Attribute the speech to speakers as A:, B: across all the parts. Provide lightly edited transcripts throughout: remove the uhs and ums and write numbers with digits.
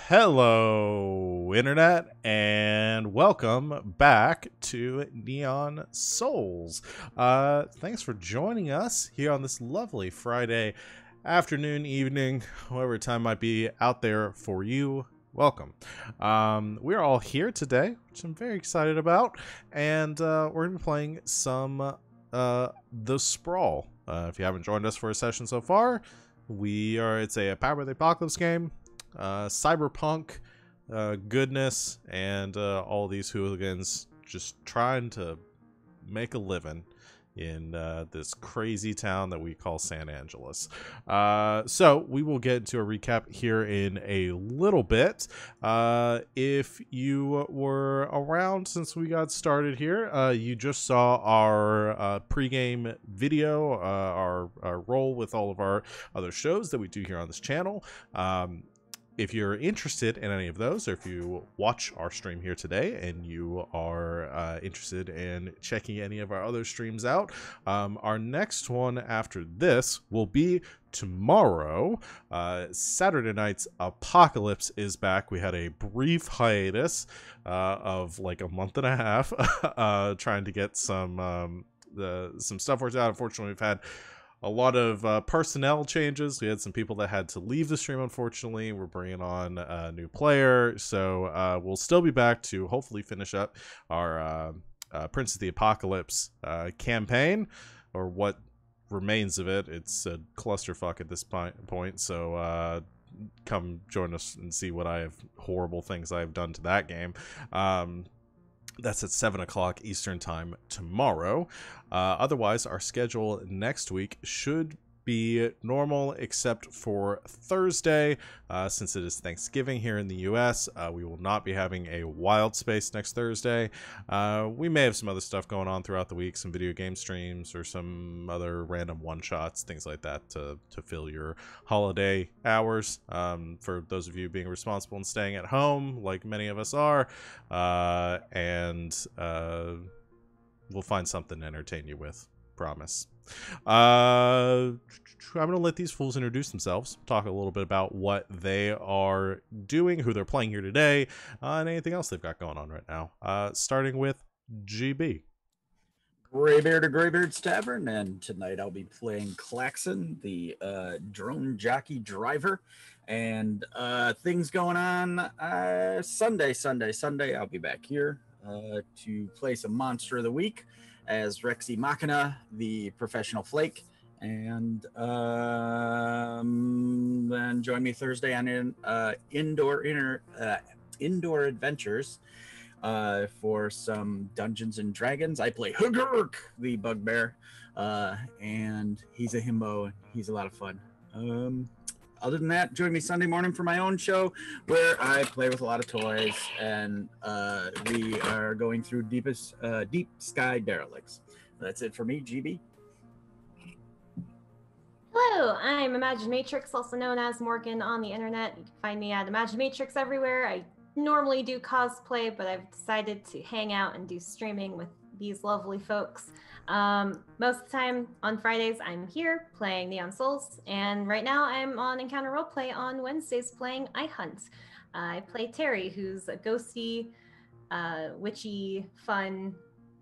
A: Hello, Internet, and welcome back to Neon Souls. Thanks for joining us here on this lovely Friday afternoon, evening, whatever time might be out there for you. Welcome. We're all here today, which I'm very excited about, and we're going to be playing some The Sprawl. If you haven't joined us for a session so far, it's a Power by the Apocalypse game. Cyberpunk goodness, and all these hooligans just trying to make a living in this crazy town that we call San Angeles. So we will get into a recap here in a little bit. If you were around since we got started here, you just saw our pregame video, our roll with all of our other shows that we do here on this channel. If you're interested in any of those, or if you watch our stream here today and you are interested in checking any of our other streams out, our next one after this will be tomorrow. Saturday night's Apocalypse is back. We had a brief hiatus of like a month and a half trying to get some stuff worked out. Unfortunately, we've had a lot of personnel changes. We had some people that had to leave the stream, unfortunately. We're bringing on a new player, so we'll still be back to hopefully finish up our Prince of the Apocalypse campaign, or what remains of it. It's a clusterfuck at this point, so come join us and see what horrible things I have done to that game. That's at 7 o'clock Eastern Time tomorrow. Otherwise, our schedule next week should be normal, except for Thursday. Since it is Thanksgiving here in the US, we will not be having a Wild Space next Thursday. We may have some other stuff going on throughout the week, some video game streams or some other random one-shots, things like that to fill your holiday hours. For those of you being responsible and staying at home, like many of us are, and we'll find something to entertain you with, promise. I'm gonna let these fools introduce themselves, talk a little bit about what they are doing, who they're playing here today, and anything else they've got going on right now. Starting with GB.
B: Graybeard of Graybeard's Tavern, and tonight I'll be playing Klaxon, the drone jockey driver. And things going on Sunday. I'll be back here to play some Monster of the Week as Rexy Machina, the professional flake. And then join me Thursday on Indoor Adventures for some Dungeons and Dragons. I play Hugurk, the bugbear, and he's a himbo. He's a lot of fun. Other than that, join me Sunday morning for my own show where I play with a lot of toys, and we are going through Deep Sky Derelicts. That's it for me, GB.
C: Hello, I'm Imaginatrix, also known as Morgan on the internet. You can find me at Imaginatrix everywhere. I normally do cosplay, but I've decided to hang out and do streaming with these lovely folks. Most of the time on Fridays, I'm here playing Neon Souls, and right now I'm on Encounter Roleplay on Wednesdays playing I Hunt. I play Terry, who's a ghosty, witchy, fun,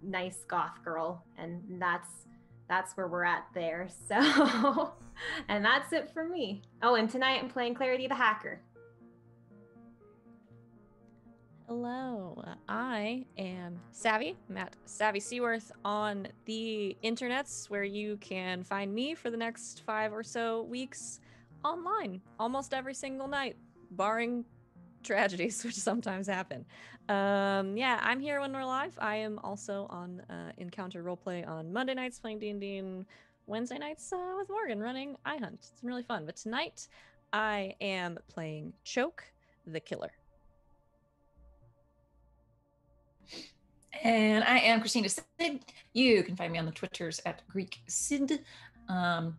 C: nice goth girl, and that's where we're at there. So, and that's it for me. Oh, and tonight I'm playing Clarity the Hacker.
D: Hello, I am Savvy. I'm at Savvy Seaworth on the internets, where you can find me for the next 5 or so weeks online, almost every single night, barring tragedies, which sometimes happen. Yeah, I'm here when we're live. I am also on Encounter Roleplay on Monday nights playing D&D, and Wednesday nights with Morgan running I Hunt. It's been really fun. But tonight, I am playing Choke the Killer.
E: And I am Christina Sid. You can find me on the Twitters at Greek Sid.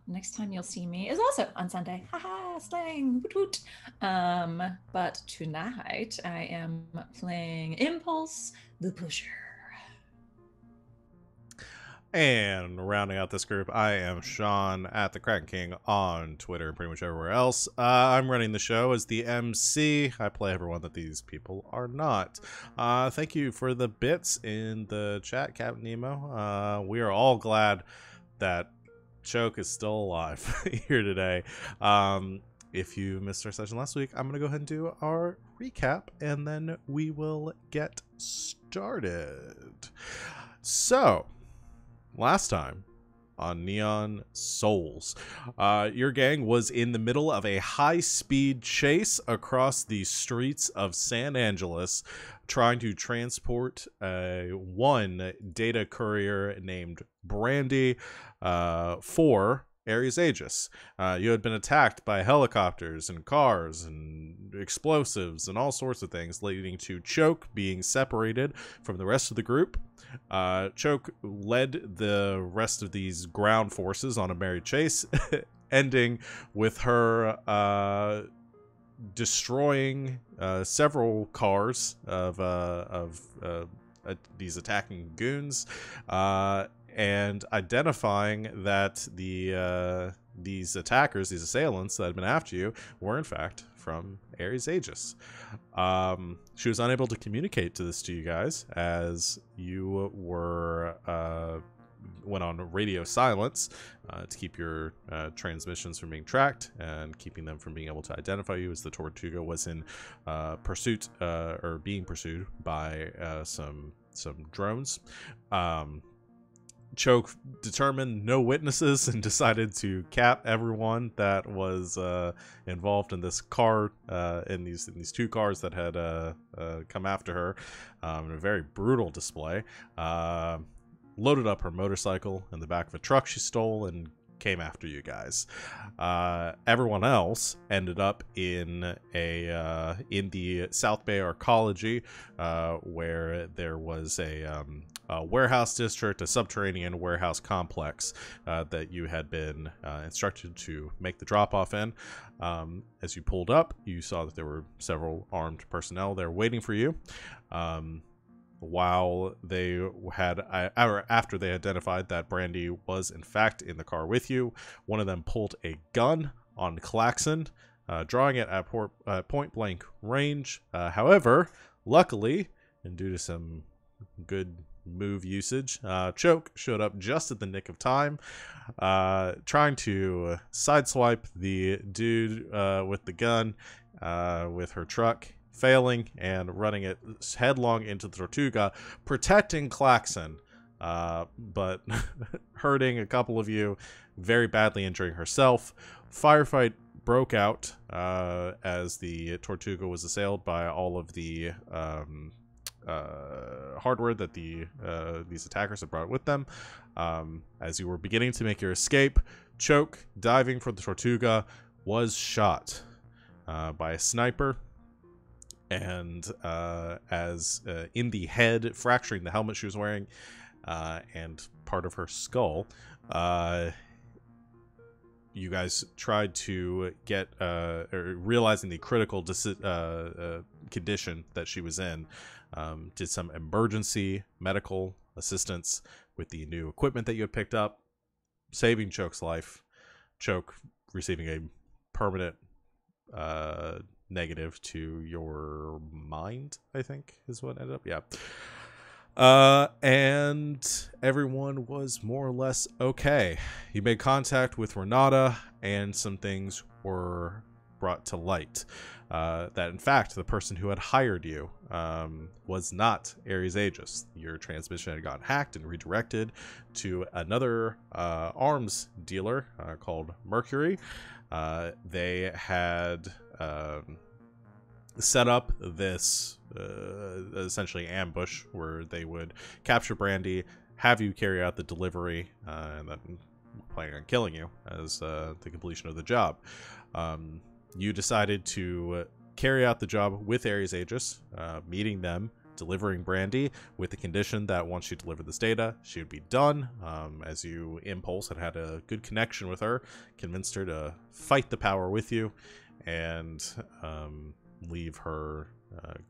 E: Next time you'll see me is also on Sunday. Haha, slang, woot woot. But tonight I am playing Impulse the Pusher.
A: And rounding out this group, I am Sean at the Kraken King on Twitter and pretty much everywhere else. I'm running the show as the MC. I play everyone that these people are not. Thank you for the bits in the chat, Captain Nemo. We are all glad that Choke is still alive here today. If you missed our session last week, I'm going to go ahead and do our recap, and then we will get started. So, last time on Neon Souls, your gang was in the middle of a high-speed chase across the streets of San Angeles, trying to transport one data courier named Brandy for Ares Aegis. You had been attacked by helicopters and cars and explosives and all sorts of things, leading to Choke being separated from the rest of the group. Choke led the rest of these ground forces on a merry chase, ending with her destroying several cars of these attacking goons, and identifying that these attackers, these assailants that had been after you, were in fact from Ares Aegis. She was unable to communicate this to you guys, as you were went on radio silence to keep your transmissions from being tracked and keeping them from being able to identify you, as the Tortuga was in pursuit or being pursued by some drones. Choke determined no witnesses and decided to cap everyone that was involved in this car, in these two cars that had come after her, in a very brutal display. Loaded up her motorcycle in the back of a truck she stole and came after you guys. Everyone else ended up in the South Bay Arcology, where there was a warehouse district, a subterranean warehouse complex that you had been instructed to make the drop-off in. As you pulled up, you saw that there were several armed personnel there waiting for you. While they had, after they identified that Brandy was in fact in the car with you, one of them pulled a gun on Klaxon, drawing it at point blank range. However, luckily, and due to some good move usage, Choke showed up just at the nick of time, trying to sideswipe the dude with the gun with her truck, failing and running it headlong into the Tortuga, protecting Klaxon, but hurting a couple of you, very badly injuring herself. Firefight broke out as the Tortuga was assailed by all of the hardware that these attackers had brought with them. As you were beginning to make your escape, Choke, diving for the Tortuga, was shot by a sniper, and as in the head, fracturing the helmet she was wearing and part of her skull. You guys tried to get, realizing the critical condition that she was in, did some emergency medical assistance with the new equipment that you had picked up, saving Choke's life. Choke receiving a permanent negative to your mind, I think is what ended up. Yeah. And everyone was more or less okay. You made contact with Renata, and some things were brought to light. That in fact, the person who had hired you was not Ares Aegis. Your transmission had gotten hacked and redirected to another arms dealer called Mercury. They had set up this essentially ambush where they would capture Brandy, have you carry out the delivery, and then planning on killing you as the completion of the job. You decided to carry out the job with Ares Aegis, meeting them, delivering Brandy, with the condition that once she delivered this data, she would be done. As you, Impulse, had a good connection with her, convinced her to fight the power with you, and leave her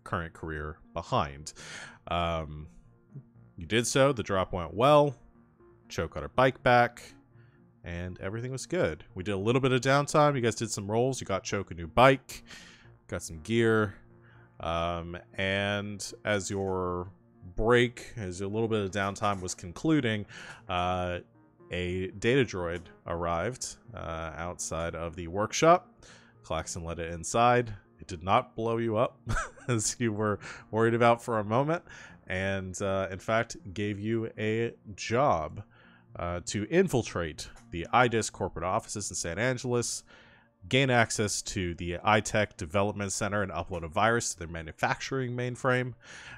A: current career behind. You did so. The drop went well. Choke got her bike back, and everything was good. We did a little bit of downtime. You guys did some rolls. You got Choke a new bike, got some gear, and as your break, as a little bit of downtime was concluding, a data droid arrived outside of the workshop. Klaxon let it inside. It did not blow you up, as you were worried about for a moment, and in fact gave you a job to infiltrate the IDIS corporate offices in San Angeles, gain access to the iTech Development Center and upload a virus to their manufacturing mainframe,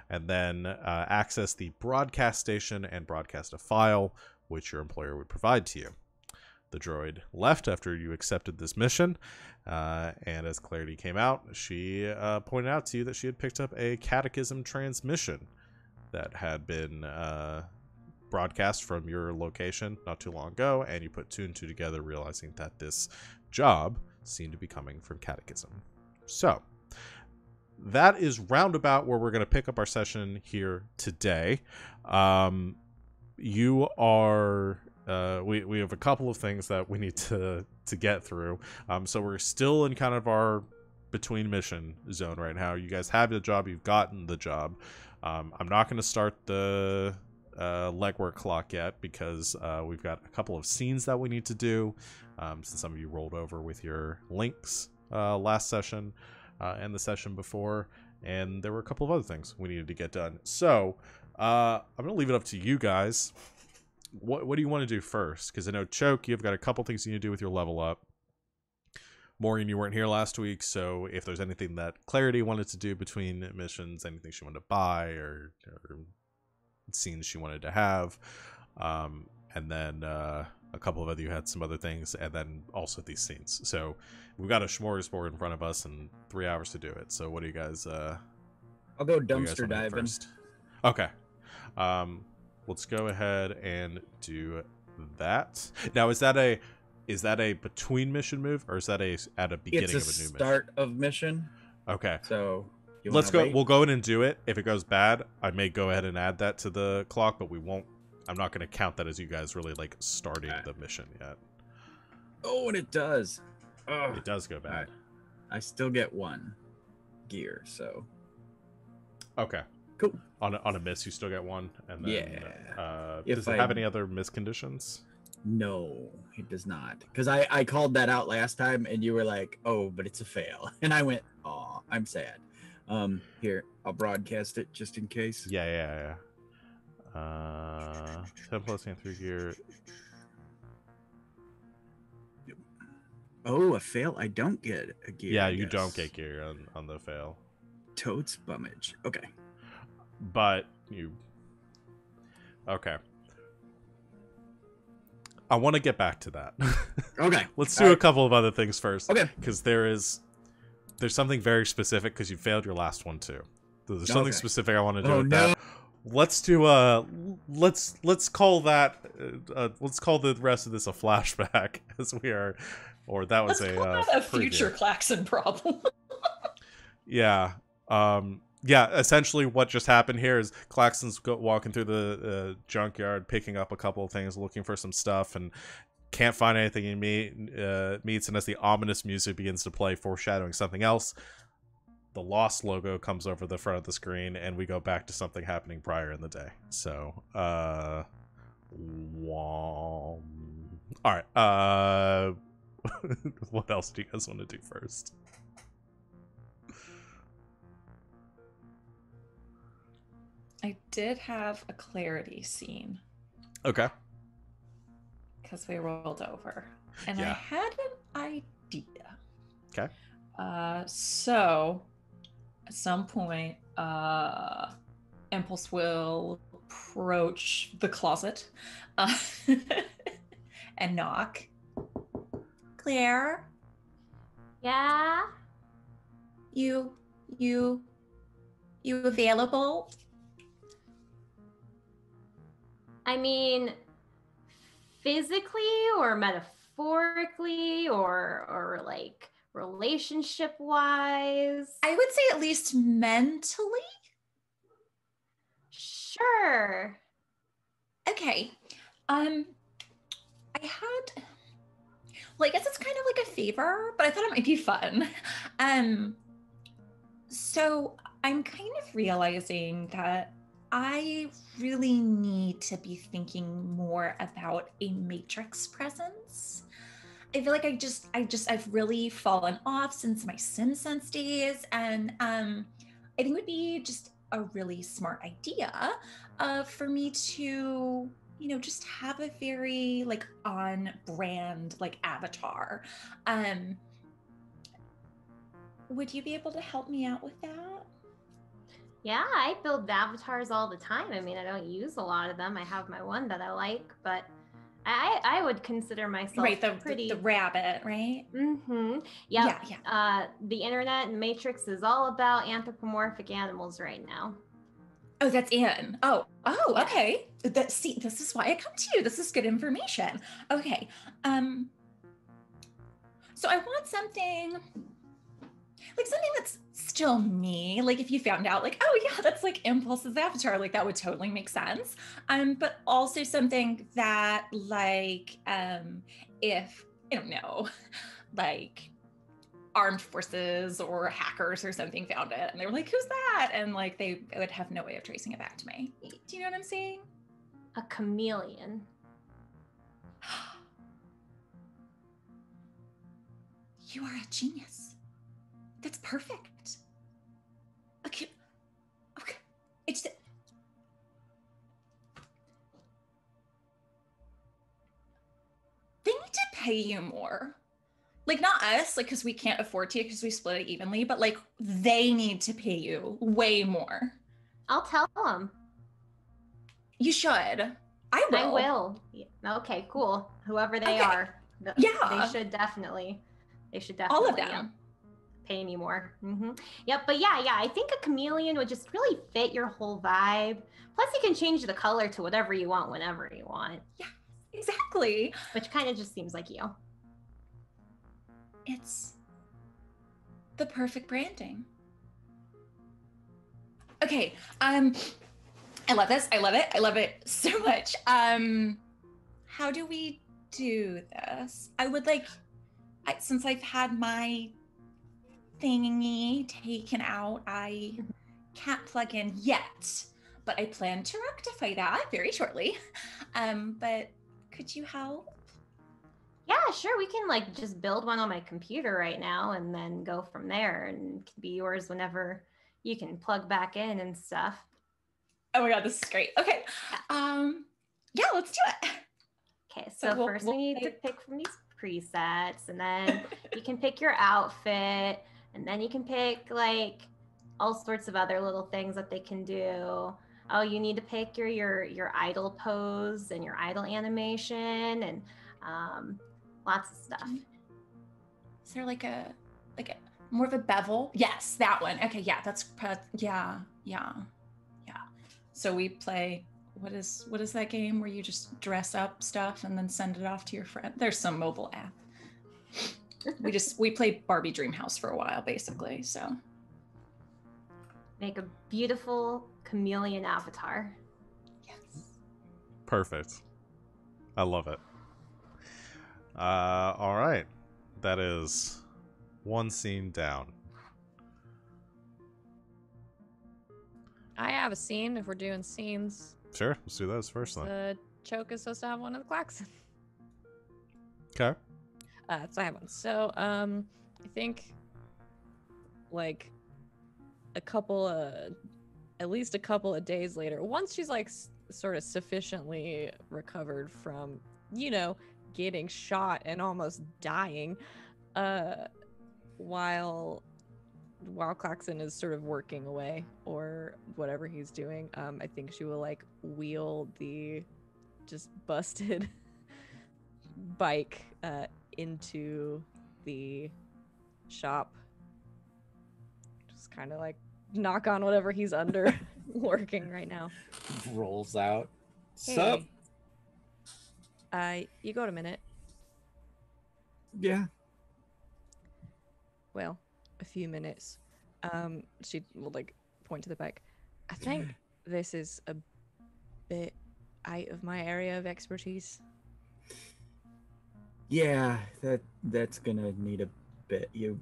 A: and then access the broadcast station and broadcast a file which your employer would provide to you. The droid left after you accepted this mission, and as Clarity came out, she pointed out to you that she had picked up a catechism transmission that had been broadcast from your location not too long ago, and you put two and two together, realizing that this job seemed to be coming from catechism. So that is roundabout where we're going to pick up our session here today. You are we have a couple of things that we need to get through, so we're still in kind of our between mission zone right now. You guys have the job, you've gotten the job. I'm not going to start the legwork clock yet, because we've got a couple of scenes that we need to do, since some of you rolled over with your links last session and the session before, and there were a couple of other things we needed to get done. So I'm going to leave it up to you guys. What do you want to do first? Because I know, Choke, you've got a couple things you need to do with your level up. Maureen, you weren't here last week, so if there's anything that Clarity wanted to do between missions, anything she wanted to buy, or scenes she wanted to have, and then a couple of you had some other things, and then also these scenes. So we've got a smorgasbord in front of us and 3 hours to do it. So what do you guys...
B: I'll go dumpster diving
A: first? Okay. Let's go ahead and do that. Now, is that a between mission move, or is that at a beginning of a new mission?
B: It's a start of mission.
A: Okay.
B: So
A: let's go. Wait? We'll go in and do it. If it goes bad, I may go ahead and add that to the clock, but we won't. I'm not going to count that as you guys really like starting the mission yet.
B: Oh, and it does. Oh,
A: it does go bad.
B: Right. I still get one gear, so.
A: Okay.
B: Cool.
A: On a miss, you still get one, and then does
B: it
A: have any other miss conditions?
B: No, it does not. Because I called that out last time, and you were like, "Oh, but it's a fail," and I went, "Oh, I'm sad." Here, I'll broadcast it just in case.
A: Yeah. 10 plus and 3 gear.
B: Oh, a fail. I don't get a gear.
A: Yeah, you don't get gear on the fail.
B: Totes bummage. Okay.
A: But you... Okay. I want to get back to that.
B: Okay.
A: Let's do a couple of other things first.
B: Okay.
A: Because there's something very specific, because you failed your last one too. There's something specific I want to do with that. Let's do let's call that let's call the rest of this a flashback, as we are, or that was
E: a future Klaxon problem.
A: Yeah. Yeah, essentially what just happened here is Klaxon's walking through the junkyard, picking up a couple of things, looking for some stuff, and can't find anything he meets, and as the ominous music begins to play, foreshadowing something else, the Lost logo comes over the front of the screen, and we go back to something happening prior in the day. So, alright, what else do you guys want to do first?
E: I did have a Clarity scene.
A: Okay.
E: Because we rolled over. And
A: Yeah.
E: I had an idea.
A: Okay.
E: So, at some point, Impulse will approach the closet and knock. Claire?
C: Yeah?
E: You available?
C: I mean, physically or metaphorically or like relationship wise?
E: I would say at least mentally.
C: Sure.
E: Okay. I had, well, I guess it's kind of like a favor, but I thought it might be fun. So I'm kind of realizing that I really need to be thinking more about a matrix presence. I feel like I've really fallen off since my SimSense days, and I think it would be just a really smart idea for me to, just have a very like on brand like avatar. Um, would you be able to help me out with that?
C: Yeah, I build avatars all the time. I mean, I don't use a lot of them. I have my one that I like, but I would consider myself
E: Right,
C: pretty.
E: the rabbit, right?
C: Mm-hmm. Yep.
E: Yeah.
C: The internet and Matrix is all about anthropomorphic animals right now.
E: Oh, that's Ian. Oh,
C: Yeah.
E: okay. See, this is why I come to you. This is good information. Okay. So I want something that's still me. Like if you found out, like, oh yeah, that's like Impulse's avatar, like that would totally make sense. But also something that like, if I don't know, like armed forces or hackers or something found it and they were like, who's that? And like they would have no way of tracing it back to me. Do you know what I'm saying?
C: A chameleon.
E: You are a genius. That's perfect. Okay. It's they need to pay you more. Like not us, like because we can't afford to because we split it evenly, but like they need to pay you way more.
C: I'll tell them.
E: You should. I will.
C: I will. Okay, cool. Whoever they
E: Okay.
C: are.
E: Yeah.
C: They should definitely.
E: All of them.
C: Pay me more. Mm-hmm. Yep, but yeah, I think a chameleon would just really fit your whole vibe. Plus, you can change the color to whatever you want whenever you want.
E: Yeah, exactly.
C: Which kind of just seems like you.
E: It's the perfect branding. Okay, I love this. I love it. I love it so much. How do we do this? I would like, since I've had my thingy taken out, I can't plug in yet, but I plan to rectify that very shortly. But could you help?
C: Yeah, sure. We can like just build one on my computer right now and then go from there, and it can be yours whenever you can plug back in and stuff.
E: Oh my god, this is great. Okay. Yeah, let's do it.
C: Okay, so first we need to pick from these presets, and then you can pick your outfit, and then you can pick like all sorts of other little things that they can do. Oh, you need to pick your idle pose and your idle animation and lots of stuff.
E: Is there like a more of a bevel? Yes, that one. Okay, yeah, that's yeah. So we play what is that game where you just dress up stuff and then send it off to your friend? There's some mobile app. we played Barbie Dreamhouse for a while, basically. So
C: make a beautiful chameleon avatar.
E: Yes.
A: Perfect. I love it. All right. That is one scene down.
D: I have a scene if we're doing scenes.
A: Sure, let's do those first then.
D: The choke is supposed to have one of the Klaxon.
A: Okay.
D: So I have one. So I think like at least a couple of days later, once she's like sort of sufficiently recovered from, getting shot and almost dying, while Klaxon is sort of working away or whatever he's doing, I think she will like wheel the just busted bike into the shop, just kind of like knock on whatever he's under working right now.
B: Rolls out.
D: Hey.
B: Sup?
D: You got a minute?
B: Yeah.
D: Well, a few minutes. She will like point to the bike. I think this is a bit out of my area of expertise.
B: Yeah, that's gonna need a bit. You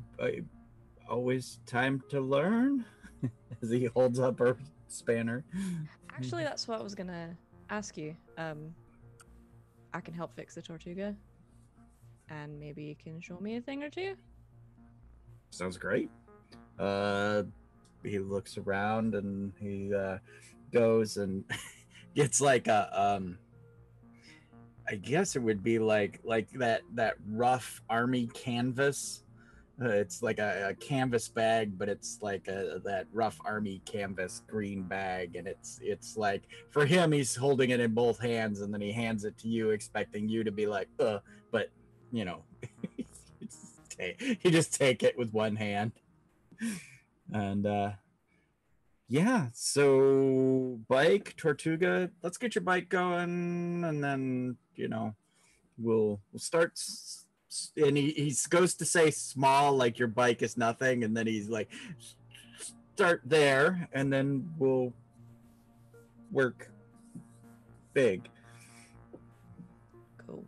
B: always time to learn. As he holds up her spanner.
D: Actually, that's what I was gonna ask you. I can help fix the Tortuga, and maybe you can show me a thing or two.
B: Sounds great. He looks around and he goes and gets like a I guess it would be like that rough army canvas. It's like a canvas bag, but it's like that rough army canvas green bag, and it's like for him, he's holding it in both hands, and then he hands it to you, expecting you to be like, but you know, he just take it with one hand, and yeah. So bike Tortuga, let's get your bike going, and then we'll start. And he goes to say small, like your bike is nothing, and then he's like, start there, and then we'll work big.
D: Cool.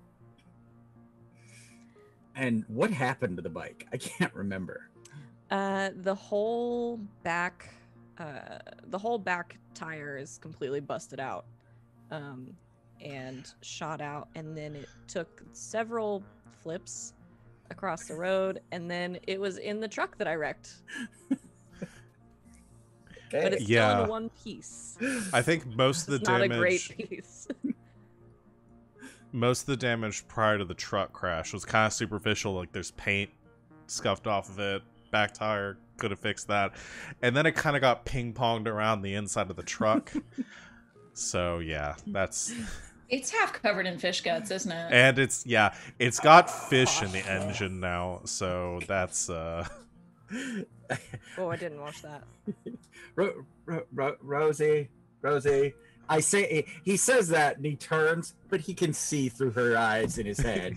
B: And what happened to the bike? I can't remember.
D: The whole back tire is completely busted out, and shot out, and then it took several flips across the road, and then it was in the truck that I wrecked.
B: Okay.
D: But it's still in one piece.
A: I think most of the
D: It's not
A: damage.
D: a great piece.
A: Most of the damage prior to the truck crash was kind of superficial. Like there's paint scuffed off of it. Back tire could have fixed that, and then it kind of got ping ponged around the inside of the truck. So yeah, that's.
E: It's half covered in fish guts, isn't it?
A: And it's got fish in the engine now, so that's
D: Oh, I didn't watch that.
B: Rosie, I say he says that, and he turns, but he can see through her eyes in his head.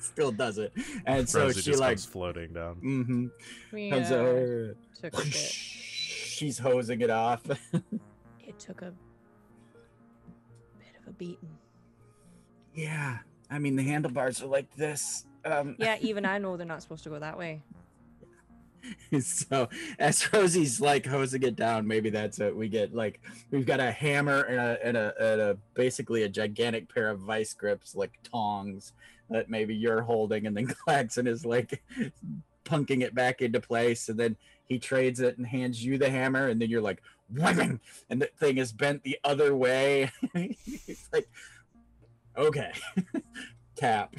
B: Still does it, and so
A: Rosie
B: she
A: just
B: like
A: comes floating down.
D: We
B: comes over.
D: took a bit.
B: She's hosing it off.
D: It took a bit of a beating.
B: Yeah, I mean the handlebars are like this.
D: Yeah, even I know they're not supposed to go that way.
B: So as Rosie's like hosing it down, maybe that's it. We get like we've got a hammer and a basically a gigantic pair of vice grips, like tongs, that maybe you're holding, and then Klaxon is like punking it back into place, and then he trades it and hands you the hammer, and then you're like whang, and the thing is bent the other way. It's like, okay. tap.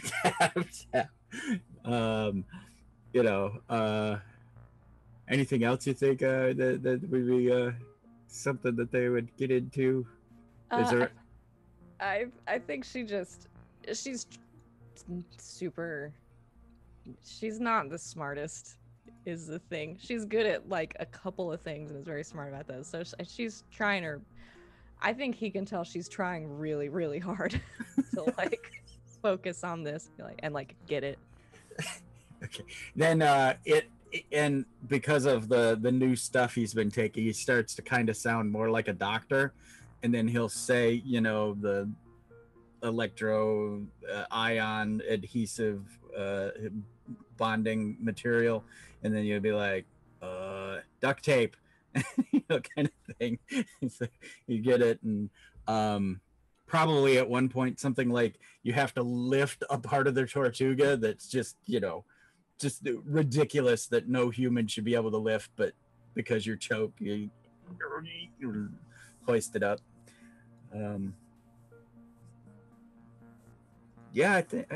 B: Anything else you think that would be something that they would get into? Is there?
D: I think she's super. She's not the smartest, is the thing. She's good at like a couple of things and is very smart about those. So she's trying her. I think he can tell she's trying really, really hard to like focus on this, and get it.
B: Okay. Then and because of the new stuff he's been taking, he starts to kind of sound more like a doctor, and then he'll say, the electro ion adhesive bonding material, and then you'll be like duct tape, kind of thing. So you get it, and probably at one point something like you have to lift a part of their Tortuga that's just ridiculous, that no human should be able to lift, but because you're choked, you hoist it up. Yeah, I think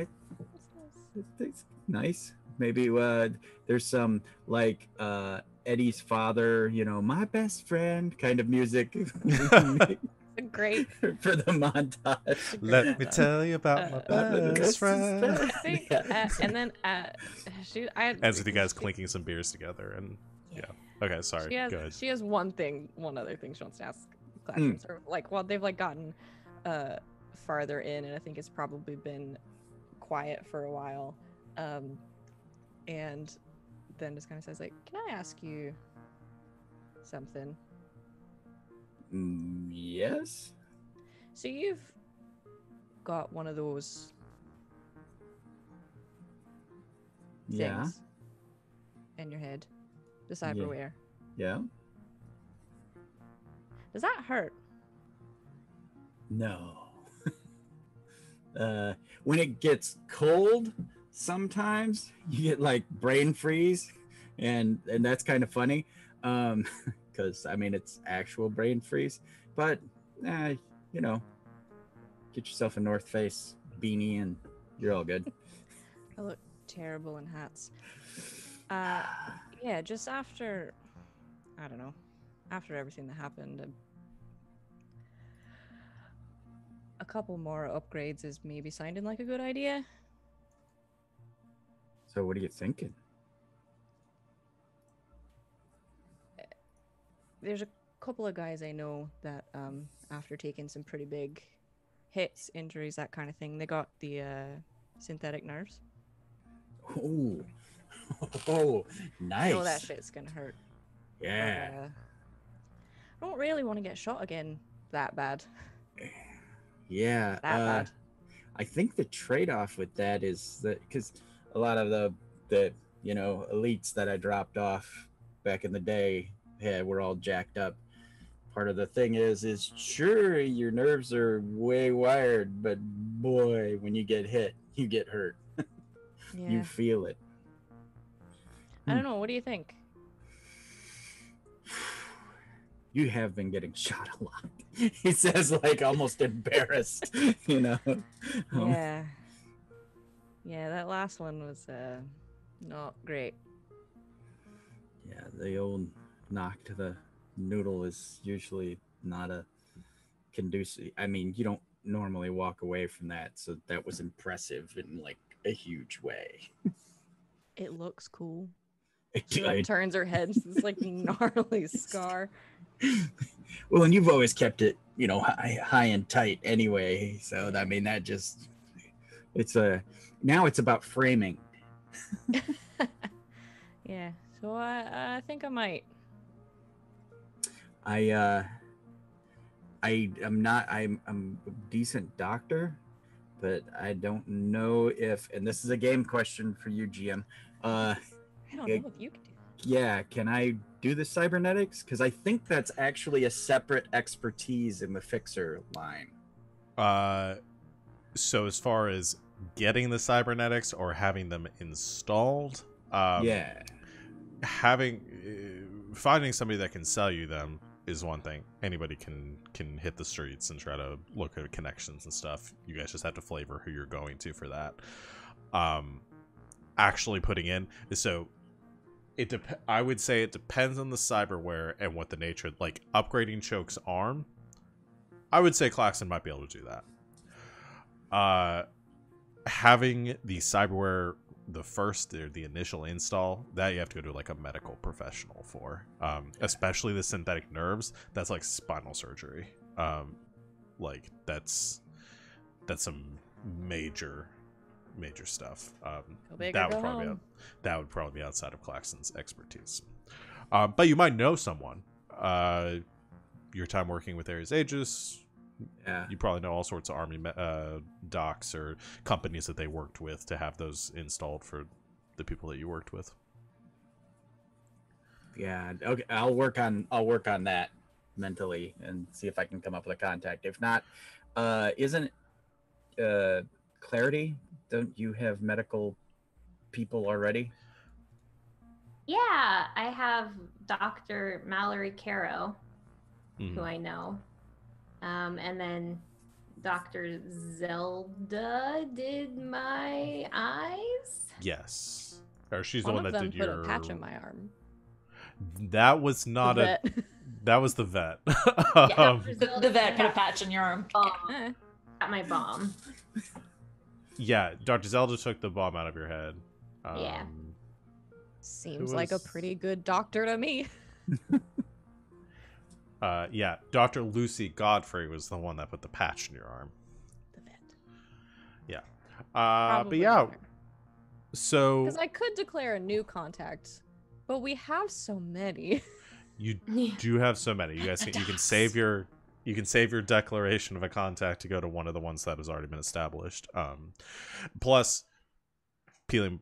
B: it's nice. Maybe there's some like Eddie's father, my best friend kind of music.
D: Great
B: for the montage.
A: Let me tell you about my best friend.
D: I think, and then
A: As with you guys clinking some beers together, and yeah. Okay, sorry. Go ahead.
D: She has one other thing she wants to ask Klaxon. They've gotten farther in, and I think it's probably been quiet for a while, and then just kind of says like, "Can I ask you something?"
B: Yes.
D: So you've got one of those
B: Yeah.
D: things in your head, the cyberware.
B: Yeah.
D: Does that hurt?
B: No. When it gets cold, sometimes you get like brain freeze, and that's kind of funny, because I mean it's actual brain freeze. But you know, get yourself a North Face beanie and you're all good.
D: I look terrible in hats. Yeah, just after, I don't know, after everything that happened, a couple more upgrades is maybe sounding like a good idea.
B: So what are you thinking?
D: There's a couple of guys I know that after taking some pretty big hits, injuries, that kind of thing, they got the synthetic nerves.
B: Oh, oh, nice.
D: I know that shit's gonna hurt.
B: Yeah.
D: But, I don't really want to get shot again that bad.
B: Yeah.
D: That bad.
B: I think the trade-off with that is that because a lot of the elites that I dropped off back in the day, were all jacked up. Part of the thing is sure your nerves are way wired, but boy, when you get hit, you get hurt.
D: Yeah.
B: You feel it.
D: I don't know. What do you think?
B: You have been getting shot a lot. He says, like, almost embarrassed, you know.
D: Yeah. Yeah, that last one was not great.
B: Yeah, the old knock to the noodle is usually not a conducive. I mean, you don't normally walk away from that, so that was impressive in like a huge way.
D: It looks cool.
B: It
D: She like turns her head. This like gnarly scar.
B: Well, and you've always kept it, high and tight anyway. So I mean, that just now it's about framing.
D: Yeah. So I think I might.
B: I'm a decent doctor, but I don't know if, and this is a game question for you, GM.
D: I don't know if you can do that.
B: Yeah, can I do the cybernetics? Because I think that's actually a separate expertise in the fixer line.
A: So as far as getting the cybernetics or having them installed, finding somebody that can sell you them is one thing. Anybody can hit the streets and try to look at connections and stuff. You guys just have to flavor who you're going to for that. Actually putting in, so I would say it depends on the cyberware and what the nature, like upgrading Choke's arm. I would say Klaxon might be able to do that. Having the cyberware, the initial install, that you have to go to like a medical professional for, especially the synthetic nerves. That's like spinal surgery. Like that's some major stuff. That would probably be outside of Klaxon's expertise. But you might know someone. Your time working with Ares Aegis, you probably know all sorts of army docs or companies that they worked with to have those installed for the people that you worked with.
B: Yeah, okay. I'll work on that mentally and see if I can come up with a contact. If not, isn't Clarity? Don't you have medical people already?
C: Yeah, I have Dr. Mallory Caro, who I know. And then Dr. Zelda did my eyes.
A: Yes. Or she's the one that did
D: put a patch in my arm.
A: That was not
D: The vet.
A: That was the vet.
C: Yeah,
E: The vet put a patch in your arm.
C: Got my bomb.
A: Yeah, Dr. Zelda took the bomb out of your head.
C: Yeah.
D: Seems like a pretty good doctor to me.
A: Yeah, Dr. Lucy Godfrey was the one that put the patch in your arm.
D: The vet.
A: Yeah.
D: Probably
A: but yeah.
D: better.
A: So
D: Because I could declare a new contact, but we have so many.
A: you do have so many. You guys you can save your you can save your declaration of a contact to go to one of the ones that has already been established. Plus, pulling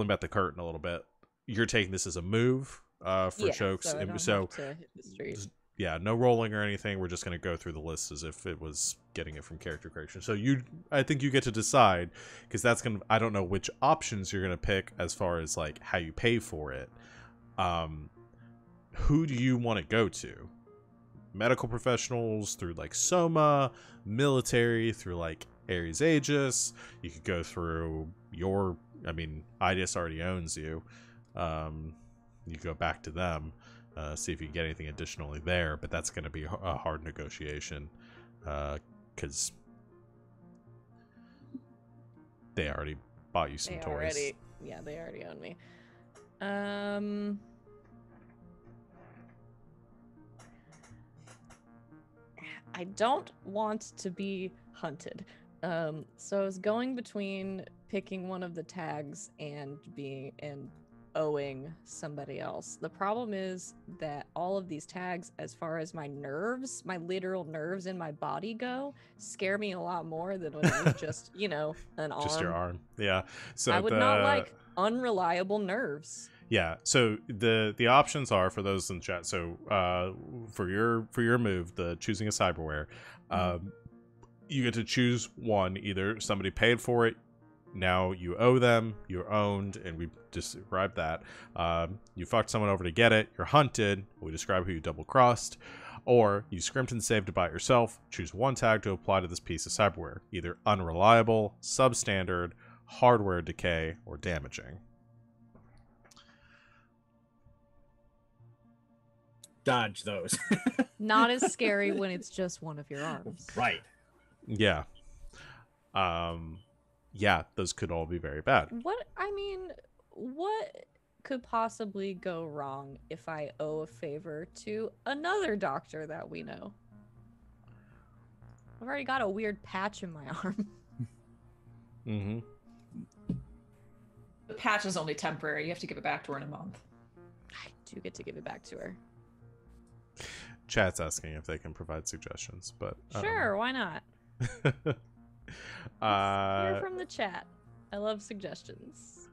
A: back the curtain a little bit, you're taking this as a move for chokes,
D: so I
A: and
D: don't
A: so
D: have to hit the street.
A: yeah, no rolling or anything. We're just going to go through the list as if it was getting it from character creation. So I think you get to decide, because that's gonna. I don't know which options you're gonna pick as far as like how you pay for it. Who do you want to go to? Medical professionals through like Soma, military through like Ares Aegis. You could go through your. I mean, IDIS already owns you. You go back to them. See if you can get anything additionally there, but that's going to be a hard negotiation because they already bought you some toys.
D: They already own me. I don't want to be hunted. So I was going between picking one of the tags and owing somebody else. The problem is that all of these tags, as far as my nerves, my literal nerves in my body go, scare me a lot more than when it was just, an arm.
A: Just your arm. Yeah. So
D: I would not like unreliable nerves.
A: Yeah. So the options are, for those in the chat. So for your move, the choosing a cyberware, you get to choose one. Either somebody paid for it, now you owe them, you're owned, and we described that. You fucked someone over to get it, you're hunted, we describe who you double-crossed, or you scrimped and saved to buy it yourself. Choose one tag to apply to this piece of cyberware, either unreliable, substandard, hardware decay, or damaging.
B: Dodge those.
D: Not as scary when it's just one of your arms.
B: Right.
A: Yeah. Yeah, those could all be very bad.
D: What could possibly go wrong if I owe a favor to another doctor that we know? I've already got a weird patch in my arm.
A: Mm-hmm.
E: The patch is only temporary. You have to give it back to her in a month.
D: I do get to give it back to her.
A: Chat's asking if they can provide suggestions, but
D: sure, why not? Hear from the chat. I love suggestions.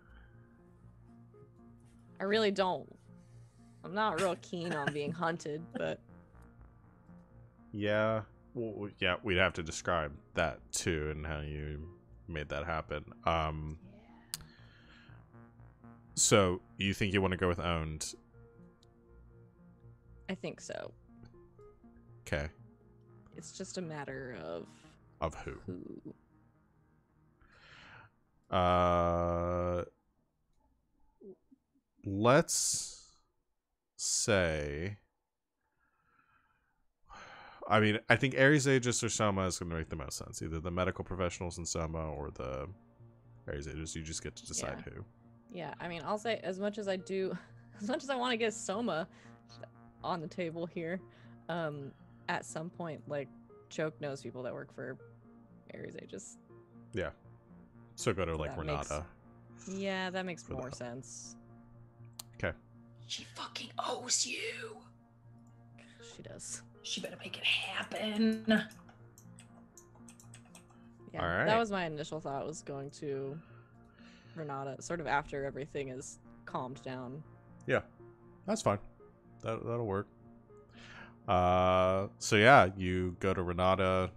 D: I really don't. I'm not real keen on being hunted, but
A: yeah, well, yeah, we'd have to describe that too and how you made that happen. So you think you want to go with owned?
D: I think so.
A: Okay.
D: It's just a matter
A: of who. Let's say, I mean, I think Ares Aegis or Soma is going to make the most sense. Either the medical professionals in Soma or the Ares Aegis. You just get to decide who.
D: Yeah, I mean, I'll say as much as I want to get Soma on the table here, at some point, like, Choke knows people that work for Ares Aegis.
A: Yeah. So go to, like, Renata.
D: Yeah, that makes more sense.
A: Okay.
E: She fucking owes you.
D: She does.
E: She better make it happen.
D: Yeah,
A: all right.
D: That was my initial thought, was going to Renata, sort of after everything is calmed down.
A: Yeah, that's fine. That'll work. So yeah, you go to Renata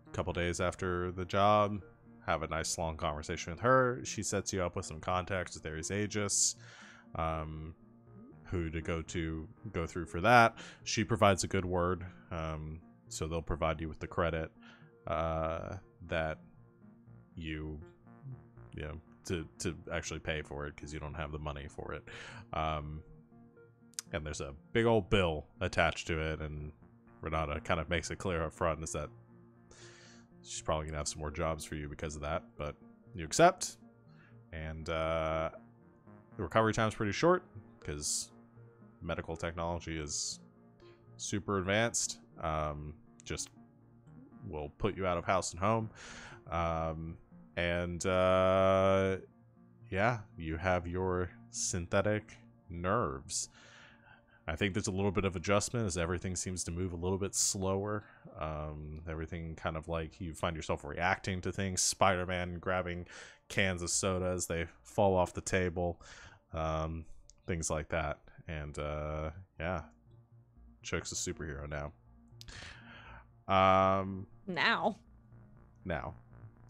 A: a couple days after the job, have a nice long conversation with her. She sets you up with some contacts with Ares Aegis, who to go through for that. She provides a good word, so they'll provide you with the credit that you know, to actually pay for it, because you don't have the money for it. And there's a big old bill attached to it, and Renata kind of makes it clear up front is that she's probably gonna have some more jobs for you because of that, but you accept. And the recovery time's pretty short because medical technology is super advanced. Just will put you out of house and home. Yeah, you have your synthetic nerves. I think there's a little bit of adjustment as everything seems to move a little bit slower. Everything kind of like you find yourself reacting to things. Spider-Man grabbing cans of soda as they fall off the table. Things like that. And yeah, Choke's a superhero now.
D: Now.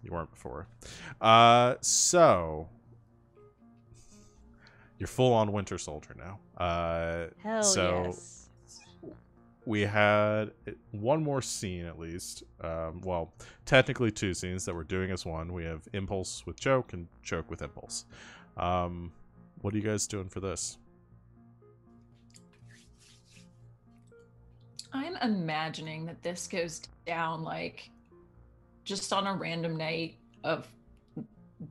A: You weren't before. So you're full on Winter Soldier now.
D: Hell
A: so
D: yes.
A: we had one more scene at least. Well, technically 2 scenes that we're doing as one. We have Impulse with Choke and Choke with Impulse. What are you guys doing for this?
E: I'm imagining that this goes down like just on a random night of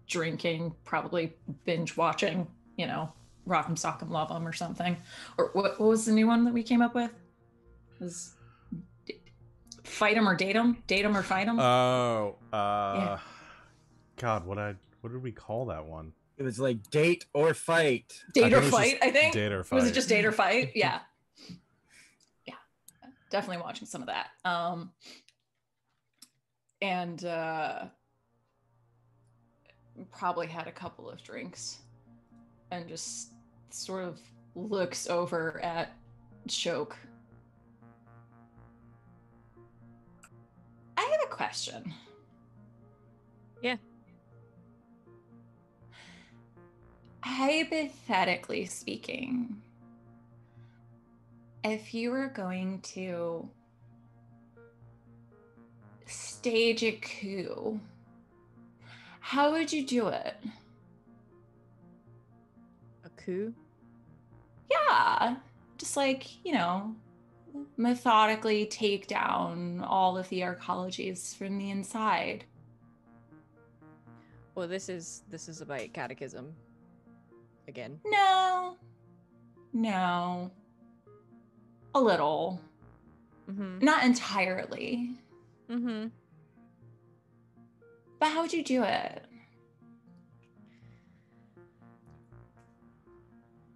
E: drinking, probably binge watching, you know, Rock'em Sock'em Love 'em or something. Or what was the new one that we came up with? It was Fight 'em or Date 'em? Date 'em or Fight 'em?
A: Oh,
E: Yeah.
A: God, what did we call that one?
B: It was like Date or Fight.
E: Date or
A: think it was
E: Fight,
A: just
E: I think.
A: Date or
E: Was
A: Fight.
E: it just Date or Fight? Yeah. Yeah. Definitely watching some of that. And probably had a couple of drinks and just sort of looks over at Choke. I have a question.
D: Yeah.
E: Hypothetically speaking, if you were going to stage a coup, how would you do it?
D: A coup?
E: Yeah, just like, you know, methodically take down all of the arcologies from the inside.
D: Well, this is about catechism. Again.
E: No. A little.
D: Mm-hmm.
E: Not entirely.
D: Mm-hmm.
E: But how would you do it?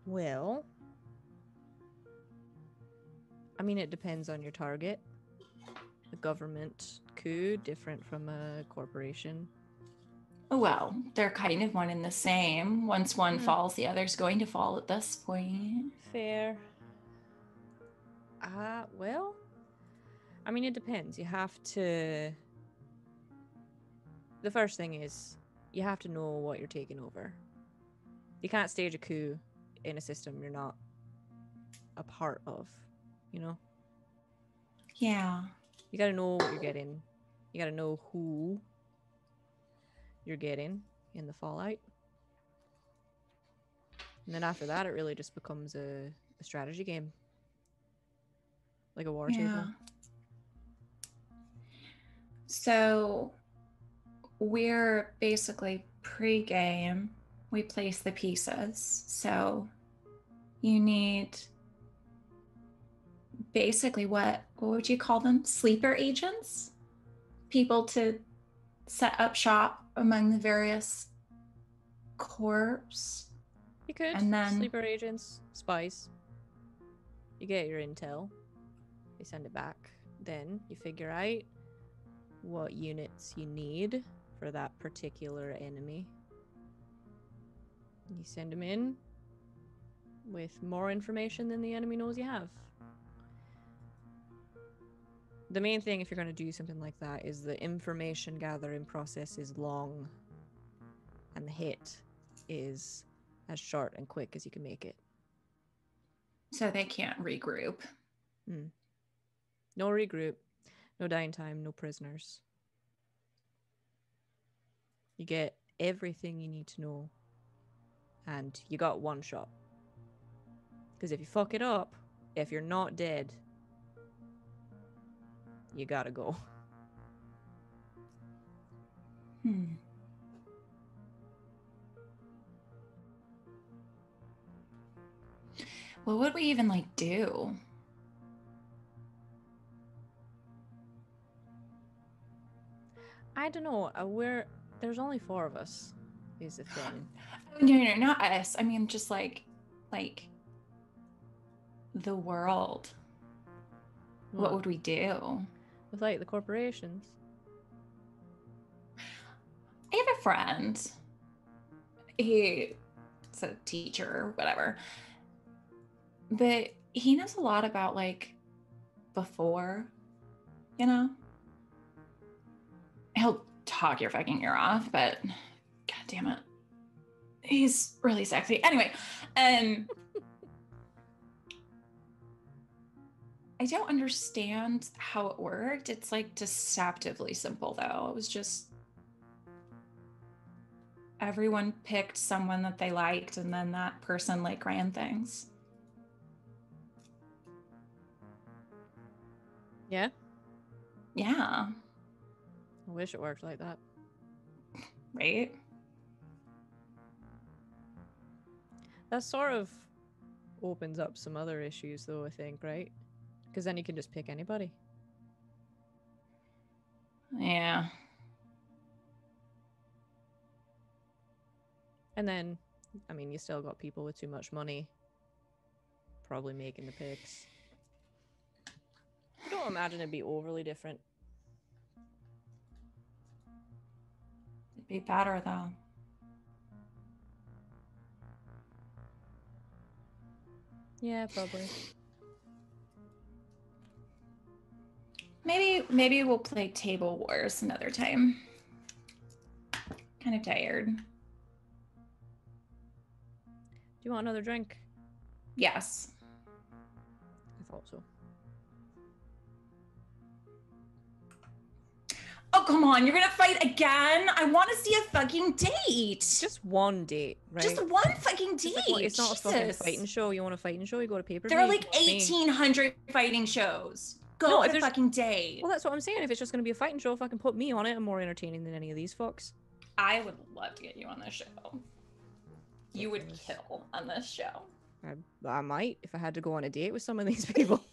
D: Well, I mean, it depends on your target. A government coup, different from a corporation.
E: Well, they're kind of one and the same. Once one
D: Hmm.
E: falls, the other's going to fall at this point.
D: Fair. Well, I mean, it depends. You have to... The first thing is, you have to know what you're taking over. You can't stage a coup in a system you're not a part of, you know?
E: Yeah.
D: You gotta know what you're getting. You gotta know who you're getting in the fallout. And then after that, it really just becomes a strategy game. Like a war table.
E: So we're basically pre-game. We place the pieces. So you need basically what would you call them? Sleeper agents? People to set up shop among the various corps.
D: You could.
E: And then-
D: Sleeper agents, spies. You get your intel. They send it back. Then you figure out what units you need for that particular enemy. You send them in with more information than the enemy knows you have. The main thing if you're going to do something like that is the information gathering process is long and the hit is as short and quick as you can make it.
E: So they can't regroup.
D: No regroup, no dying time, no prisoners. You get everything you need to know, and you got one shot. Because if you fuck it up, if you're not dead, you gotta go.
E: What would we even like do?
D: I don't know. There's only 4 of us. Is the thing.
E: No, not us. I mean, just like, the world, what would we do?
D: With like the corporations?
E: I have a friend. He's a teacher or whatever. But he knows a lot about like before, you know? He'll talk your fucking ear off, but god damn it. He's really sexy. Anyway, I don't understand how it worked. It's like deceptively simple though. It was just everyone picked someone that they liked and then that person like ran things.
D: Yeah?
E: Yeah.
D: I wish it worked like that.
E: Right?
D: That sort of opens up some other issues though, I think, right? Because then you can just pick anybody.
E: Yeah.
D: And then, I mean, you still got people with too much money probably making the picks. I don't imagine it'd be overly different.
E: It'd be better though.
D: Yeah, probably.
E: Maybe we'll play Table Wars another time. Kind of tired.
D: Do you want another drink?
E: Yes.
D: I thought so.
E: Oh, come on. You're going to fight again? I want to see a fucking date.
D: Just one date, right?
E: Just one fucking date.
D: It's not a fucking
E: Jesus.
D: fighting show. You want a fighting show? You go to pay-per-view.
E: There are like
D: you know what I mean?
E: 1,800 fighting shows. Go
D: No, if
E: on a
D: there's-
E: fucking date.
D: Well, that's what I'm saying. If it's just going to be a fighting show, fucking put me on it. I'm more entertaining than any of these fucks.
E: I would love to get you on this show. You would kill on this show.
D: I might if I had to go on a date with some of these people.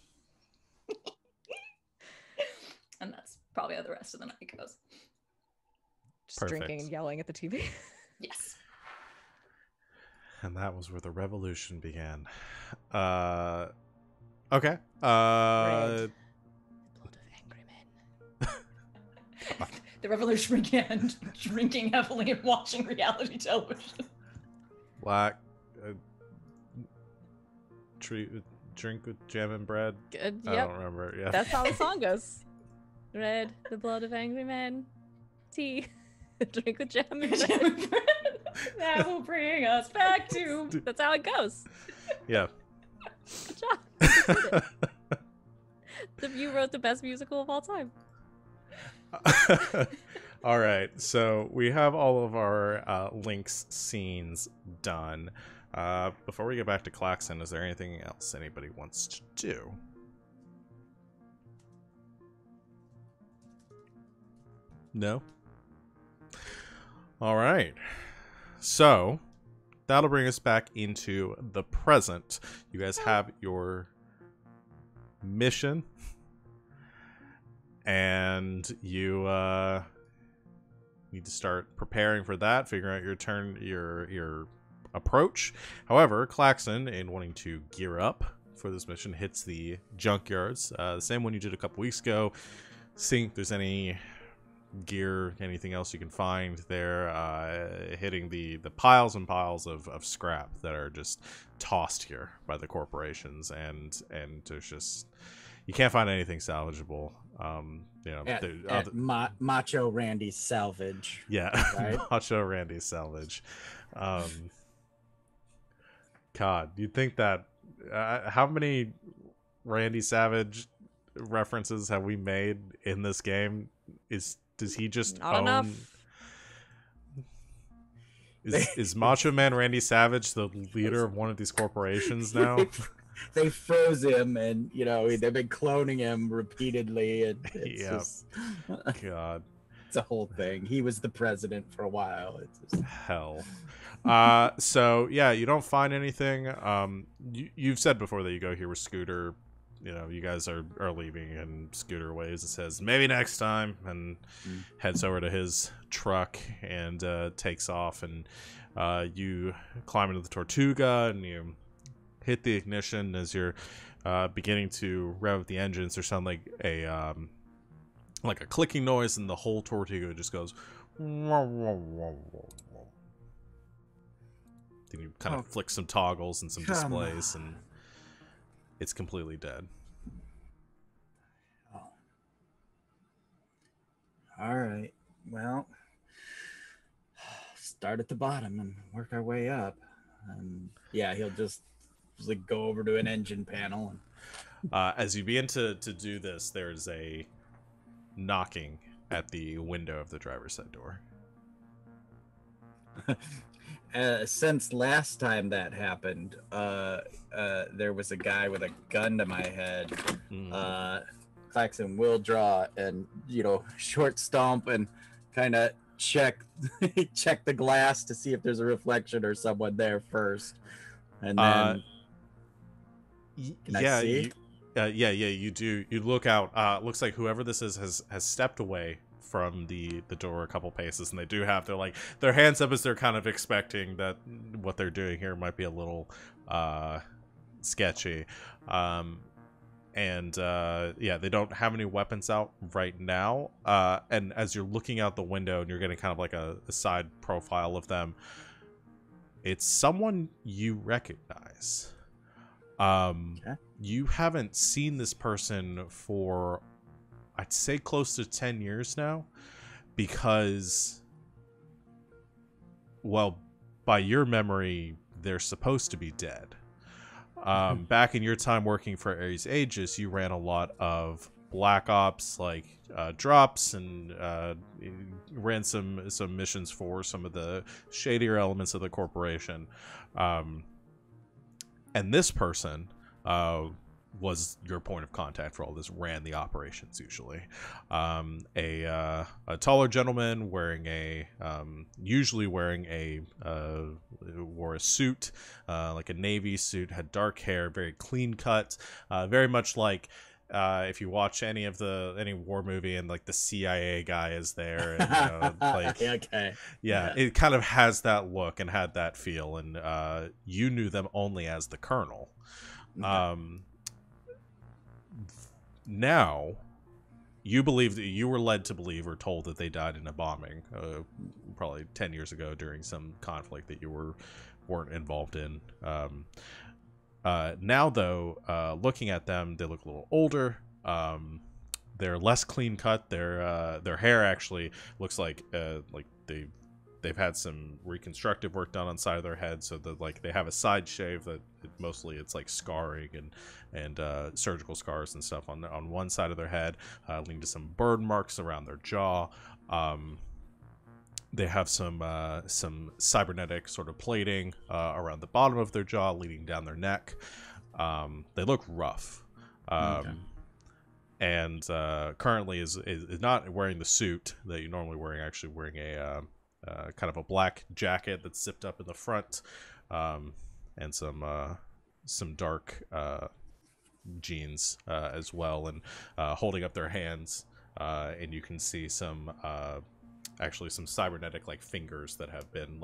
E: And that's probably how the rest of the night goes.
D: Just
A: Perfect.
D: drinking and yelling at the TV.
E: Yes.
A: And that was where the revolution began. Okay.
D: Red. The blood of angry men.
E: The revolution began drinking heavily and watching reality television.
A: Black. Drink with jam and bread.
D: Good.
A: I
D: Yep.
A: don't remember. Yeah.
D: That's how the song goes. Red, the blood of angry men. Tea. Drink with jam and bread.
E: That will bring us back to.
D: That's how it goes.
A: Yeah.
D: Good job. You did it. You wrote the best musical of all time.
A: All right, so we have all of our links scenes done. Before we get back to Klaxon, is there anything else anybody wants to do? No? All right. So, that'll bring us back into the present. You guys have your mission. And you need to start preparing for that, figuring out your approach. However, Klaxon, in wanting to gear up for this mission, hits the junkyards, the same one you did a couple weeks ago, seeing if there's any gear, anything else you can find there, hitting the piles and piles of scrap that are just tossed here by the corporations, and there's just, you can't find anything salvageable.
B: Macho Randy's salvage.
A: Yeah,
B: Right?
A: Macho Randy's salvage. God, you'd think that how many Randy Savage references have we made in this game? Does he just
D: Not
A: own?
D: enough.
A: Is Macho Man Randy Savage the leader of one of these corporations now?
B: They froze him, and they've been cloning him repeatedly, and it's
A: Yeah.
B: just,
A: God,
B: it's a whole thing. He was the president for a while. It's just,
A: hell. So yeah, you don't find anything. You've said before that you go here with Scooter. You guys are leaving, and Scooter waves. It says maybe next time, and heads over to his truck and takes off. And you climb into the Tortuga, and you hit the ignition as you're beginning to rev up the engines. There sound like a clicking noise, and the whole Tortuga just goes. Then you kind of flick some toggles and some displays, and it's completely dead.
B: Oh. All right. Well, start at the bottom and work our way up. And yeah, he'll just like go over to an engine panel. And...
A: as you begin to do this, there's a knocking at the window of the driver's side door.
B: Since last time that happened, there was a guy with a gun to my head. Klaxon will draw and, short stomp and kind of check the glass to see if there's a reflection or someone there first. And then I see?
A: You do. You look out. Looks like whoever this is has stepped away from the door a couple paces, and they do have their hands up as they're kind of expecting that what they're doing here might be a little sketchy. They don't have any weapons out right now. And as you're looking out the window and you're getting kind of like a side profile of them, it's someone you recognize.
B: Okay.
A: You haven't seen this person for, I'd say, close to 10 years now, because, well, by your memory, they're supposed to be dead. Back in your time working for Ares Aegis, you ran a lot of black ops, like drops, and ran some missions for some of the shadier elements of the corporation. And this person was your point of contact for all this, ran the operations usually. A taller gentleman wearing usually wearing wore a suit, like a navy suit, had dark hair, very clean cut, very much like if you watch any war movie and like the CIA guy is there, and
B: okay.
A: Yeah, it kind of has that look and had that feel, and you knew them only as the Colonel. Now, you believe that you were led to believe or told that they died in a bombing, probably 10 years ago during some conflict that you weren't involved in. Now, though, looking at them, they look a little older. They're less clean cut. Their hair actually looks like they've had some reconstructive work done on the side of their head, so that they have a side shave that mostly it's like scarring and surgical scars and stuff on one side of their head, leading to some burn marks around their jaw. They have some cybernetic sort of plating around the bottom of their jaw, leading down their neck. They look rough. And currently is not wearing the suit that you're normally wearing, actually wearing a kind of a black jacket that's zipped up in the front, and some dark jeans as well, and holding up their hands, and you can see some cybernetic like fingers that have been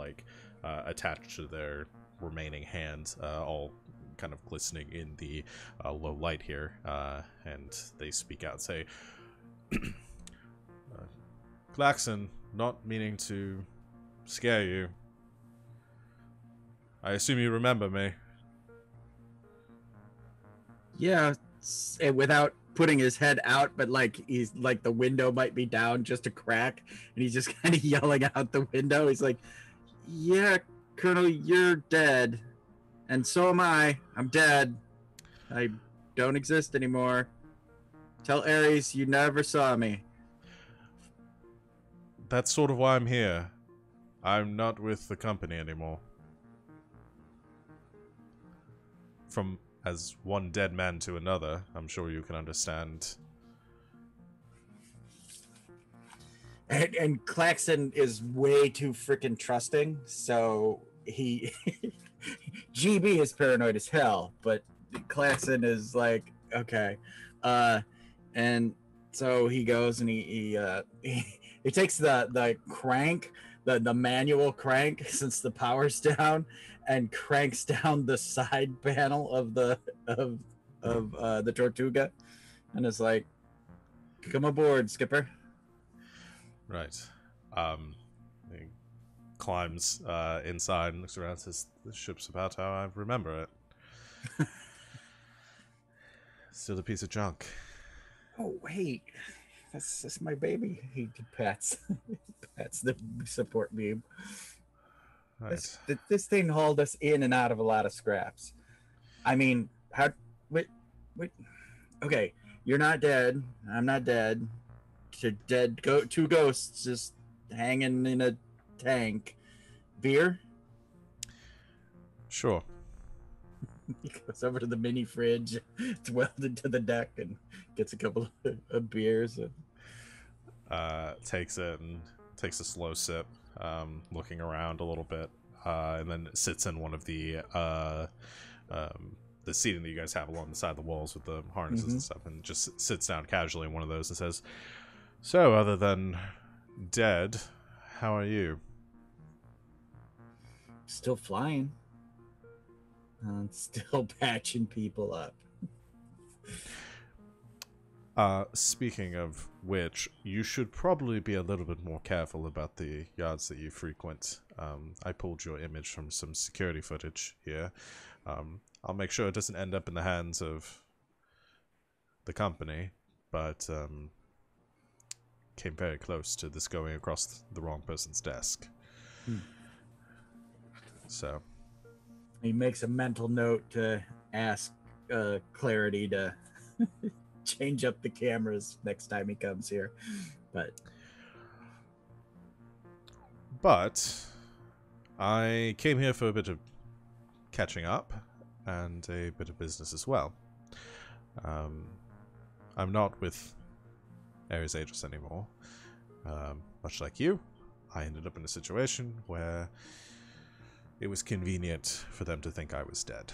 A: attached to their remaining hands, all kind of glistening in the low light here, and they speak out and say, Klaxon, not meaning to scare you. I assume you remember me.
B: Yeah, without putting his head out, but he's like the window might be down just a crack, and he's just kind of yelling out the window. He's like, yeah, Colonel, you're dead. And so am I. I'm dead. I don't exist anymore. Tell Ares you never saw me.
A: That's sort of why I'm here. I'm not with the company anymore. From as one dead man to another, I'm sure you can understand.
B: And Klaxon is way too freaking trusting, so he... GB is paranoid as hell, but Klaxon is like, okay. And so he goes and he takes the crank, the manual crank, since the power's down, and cranks down the side panel of of the Tortuga, and is like, "Come aboard, Skipper."
A: Right. He climbs inside and looks around and says, "The ship's about how I remember it. Still a piece of junk."
B: Oh wait, that's my baby. He pats pats the support beam.
A: Right.
B: This thing hauled us in and out of a lot of scraps. I mean, how? Wait. Okay, you're not dead. I'm not dead. Two ghosts just hanging in a tank. Beer?
A: Sure.
B: He goes over to the mini fridge. It's welded to the deck and gets a couple of beers.
A: Takes it and takes a slow sip, looking around a little bit, and then sits in one of the seating that you guys have along the side of the walls with the harnesses and stuff, and just sits down casually in one of those and says, "So, other than dead, how are you?"
B: Still flying. Still patching people up.
A: Speaking of which, you should probably be a little bit more careful about the yards that you frequent. I pulled your image from some security footage here. I'll make sure it doesn't end up in the hands of the company, but came very close to this going across the wrong person's desk. So
B: he makes a mental note to ask Clarity to change up the cameras next time he comes here.
A: But I came here for a bit of catching up and a bit of business as well. I'm not with Ares Aegis anymore. Much like you, I ended up in a situation where it was convenient for them to think I was dead.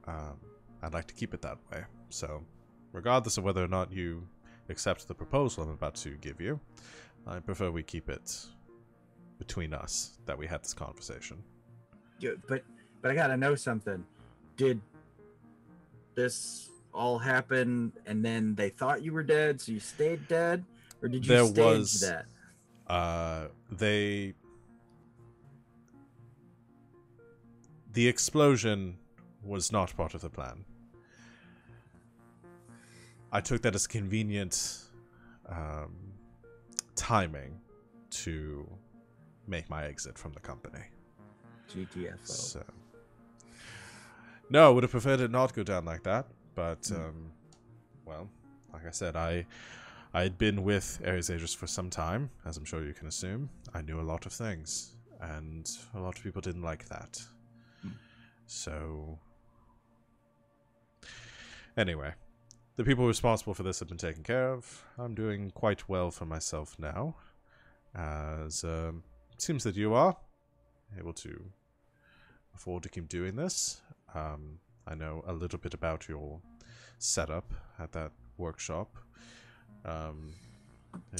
A: I'd like to keep it that way. So, regardless of whether or not you accept the proposal I'm about to give you, I prefer we keep it between us, that we had this conversation.
B: Yeah, but I gotta know something. Did this all happen and then they thought you were dead, so you stayed dead? Or did you stage that?
A: The explosion was not part of the plan. I took that as convenient timing to make my exit from the company.
B: GTFO.
A: So, no, would have preferred it not go down like that, but well, like I said, I had been with Ares Aegis for some time, as I'm sure you can assume. I knew a lot of things, and a lot of people didn't like that. So, anyway, the people responsible for this have been taken care of. I'm doing quite well for myself now, as it seems that you are able to afford to keep doing this. I know a little bit about your setup at that workshop. And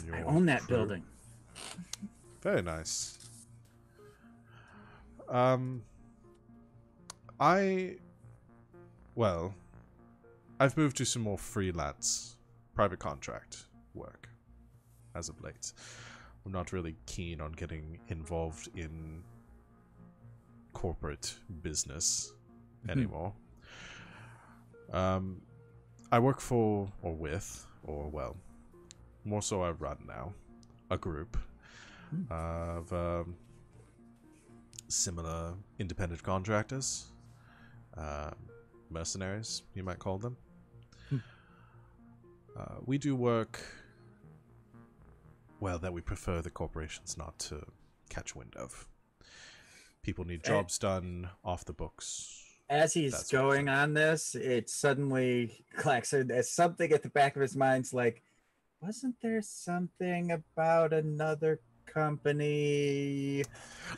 A: your
B: I own that
A: crew.
B: building.
A: Very nice. I've moved to some more freelance private contract work as of late. I'm not really keen on getting involved in corporate business anymore. I work for, or with, or well, more so I run now, a group of similar independent contractors, mercenaries, you might call them. We do work, well, that we prefer the corporations not to catch wind of. People need jobs done off the books.
B: As he's going on this, it suddenly Klaxon, as something at the back of his mind's like, wasn't there something about another company?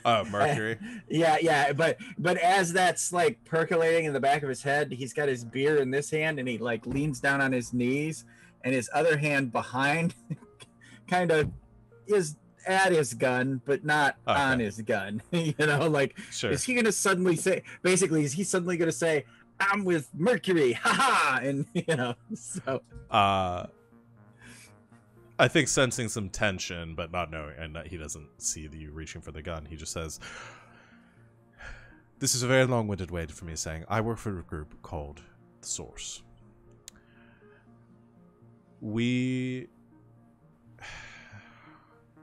A: Mercury.
B: Yeah, but as that's like percolating in the back of his head, he's got his beer in this hand and he like leans down on his knees and his other hand behind kind of is at his gun but not on his gun. You know, like,
A: sure.
B: Is he gonna suddenly say, basically, is he suddenly gonna say, I'm with Mercury, haha, and so.
A: I think sensing some tension, but not knowing, and he doesn't see you reaching for the gun. He just says, "This is a very long-winded way for me saying I work for a group called The Source.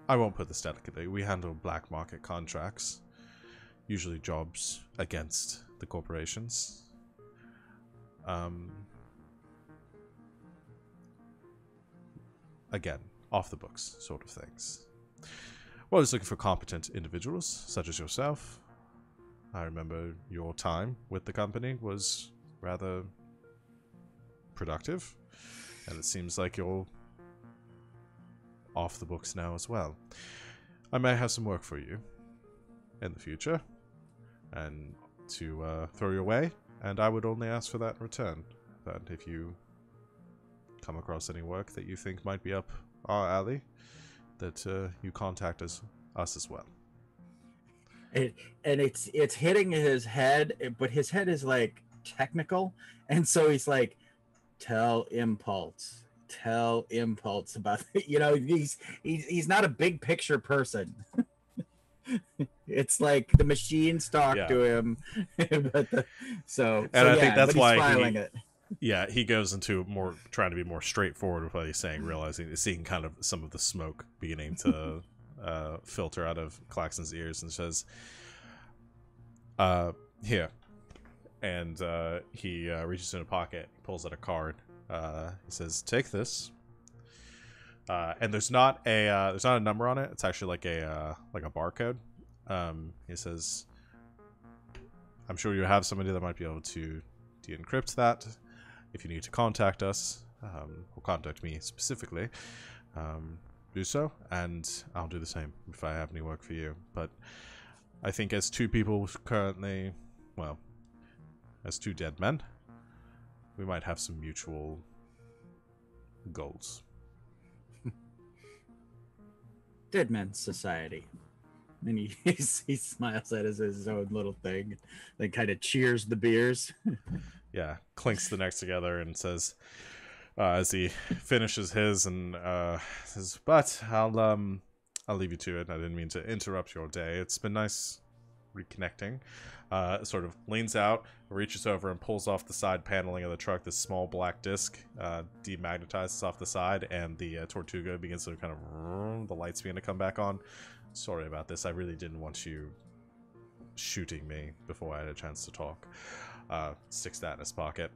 A: I won't put this delicately. We handle black market contracts, usually jobs against the corporations. Again, off the books sort of things. Well, just looking for competent individuals, such as yourself. I remember your time with the company was rather productive, and it seems like you're off the books now as well. I may have some work for you in the future, and to throw your way, and I would only ask for that in return. That if you come across any work that you think might be up our alley, that you contact us as well."
B: It's hitting his head, but his head is like technical, and so he's like, tell Impulse about he's not a big picture person. It's like the machines talk to him. But I think that's why he's it.
A: Yeah, he goes into trying to be more straightforward with what he's saying, seeing kind of some of the smoke beginning to filter out of Klaxon's ears, and says, "Here." And he reaches in a pocket, pulls out a card. He says, "Take this." And there's not a number on it. It's actually like a barcode. He says, "I'm sure you have somebody that might be able to de-encrypt that. If you need to contact us, or contact me specifically, do so, and I'll do the same if I have any work for you. But I think as two people currently, well, as two dead men, we might have some mutual goals."
B: Dead Men's Society. And he smiles at his own little thing, then kind of cheers the beers.
A: Yeah, clinks the necks together and says, as he finishes his, and says, "But I'll leave you to it. I didn't mean to interrupt your day. It's been nice reconnecting." Sort of leans out, reaches over, and pulls off the side paneling of the truck this small black disc, demagnetizes off the side, and the Tortuga begins to kind of, the lights begin to come back on. "Sorry about this. I really didn't want you shooting me before I had a chance to talk." Sticks that in his pocket.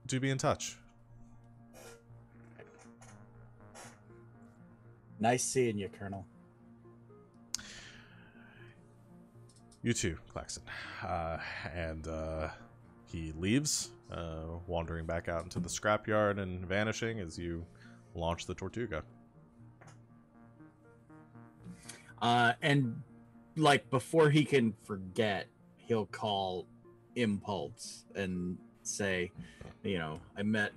A: Do be in touch.
B: Nice seeing you, Colonel.
A: You too, Klaxon. And he leaves, wandering back out into the scrapyard and vanishing as you launch the Tortuga.
B: And like before he can forget, he'll call Impulse and say, "I met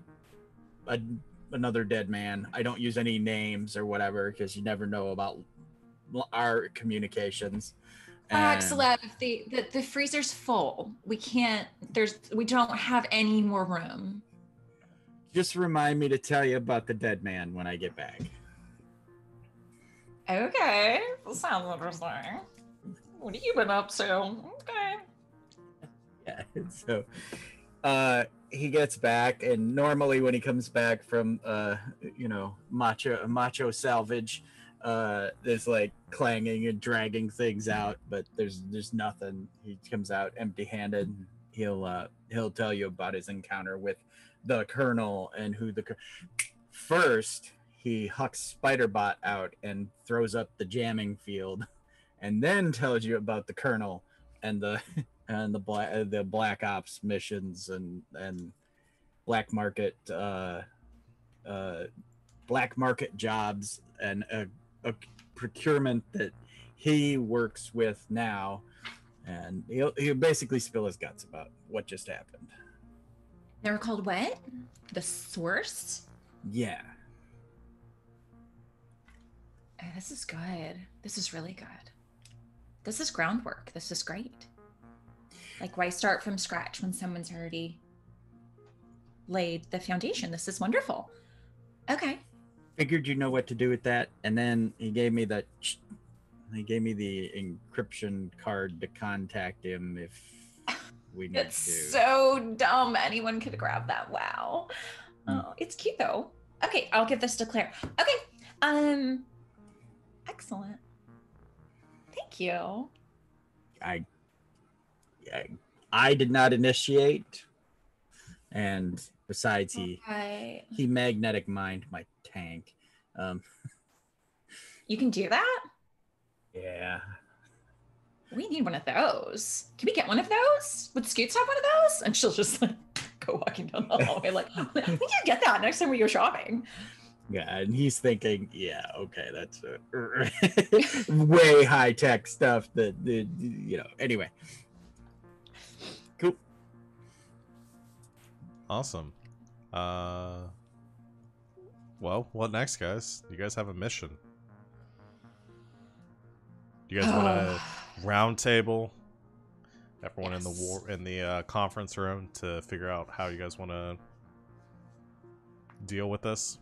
B: another dead man. I don't use any names or whatever because you never know about our communications."
E: Axelab, the freezer's full. We don't have any more room.
B: Just remind me to tell you about the dead man when I get back.
E: Okay, that sounds interesting. What have you been up to? Okay.
B: Yeah, so he gets back, and normally when he comes back from macho salvage, there's like clanging and dragging things out, but there's nothing. He comes out empty-handed. He'll tell you about his encounter with the Colonel and first he hucks Spiderbot out and throws up the jamming field, and then tells you about the Colonel and the Black Ops missions and black market jobs and a procurement that he works with now, and he'll basically spill his guts about what just happened.
E: They were called what? The Source?
B: Yeah.
E: Oh, this is good. This is really good. This is groundwork. This is great. Like, why start from scratch when someone's already laid the foundation? This is wonderful. Okay.
B: Figured you know what to do with that, and then he gave me the encryption card to contact him if we need
E: It's
B: to.
E: so dumb. Anyone could grab that. Wow. Oh, it's cute though. Okay, I'll give this to Claire. Okay. Excellent. Thank you.
B: I did not initiate, and besides,
E: Okay.
B: he magnetic mined my tank.
E: You can do that?
B: Yeah.
E: We need one of those. Can we get one of those? Would Scoots have one of those? And she'll just like go walking down the hallway like, we need to get that next time we go shopping.
B: Yeah, and he's thinking, yeah, okay, that's way high tech stuff that, anyway. Cool.
A: Awesome. Well, what next, guys? You guys have a mission. Do you guys want to round table everyone in the conference room to figure out how you guys want to deal with this?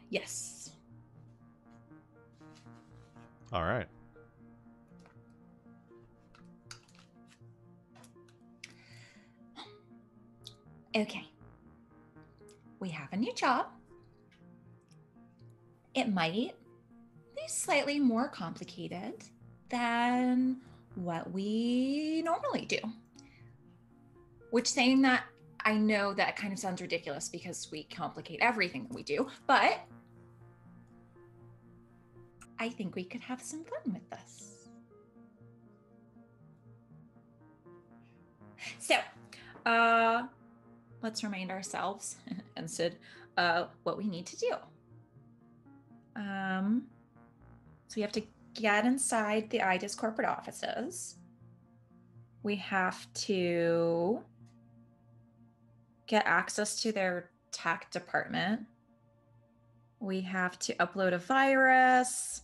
E: Yes.
A: All right.
E: Okay. We have a new job. It might be slightly more complicated than what we normally do. Which, saying that, I know that kind of sounds ridiculous because we complicate everything that we do, but I think we could have some fun with this. So, let's remind ourselves and Sid what we need to do. So we have to get inside the IDIS corporate offices. We have to get access to their tech department. We have to upload a virus.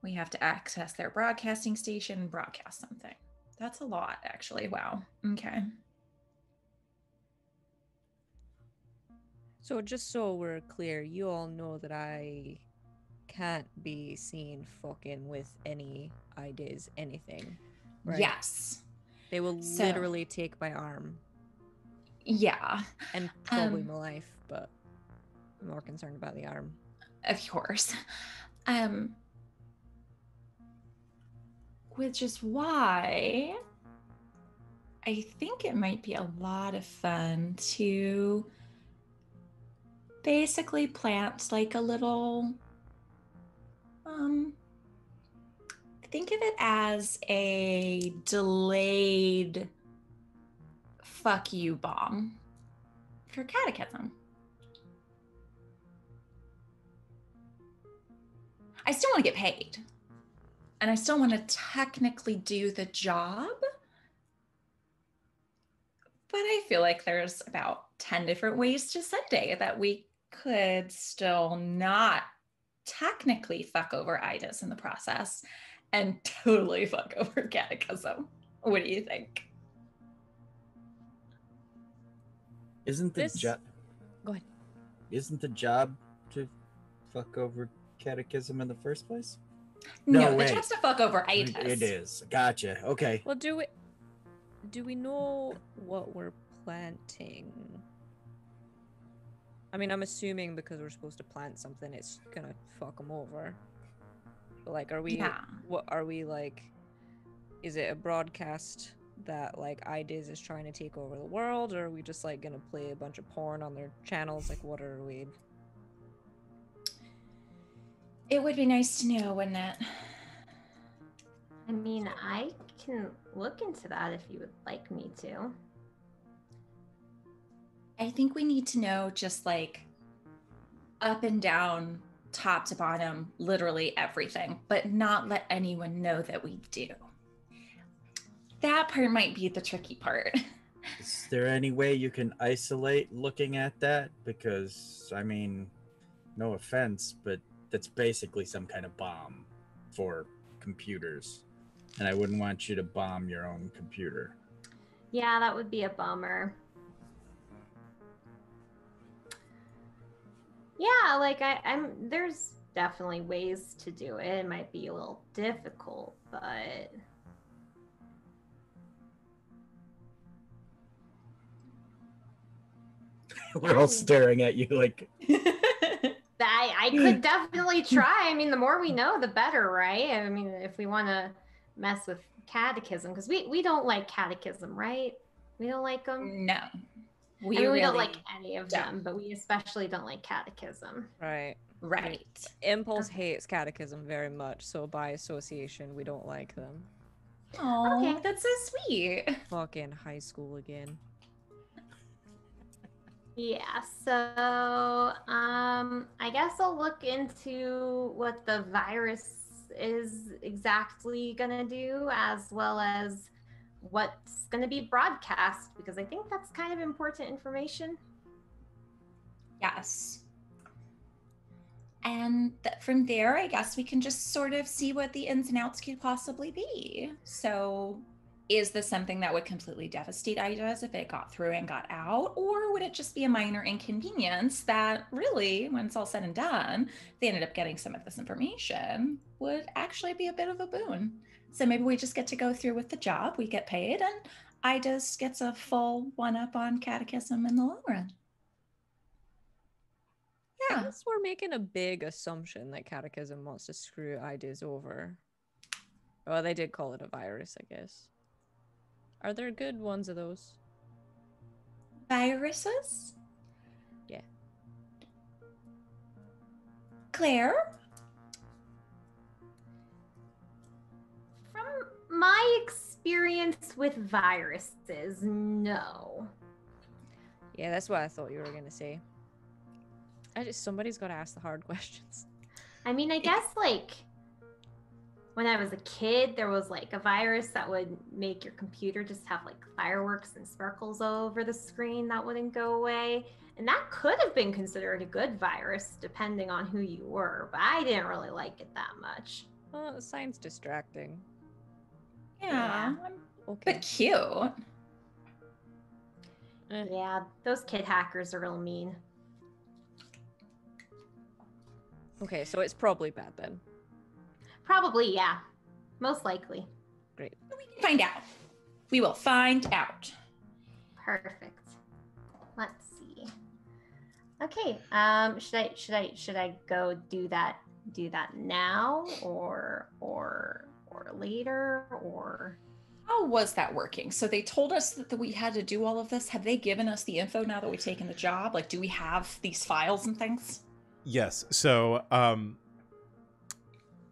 E: We have to access their broadcasting station and broadcast something. That's a lot, actually. Wow. Okay.
D: So just so we're clear, you all know that I can't be seen fucking with any ideas, anything, right?
E: Yes.
D: They will literally take my arm.
E: Yeah.
D: And probably my life, but I'm more concerned about the arm.
E: Of course. Which is why I think it might be a lot of fun to basically plant like a little, think of it as a delayed fuck you bomb for catechism. I still want to get paid. And I still want to technically do the job. But I feel like there's about 10 different ways to Sunday that we could still not technically fuck over IDIS in the process and totally fuck over catechism. What do you think?
B: Isn't the job?
D: Go ahead.
B: Isn't the job to fuck over catechism in the first place?
E: No, the job's to fuck over IDIS.
B: It is. Gotcha. Okay.
D: Well, do we know what we're planting? I mean, I'm assuming because we're supposed to plant something, it's gonna fuck them over. But like, are we?
E: Yeah.
D: What are we like? Is it a broadcast that like IDIS is trying to take over the world, or are we just like gonna play a bunch of porn on their channels? Like, what are we?
E: It would be nice to know, wouldn't it?
C: I mean, I can look into that if you would like me to.
E: I think we need to know just like up and down, top to bottom, literally everything, but not let anyone know that we do. That part might be the tricky part.
B: Is there any way you can isolate looking at that? Because, I mean, no offense, but that's basically some kind of bomb for computers. And I wouldn't want you to bomb your own computer.
C: Yeah, that would be a bummer. Yeah, like I'm there's definitely ways to do it. It might be a little difficult, but
B: We're all staring at you like,
C: I could definitely try. I mean, the more we know, the better, right? I mean, if we want to mess with catechism, because we don't like catechism, right? We don't like them.
E: No.
C: We don't like any of them, but we especially don't like catechism.
D: Right.
E: Right.
D: Impulse hates catechism very much, so by association, we don't like them.
E: Oh,
C: Okay.
E: that's so sweet.
D: Fucking high school again.
C: Yeah, so I guess I'll look into what the virus is exactly gonna do, as well as what's gonna be broadcast, because I think that's kind of important information.
E: Yes. And from there, I guess we can just sort of see what the ins and outs could possibly be. So, is this something that would completely devastate IDAs if it got through and got out? Or would it just be a minor inconvenience that really, when it's all said and done, they ended up getting some of this information, would actually be a bit of a boon? So maybe we just get to go through with the job, we get paid, and IDAS gets a full one-up on catechism in the long run.
D: I
E: Yeah.
D: guess we're making a big assumption that catechism wants to screw ideas over. Well, they did call it a virus, I guess. Are there good ones of those?
E: Viruses?
D: Yeah.
E: Claire?
C: From my experience with viruses, no.
D: Yeah, that's what I thought you were gonna say. Somebody's got to ask the hard questions.
C: I mean, I guess like when I was a kid, there was like a virus that would make your computer just have like fireworks and sparkles all over the screen that wouldn't go away. And that could have been considered a good virus depending on who you were, but I didn't really like it that much.
D: Well, it sounds distracting.
E: Yeah.
D: Okay.
E: But cute.
C: Yeah, those kid hackers are real mean.
D: Okay, so it's probably bad then.
C: Probably, yeah. Most likely.
D: Great.
E: We can find out. We will find out.
C: Perfect. Let's see. Okay. Should I go do that now or later or
E: How was that working? So they told us that we had to do all of this. Have they given us the info now that we've taken the job? Like, do we have these files and things?
A: Yes. So,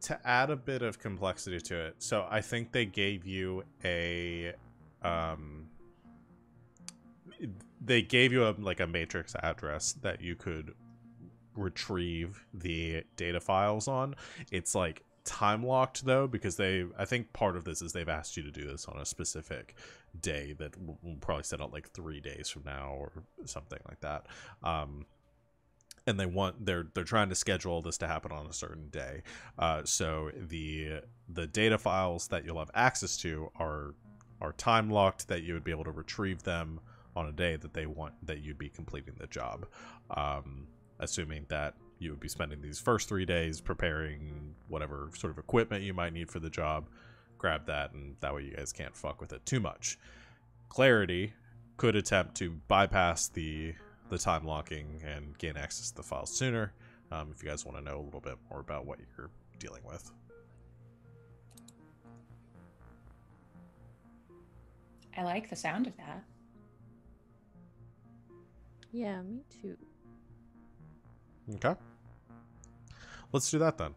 A: to add a bit of complexity to it, so I think they gave you a matrix address that you could retrieve the data files on. It's like time locked though, because I think part of this is they've asked you to do this on a specific day that will probably set out like 3 days from now or something like that. And they're trying to schedule this to happen on a certain day. So the data files that you'll have access to are time locked, that you would be able to retrieve them on a day that they want that you'd be completing the job. Assuming that you would be spending these first 3 days preparing whatever sort of equipment you might need for the job. Grab that, and that way you guys can't fuck with it too much. Clarity could attempt to bypass the time locking and gain access to the files sooner, if you guys want to know a little bit more about what you're dealing with.
E: I like the sound of that.
D: Yeah, me too.
A: Okay. Let's do that then.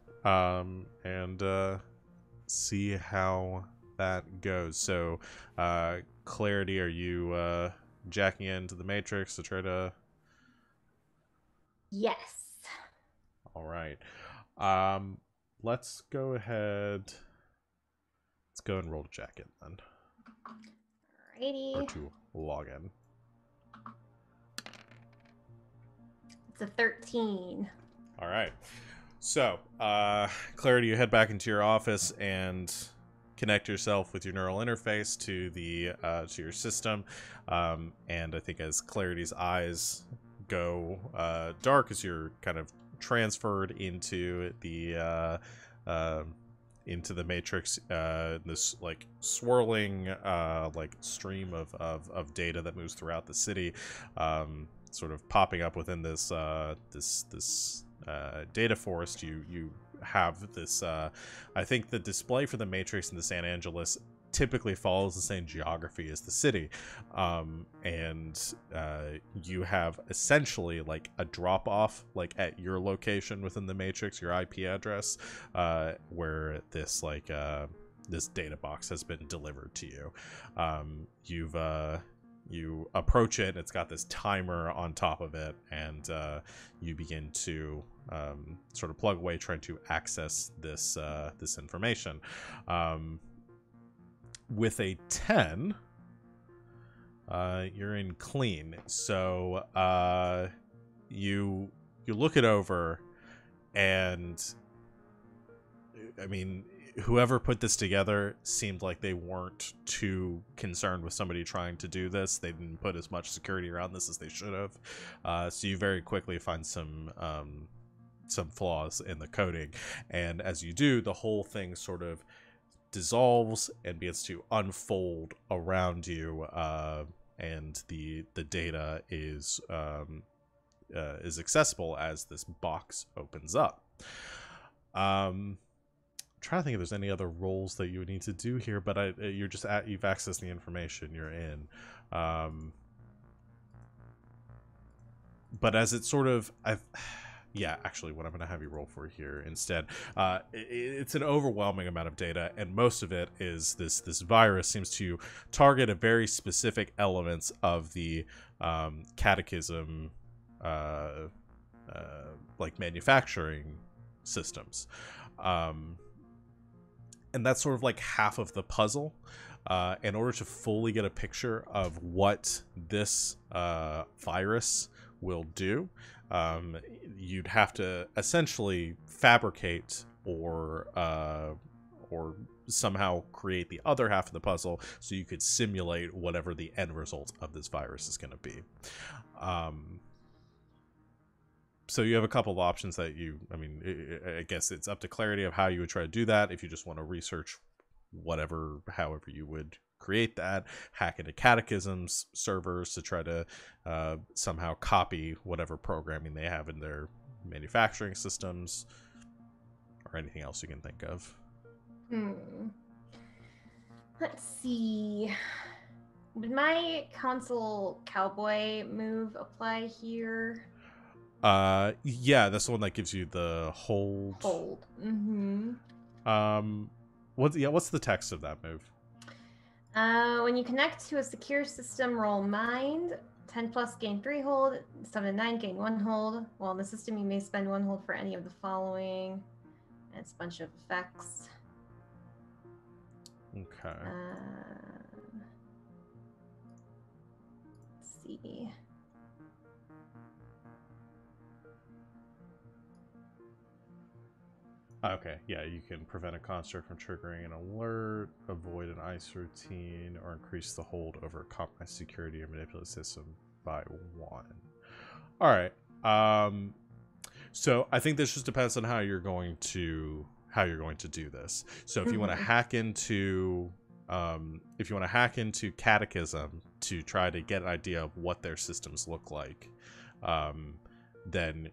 A: And see how that goes. So, Clarity, are you jacking into the Matrix to try to...
C: Yes.
A: All right. Let's go ahead. Let's go and roll to jack in then.
C: Alrighty.
A: Or to log in.
C: It's a 13.
A: All right. So, Clarity, you head back into your office, and connect yourself with your neural interface to the to your system, and I think as Clarity's eyes go dark as you're kind of transferred into the matrix, this like swirling like stream of data that moves throughout the city, sort of popping up within this this data forest. You have this I think the display for the matrix in the San Angeles typically follows the same geography as the city, and you have essentially like a drop off like at your location within the matrix, your IP address, where this like this data box has been delivered to you. You approach it, and it's got this timer on top of it, and you begin to sort of plug away trying to access this this information. With a 10, you're in clean. So you look it over, and I mean, whoever put this together seemed like they weren't too concerned with somebody trying to do this. They didn't put as much security around this as they should have. So you very quickly find some flaws in the coding, and as you do, the whole thing sort of dissolves and begins to unfold around you, and the data is accessible as this box opens up. I'm trying to think if there's any other roles that you would need to do here, but you've accessed the information you're in. But as it sort of yeah, actually, what I'm going to have you roll for here instead, it's an overwhelming amount of data, and most of it is this virus seems to target a very specific elements of the catechism, like manufacturing systems, and that's sort of like half of the puzzle. In order to fully get a picture of what this virus will do, you'd have to essentially fabricate or somehow create the other half of the puzzle so you could simulate whatever the end result of this virus is going to be. So you have a couple of options that I guess it's up to Clarity of how you would try to do that. If you just want to research however you would create that, hack into catechisms servers to try to somehow copy whatever programming they have in their manufacturing systems, or anything else you can think of.
C: Let's see. Would my console cowboy move apply here?
A: Yeah, that's the one that gives you the hold. What's the text of that move?
C: When you connect to a secure system, roll mind. 10 plus gain 3 hold. 7 and 9 gain 1 hold. While in the system, you may spend 1 hold for any of the following. And it's a bunch of effects.
A: Okay.
C: Let's see.
A: Okay, yeah, you can prevent a construct from triggering an alert, avoid an ICE routine, or increase the hold over a compromised security or manipulative system by 1. All right. So I think this just depends on how you're going to do this. So if you want to hack into Catechism to try to get an idea of what their systems look like, then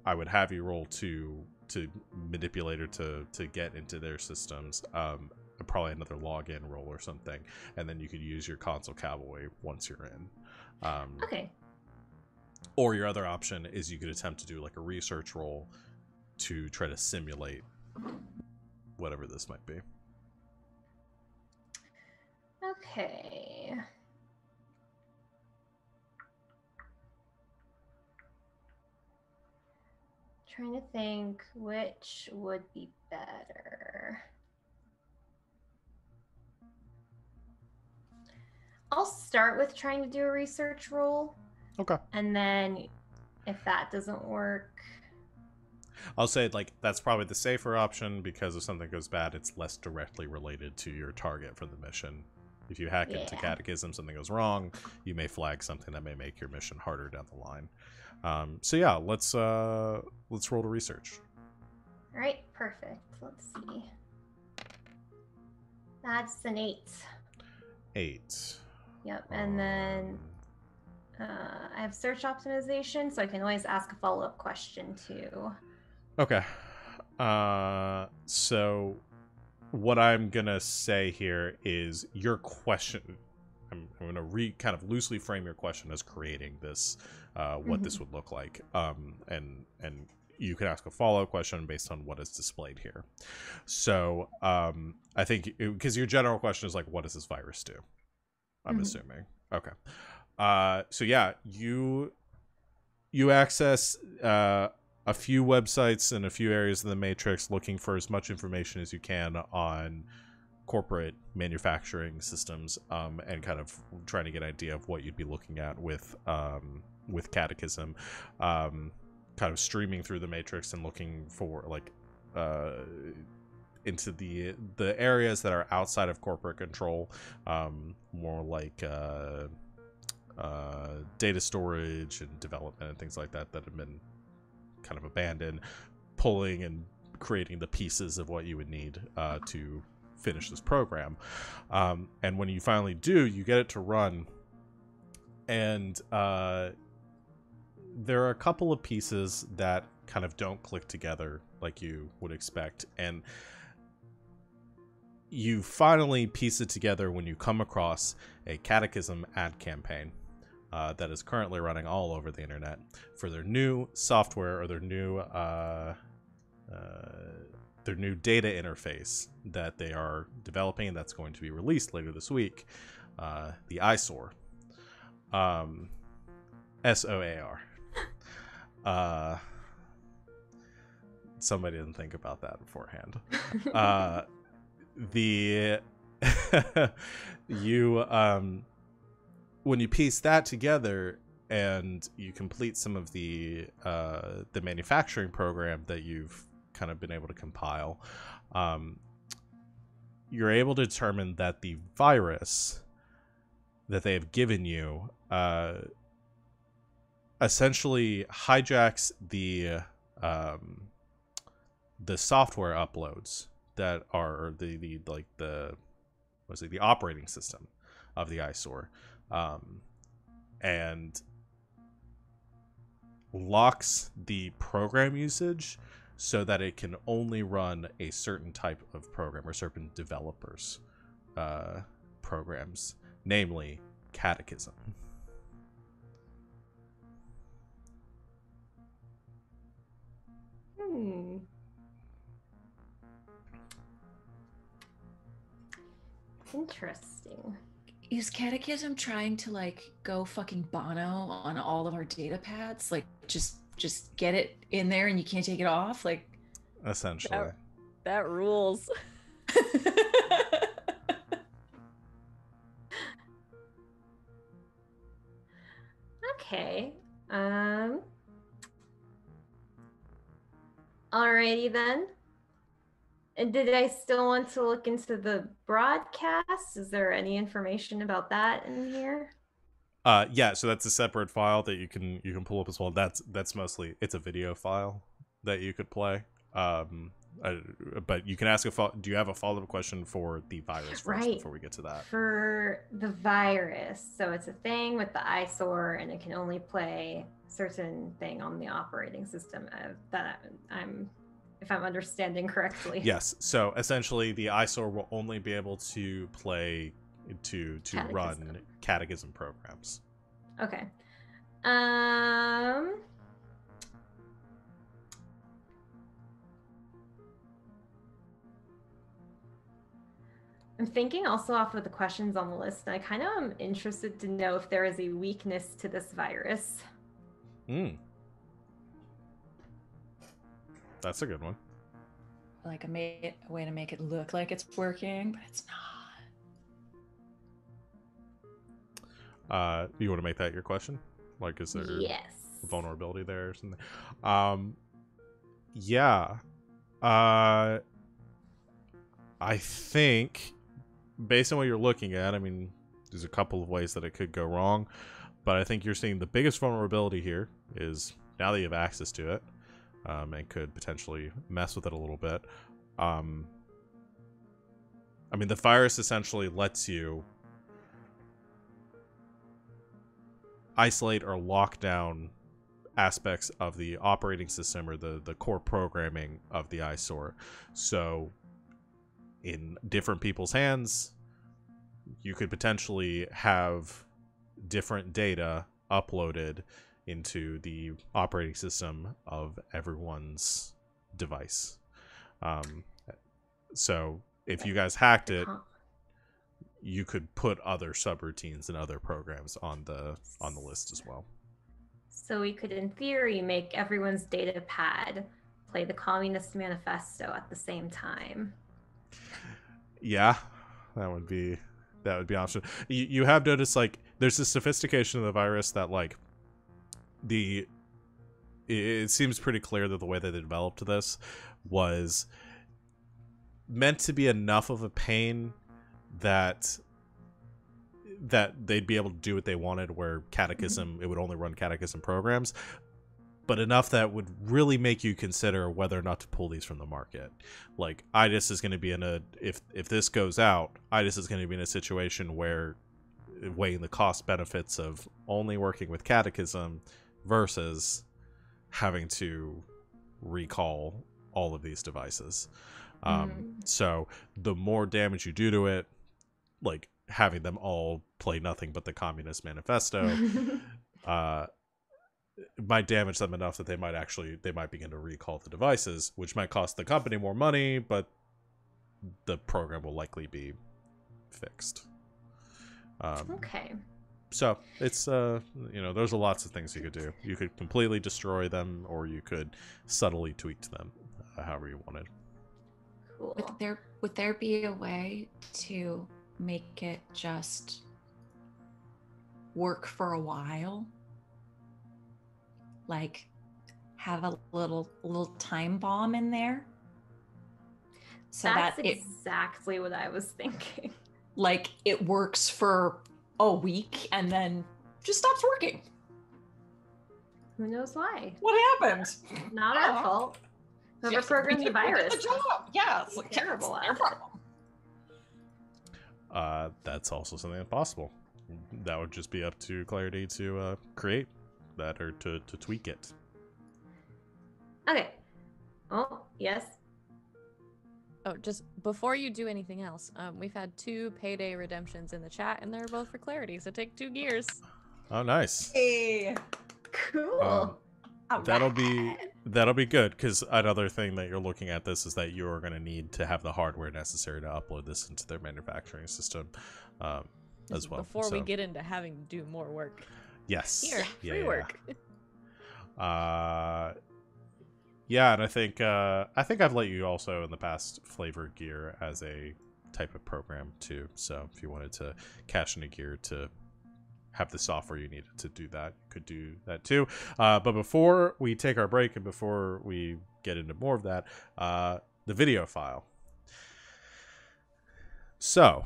A: I would have you roll to manipulate or to get into their systems, probably another login roll or something, and then you could use your console cowboy once you're in.
C: Okay.
A: Or your other option is you could attempt to do like a research roll to try to simulate whatever this might be.
C: Okay. Trying to think which would be better. I'll start with trying to do a research roll.
A: Okay.
C: And then if that doesn't work.
A: I'll say like that's probably the safer option because if something goes bad, it's less directly related to your target for the mission. If you hack into
C: Yeah.
A: Catechism, something goes wrong, you may flag something that may make your mission harder down the line. So yeah, let's roll to research.
C: All right, perfect. Let's see. That's an 8.
A: 8.
C: Yep, and then I have search optimization, so I can always ask a follow-up question too.
A: Okay. So what I'm gonna say here is your question. I'm gonna kind of loosely frame your question as creating this, what this would look like, and you can ask a follow-up question based on what is displayed here. So I think because your general question is like, what does this virus do? I'm assuming. Okay. So yeah, you access a few websites and a few areas of the Matrix looking for as much information as you can on corporate manufacturing systems, and kind of trying to get an idea of what you'd be looking at with Catechism, kind of streaming through the Matrix and looking for like into the areas that are outside of corporate control, more like data storage and development and things like that have been kind of abandoned, pulling and creating the pieces of what you would need to finish this program. And when you finally do, you get it to run, and there are a couple of pieces that kind of don't click together like you would expect, and you finally piece it together when you come across a Catechism ad campaign that is currently running all over the internet for their new software, or their new data interface that they are developing, and that's going to be released later this week. The ISOR, SOAR. Somebody didn't think about that beforehand. When you piece that together and you complete some of the manufacturing program that you've kind of been able to compile, you're able to determine that the virus that they have given you essentially hijacks the software uploads that are the operating system of the ISOR, and locks the program usage so that it can only run a certain type of program or certain developers programs, namely Catechism.
C: Interesting.
E: Is Catechism trying to like go fucking Bono on all of our data pads? Like just get it in there and you can't take it off? Like
A: Essentially.
D: That rules.
C: Okay. Alrighty then. And did I still want to look into the broadcast? Is there any information about that in here?
A: Yeah, so that's a separate file that you can pull up as well. That's mostly, it's a video file that you could play. But you can ask do you have a follow-up question for the virus first before we get to that?
C: For the virus. So it's a thing with the ISOR, and it can only play certain thing on the operating system that I'm, if I'm understanding correctly.
A: Yes. So essentially the ISOR will only be able to play to run Catechism programs.
C: Okay. I'm thinking also off of the questions on the list, and I kind of am interested to know if there is a weakness to this virus.
A: That's a good one.
E: like a way to make it look like it's working, but it's
A: not. You want to make that your question? Like, is there
C: yes
A: vulnerability there or something? Yeah. I think, based on what you're looking at, I mean, there's a couple of ways that it could go wrong, but I think you're seeing the biggest vulnerability here is now that you have access to it, and could potentially mess with it a little bit. I mean, the virus essentially lets you isolate or lock down aspects of the operating system or the core programming of the eyesore. So in different people's hands, you could potentially have different data uploaded into the operating system of everyone's device. So if you guys hacked it, you could put other subroutines and other programs on the list as well.
C: So we could, in theory, make everyone's data pad play the Communist Manifesto at the same time.
A: Yeah, that would be an option. You have noticed, like, there's a sophistication of the virus that, like, it seems pretty clear that the way that they developed this was meant to be enough of a pain that they'd be able to do what they wanted, where Catechism, it would only run Catechism programs, but enough that would really make you consider whether or not to pull these from the market. Like, IDIS is going to be in if this goes out, IDIS is going to be in a situation where weighing the cost benefits of only working with Catechism versus having to recall all of these devices. So the more damage you do to it, like having them all play nothing but the Communist Manifesto, might damage them enough that they might begin to recall the devices, which might cost the company more money, but the program will likely be fixed.
C: Okay.
A: So it's there's lots of things you could do. You could completely destroy them, or you could subtly tweak them, however you wanted.
C: Cool.
E: Would there be a way to make it just work for a while? Like have a little time bomb in there? So
C: That's
E: that it
C: exactly what I was thinking.
E: like it works for a week and then just stops working.
C: Who knows why?
E: What happened?
C: Not our fault. Whoever programmed the virus.
E: The job. Yeah, it's like
C: terrible
E: their
C: at it.
E: problem.
A: That's also something that's possible. That would just be up to Clarity to create that or to tweak it.
C: Okay. Oh, yes.
D: Oh, just before you do anything else, we've had 2 payday redemptions in the chat, and they're both for Clarity, so take 2 gears.
A: Oh, nice.
E: Hey.
C: Cool.
A: That'll be good, because another thing that you're looking at this is that you're going to need to have the hardware necessary to upload this into their manufacturing system as well.
D: Before we get into having to do more work.
A: Yes.
D: Here, free work.
A: Yeah, and I think I've let you also in the past flavor gear as a type of program too. So if you wanted to cash in a gear to have the software you needed to do that, you could do that too. But before we take our break and before we get into more of that, the video file. So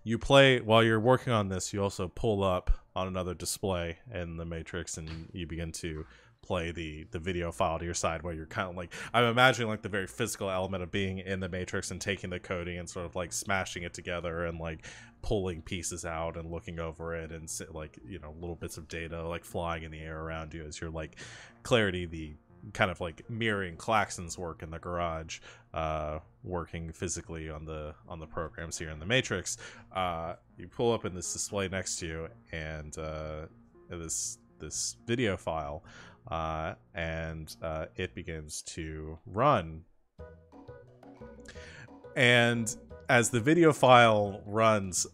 A: you play while you're working on this. You also pull up on another display in the Matrix, and you begin to play the video file to your side, where you're kind of like, I'm imagining like the very physical element of being in the Matrix and taking the coding and sort of like smashing it together and like pulling pieces out and looking over it, and like, little bits of data like flying in the air around you as you're like Clarity, the kind of like mirroring Klaxon's work in the garage, working physically on the programs here in the Matrix. You pull up in this display next to you, and this video file, and it begins to run. And as the video file runs,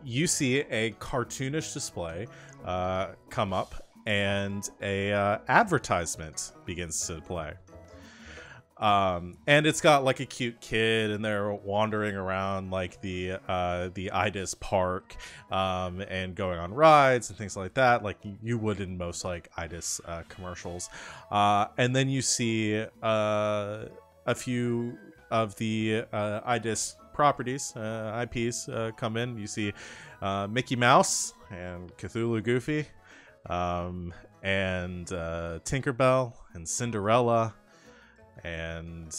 A: you see a cartoonish display come up, and a advertisement begins to play. And it's got like a cute kid, and they're wandering around like the Idis park, and going on rides and things like that, like you would in most like Idis commercials. And then you see a few of the Idis properties, IPs, come in. You see Mickey Mouse and Cthulhu Goofy, and Tinkerbell and Cinderella, and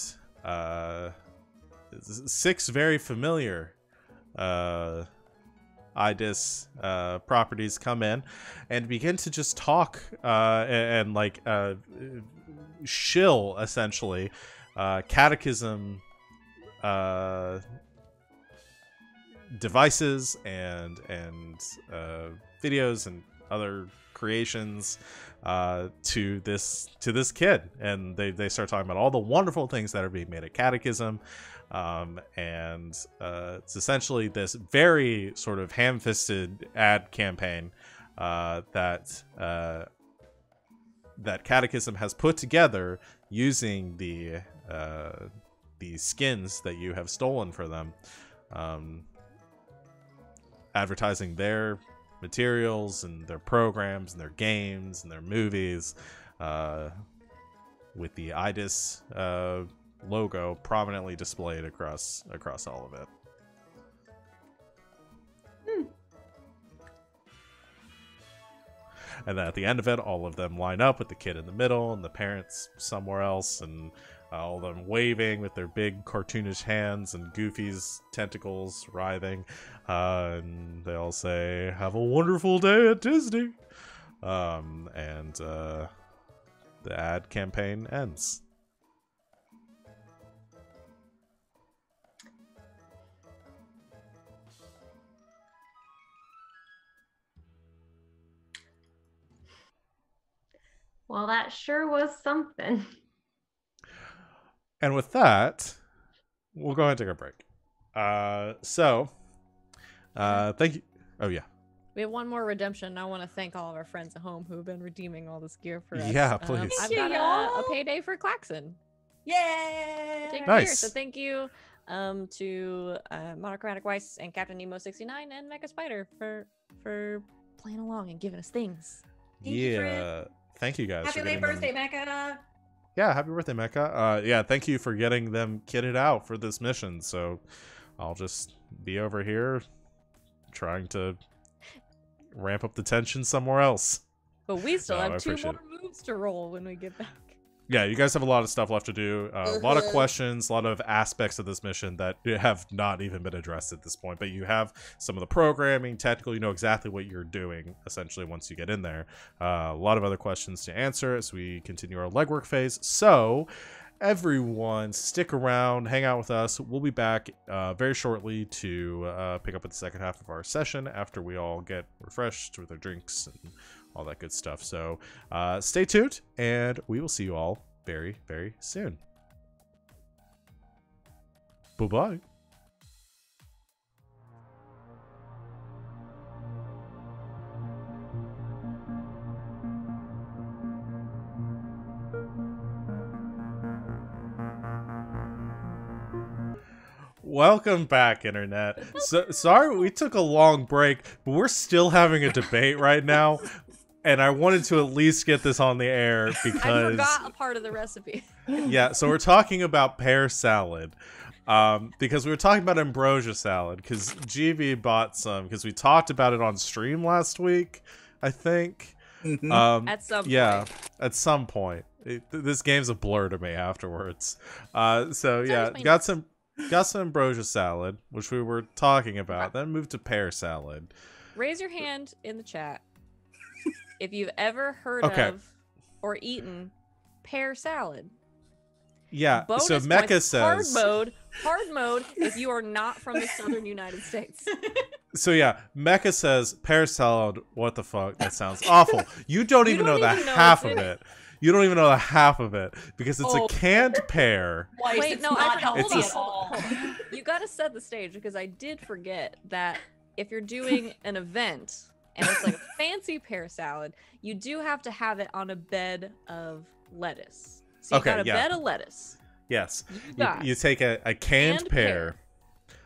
A: 6 very familiar Idis properties come in and begin to just talk and like shill essentially catechism devices and videos and other creations to this kid, and they start talking about all the wonderful things that are being made at catechism, and it's essentially this very sort of ham-fisted ad campaign that catechism has put together using the skins that you have stolen for them, advertising their materials and their programs and their games and their movies, with the Idis logo prominently displayed across all of it. And then at the end of it, all of them line up with the kid in the middle and the parents somewhere else, and all of them waving with their big cartoonish hands and Goofy's tentacles writhing, and they all say, "Have a wonderful day at Disney," and the ad campaign ends.
C: Well, that sure was something.
A: And with that, we'll go ahead and take a break. Thank you. Oh, yeah.
D: We have one more redemption. I want to thank all of our friends at home who have been redeeming all this gear for us.
A: Yeah, please.
D: I've
E: Thank
D: got
E: you, y'all.
D: a payday for Klaxon.
E: Yay!
D: Take
A: Nice.
D: Gear. So thank you to Monochromatic Weiss and Captain Nemo 69 and Mecha Spider for playing along and giving us things.
E: Thank you,
A: Yeah.
E: friend.
A: Thank you guys
E: Happy
A: for
E: late
A: getting
E: birthday,
A: them.
E: Mecca!
A: Yeah, happy birthday, Mecha. Yeah, thank you for getting them kitted out for this mission. So I'll just be over here trying to ramp up the tension somewhere else.
D: But we still
A: No, I
D: have 2
A: appreciate
D: more moves to roll when we get back.
A: Yeah, you guys have a lot of stuff left to do. A lot of questions, a lot of aspects of this mission that have not even been addressed at this point. But you have some of the programming, technical, you know exactly what you're doing, essentially, once you get in there. A lot of other questions to answer as we continue our legwork phase. So, everyone, stick around, hang out with us. We'll be back very shortly to pick up with the second half of our session after we all get refreshed with our drinks and all that good stuff. So stay tuned, and we will see you all very, very soon. Bye-bye. Welcome back, Internet. So sorry we took a long break, but we're still having a debate right now. And I wanted to at least get this on the air
D: I
A: because
D: forgot a part of the recipe.
A: yeah, so we're talking about pear salad. Because we were talking about ambrosia salad because GB bought some because we talked about it on stream last week, I think.
D: At some
A: yeah, at some point. This game's a blur to me afterwards. So yeah, got some ambrosia salad, which we were talking about. Then moved to pear salad.
D: Raise your hand in the chat if you've ever heard of or eaten pear salad.
A: Yeah,
D: Bonus
A: so
D: points,
A: Mecha says
D: hard mode if you are not from the southern United States.
A: So yeah, Mecha says pear salad. What the fuck? That sounds awful. You don't even know the half of it. You don't even know the half of it because it's a canned pear.
E: Weiss,
D: Wait,
E: it's
D: no,
E: not
D: I
E: healthy
D: hold on,
E: at all.
D: hold on. You gotta set the stage because I did forget that if you're doing an event and it's like a fancy pear salad, you do have to have it on a bed of lettuce. So you got a bed of lettuce.
A: Yes.
D: You
A: You
D: guys.
A: take a canned
D: Canned
A: pear,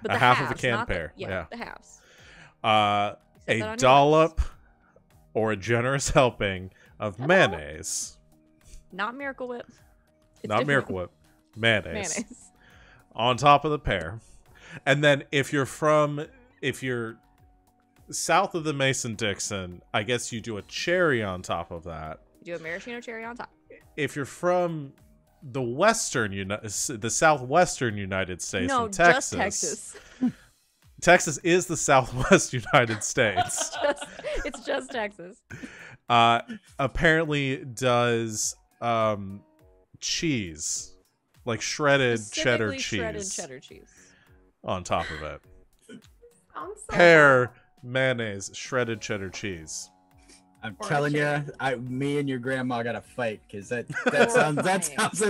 D: But
A: a
D: the
A: half
D: halves,
A: of a canned
D: not the-
A: pear.
D: yeah, the halves.
A: Uh,
D: You said that
A: a
D: on your
A: dollop
D: list.
A: or a generous helping of
D: A dollop.
A: mayonnaise.
D: Not Miracle Whip. It's
A: Not
D: different.
A: Miracle Whip. Mayonnaise.
D: Mayonnaise.
A: On top of the pear. And then if you're south of the Mason-Dixon, I guess you do a cherry on top of that.
D: You do a maraschino cherry on top.
A: If you're from the the southwestern United States,
D: No,
A: in Texas,
D: just Texas.
A: Texas is the southwest United States.
D: It's just Texas.
A: Apparently does cheese, like shredded cheddar
D: Specifically
A: cheese,
D: shredded cheddar cheese.
A: on top of it.
C: Sounds so
A: Pear, mayonnaise, shredded cheddar cheese.
B: I'm
C: Or a
B: telling you,
C: cherry.
B: me and your grandma got to fight because that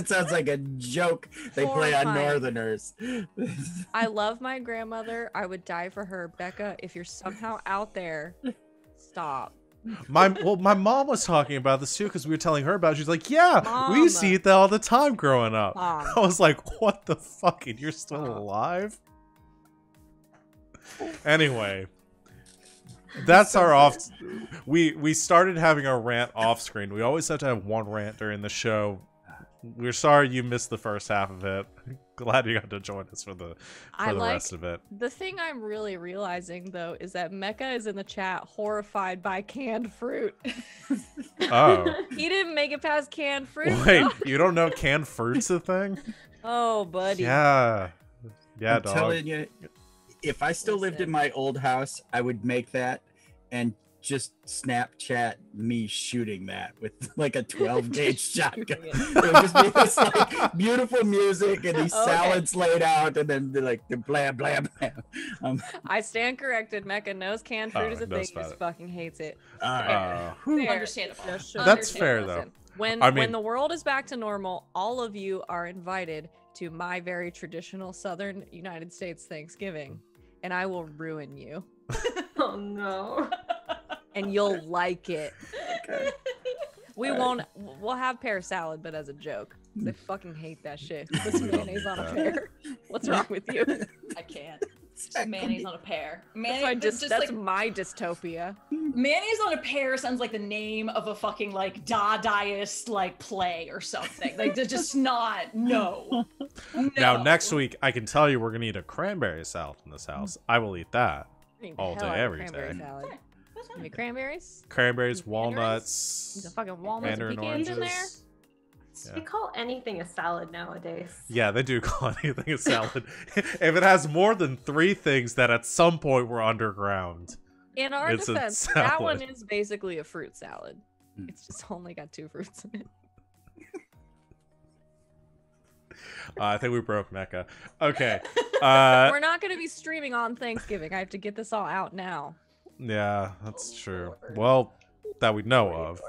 B: sounds like a joke they play on
D: Horrifying.
B: Northerners.
D: I love my grandmother. I would die for her. Becca, if you're somehow out there, stop.
A: My mom was talking about this too because we were telling her about it. She's like, yeah, we used to
D: Mom.
A: eat that all the time growing up.
D: Mom.
A: I was like, what the fuck? And you're still
D: Mom.
A: alive? Anyway, that's our off. We started having our rant off screen. We always have to have one rant during the show. We're sorry you missed the first half of it. Glad you got to join us for the rest of it.
D: The thing I'm really realizing though is that Mecca is in the chat horrified by canned fruit.
A: Oh,
D: He didn't make it past canned fruit.
A: wait,
D: dog.
A: you don't know canned fruit's a thing?
D: Oh, buddy.
A: Yeah,
B: I'm
A: dog.
B: telling you, if I still lived in
D: Listen.
B: my old house, I would make that and just Snapchat me shooting that with like a 12 gauge shotgun.
D: Shooting
B: It would just be this like beautiful music and these
D: Okay.
B: salads laid out, and then the blam blam blam.
D: I stand corrected. Mecca knows canned fruit
A: Oh,
D: is a
A: knows
D: thing. He
A: about
D: just
A: it.
D: fucking hates it.
B: All right.
D: Fair.
E: Understandable.
D: Just show
A: That's
D: your
A: fair,
D: shit.
A: though.
D: Listen, When
A: I mean-
D: when the world is back to normal, all of you are invited to my very traditional Southern United States Thanksgiving, and I will ruin you,
C: Oh no.
D: and you'll like it.
B: Okay.
D: We
B: All right.
D: won't. We'll have pear salad, but as a joke. They fucking hate that shit. This mayonnaise on a pear. What's wrong with you?
E: I can't. Mayonnaise on a pear.
D: That's
E: Like
D: my dystopia.
E: mayonnaise on a pear sounds like the name of a fucking like Dadaist like play or something. Like they're just not. No.
A: Now
E: No.
A: next week, I can tell you we're gonna eat a cranberry salad in this house. I will eat that.
D: I mean,
A: All
D: hell
A: day,
D: out of
A: every
D: cranberry
A: day.
D: salad.
E: That's
D: Give
E: fine.
D: me cranberries.
A: Cranberries,
D: Mandarins? The
A: walnuts,
D: fucking walnuts and
A: mandarin
D: pecans
A: oranges.
D: in there.
A: Yeah.
C: They call anything a salad nowadays.
A: Yeah, they do call anything a salad. If it has more than 3 things that at some point were underground.
D: In our
A: It's a
D: defense, that one
A: salad.
D: is basically a fruit salad.
B: Mm.
D: It's just only got 2 fruits in it.
A: I think we broke Mecca. Okay.
D: We're not going to be streaming on Thanksgiving. I have to get this all out now.
A: Yeah, that's true. Well, that we know of.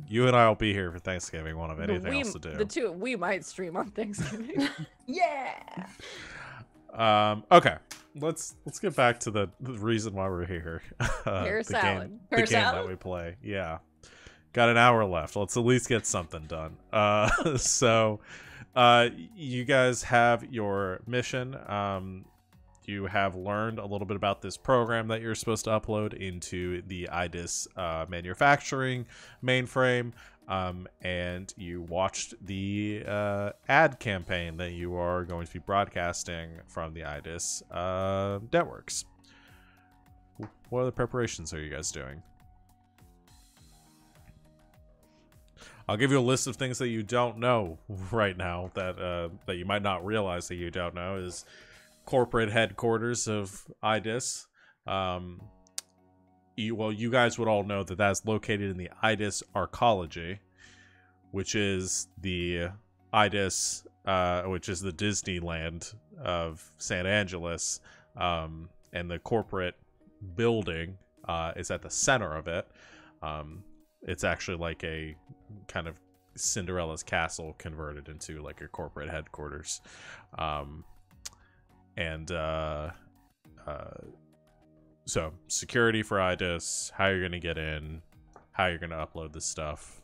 A: You and I will be here for Thanksgiving. Won't have anything else to do.
D: The two, we might stream on Thanksgiving.
E: Yeah.
A: Okay. Let's get back to the reason why we're here.
D: Pear
A: the
D: salad.
A: game,
E: Pear
A: the game that
E: salad?
A: we play. Yeah. Got an hour left. Let's at least get something done. So you guys have your mission. You have learned a little bit about this program that you're supposed to upload into the IDIS manufacturing mainframe. And you watched the ad campaign that you are going to be broadcasting from the IDIS networks. What other preparations are you guys doing? I'll give you a list of things that you don't know right now that you might not realize that you don't know is corporate headquarters of IDIS. You guys would all know that that's located in the IDIS Arcology, which is the IDIS, which is the Disneyland of San Angeles, and the corporate building is at the center of it. It's actually like a kind of Cinderella's castle converted into like a corporate headquarters. So security for IDIS, how you're going to get in, how you're going to upload this stuff,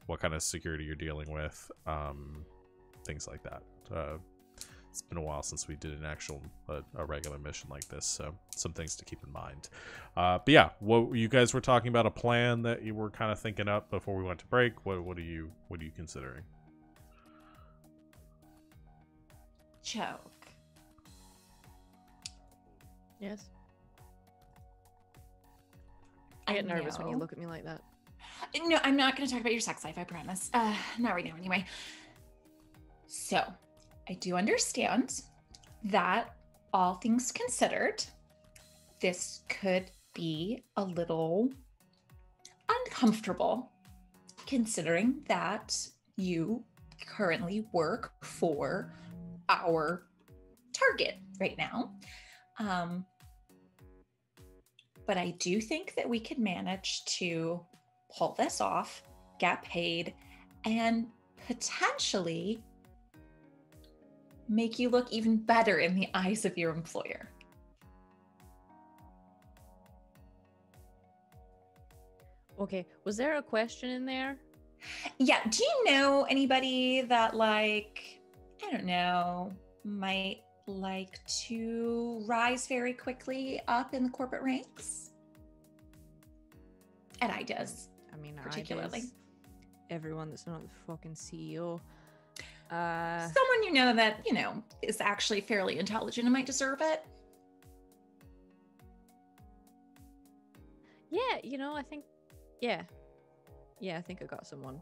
A: what kind of security you're dealing with, things like that. It's been a while since we did an actual a regular mission like this, so some things to keep in mind. But yeah, what you guys were talking about, a plan that you were kind of thinking up before we went to break. What are you considering?
E: Choke.
D: Yes. I get nervous when you look at me like that.
E: No, I'm not going to talk about your sex life, I promise. Not right now, anyway. So, I do understand that, all things considered, this could be a little uncomfortable, considering that you currently work for our target right now. But I do think that we could manage to pull this off, get paid, and potentially make you look even better in the eyes of your employer.
D: Okay, was there a question in there?
E: Yeah, do you know anybody that, like, I don't know, might like to rise very quickly up in the corporate ranks? At IDES,
D: I mean,
E: particularly.
D: Everyone that's not the fucking CEO.
E: Someone you know that, you know, is actually fairly intelligent and might deserve it.
D: Yeah, you know, I think, yeah, I think I got someone.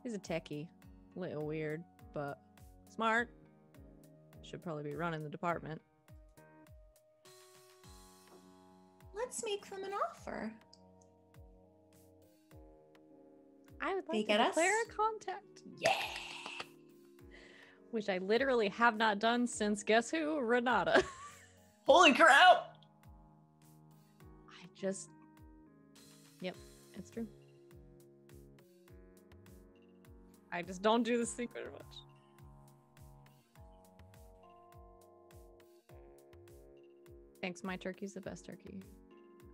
D: He's a techie, little weird, but smart. Should probably be running the department.
E: Let's make them an offer.
D: I would
E: They
D: like
E: get
D: to
E: us?
D: declare a contact,
E: Yeah.
D: which I literally have not done since, guess who? Renata.
E: Holy crap!
D: Yep, it's true. I just don't do this thing very much. Thanks, my turkey's the best turkey.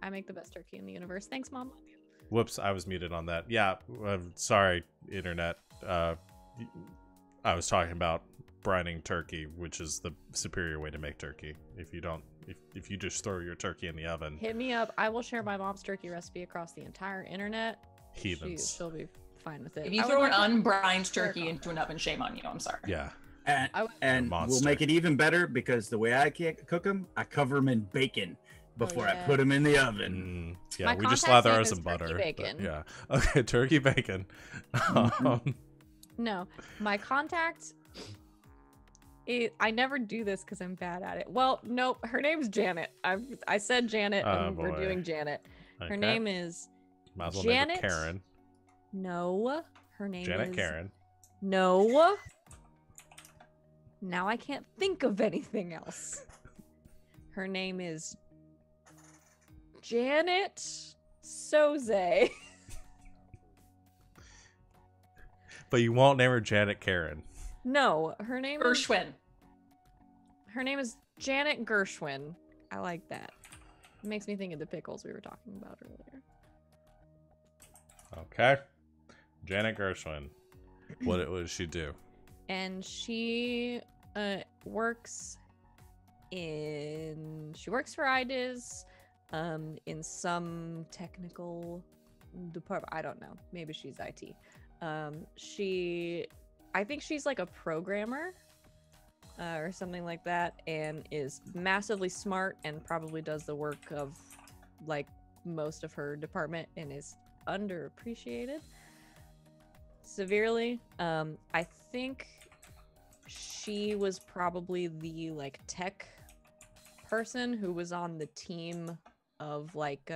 D: I make the best turkey in the universe. Thanks, Mom. Love you.
A: Whoops, I was muted on that. Yeah, sorry, internet. I was talking about brining turkey, which is the superior way to make turkey. If you just throw your turkey in the oven.
D: Hit me up. I will share my mom's turkey recipe across the entire internet.
A: Heathens.
D: She'll be fine with it.
E: If you throw an unbrined turkey into an oven, shame on you. I'm sorry.
A: Yeah.
B: And we'll make it even better because the way I cook them, I cover them in bacon before I put them in the oven.
A: Yeah,
D: My
A: we just
D: contact
A: slather
D: name
A: ours
D: is
A: in
D: turkey
A: butter.
D: bacon.
A: But yeah. Okay, turkey bacon.
D: No, my contact. I never do this because I'm bad at it. Well, nope. Her name's Janet. I said Janet, and we're
A: boy.
D: doing Janet. Her
A: Okay.
D: name is
A: Might as well
D: Janet.
A: make her Karen.
D: No, her name
A: Janet
D: is
A: Karen.
D: No. Now I can't think of anything else. Her name is Janet Soze.
A: But you won't name her Janet Karen.
D: No, her name is
E: Gershwin.
D: Her name is Janet Gershwin. I like that. It makes me think of the pickles we were talking about earlier.
A: Okay. Janet Gershwin. What does she do?
D: And she works for IDIS in some technical department. I don't know. Maybe she's IT. I think she's like a programmer or something like that, and is massively smart and probably does the work of like most of her department and is underappreciated severely. I think she was probably the like tech person who was on the team of like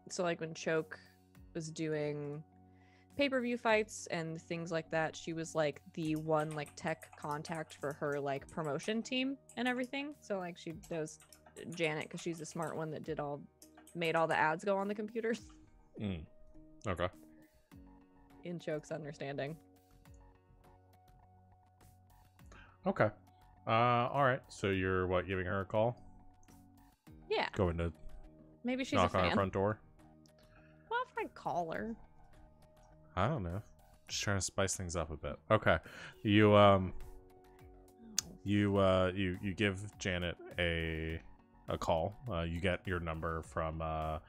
D: so like when Choke was doing pay-per-view fights and things like that, she was like the one like tech contact for her like promotion team and everything. So like she knows Janet because she's the smart one that made all the ads go on the computers.
A: Okay.
D: In Choke's understanding.
A: Okay. All right. So you're giving her a call?
D: Yeah.
A: Going to
D: Maybe she's
A: knock
D: a fan.
A: on her front door?
D: Well, if I call her.
A: I don't know. Just trying to spice things up a bit. Okay. You you give Janet a call. You get your number from oh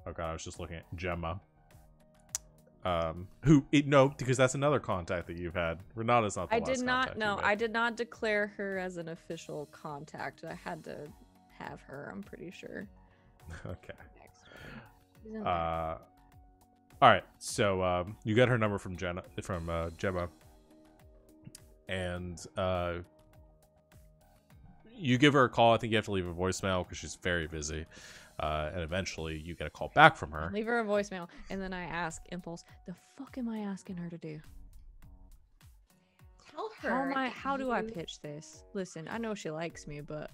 A: god, I was just looking at Gemma. No, because that's another contact that you've had. Renata's not the last contact you've had.
D: I did not declare her as an official contact. I had to have her, I'm pretty sure.
A: Okay. All right. So you get her number from Gemma, and you give her a call. I think you have to leave a voicemail because she's very busy. And eventually you get a call back from her.
D: Leave her a voicemail, and then I ask Impulse, "The fuck am I asking her to do?
E: Tell her.
D: How do I pitch this? Listen, I know she likes me, but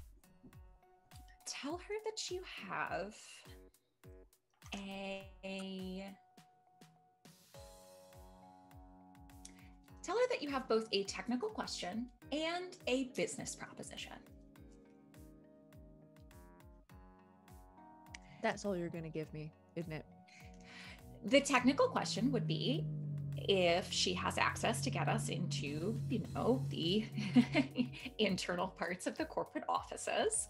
E: Tell her that you have Tell her that you have both a technical question and a business proposition.
D: that's all you're gonna give me, isn't it?"
E: The technical question would be if she has access to get us into, the internal parts of the corporate offices,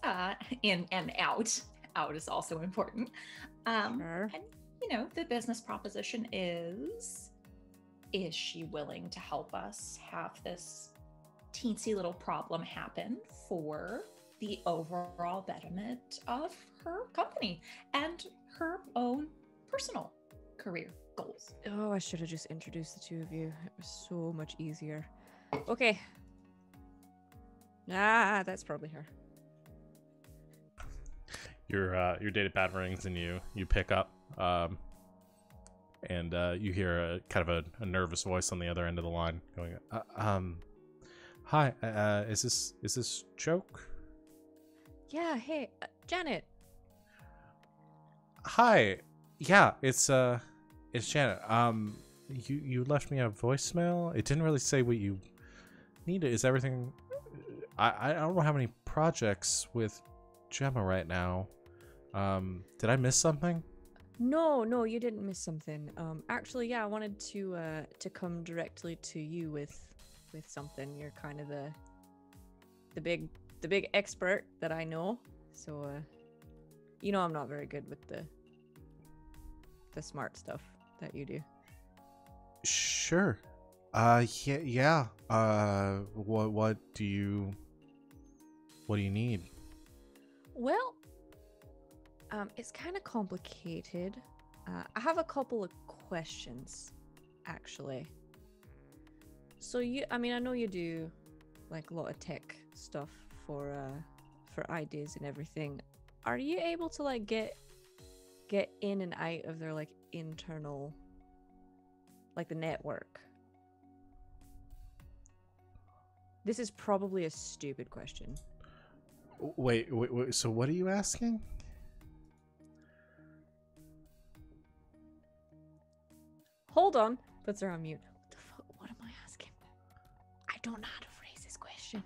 E: in and out. Out is also important.
D: Sure.
E: And, the business proposition is she willing to help us have this teensy little problem happen for the overall betterment of her company and her own personal career goals?
D: Oh, I should have just introduced the two of you. It was so much easier. Okay. That's probably her.
A: Your data pad rings and you pick up, and you hear a kind of a nervous voice on the other end of the line going, "Hi, is this Choke?"
D: Yeah. Hey, Janet.
A: Hi, yeah, it's Janet. You left me a voicemail. It didn't really say what you needed. Is everything? I don't have any projects with Gemma right now. Did I miss something?
D: No, you didn't miss something. Actually, yeah, I wanted to come directly to you with something. You're kind of the big expert that I know. So, I'm not very good with the smart stuff that you do.
A: Sure. Yeah. What do you need?
D: Well, it's kind of complicated. I have a couple of questions, actually. So I know you do like a lot of tech stuff for ideas and everything. Are you able to like get in and out of their like internal, like the network? This is probably a stupid question.
A: Wait, so what are you asking?
D: Hold on. Puts her on mute. What the fuck? What am I asking? I don't know how to phrase this question.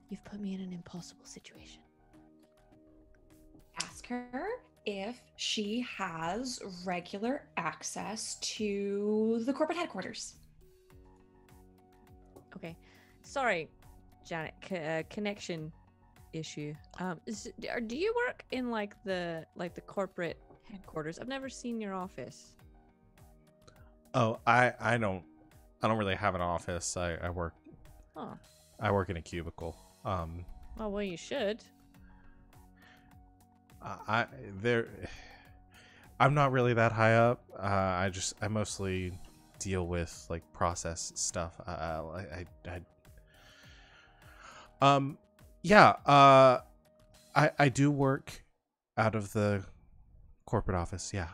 D: You've put me in an impossible situation.
E: Ask her if she has regular access to the corporate headquarters.
D: Okay. Sorry, Janet. Connection issue. Do you work in like the corporate headquarters? I've never seen your office.
A: Oh, I don't really have an office. I work.
D: Oh.
A: I work in a cubicle.
D: Oh well, you should.
A: I'm not really that high up. I mostly deal with like process stuff. I do work out of the corporate office. Yeah.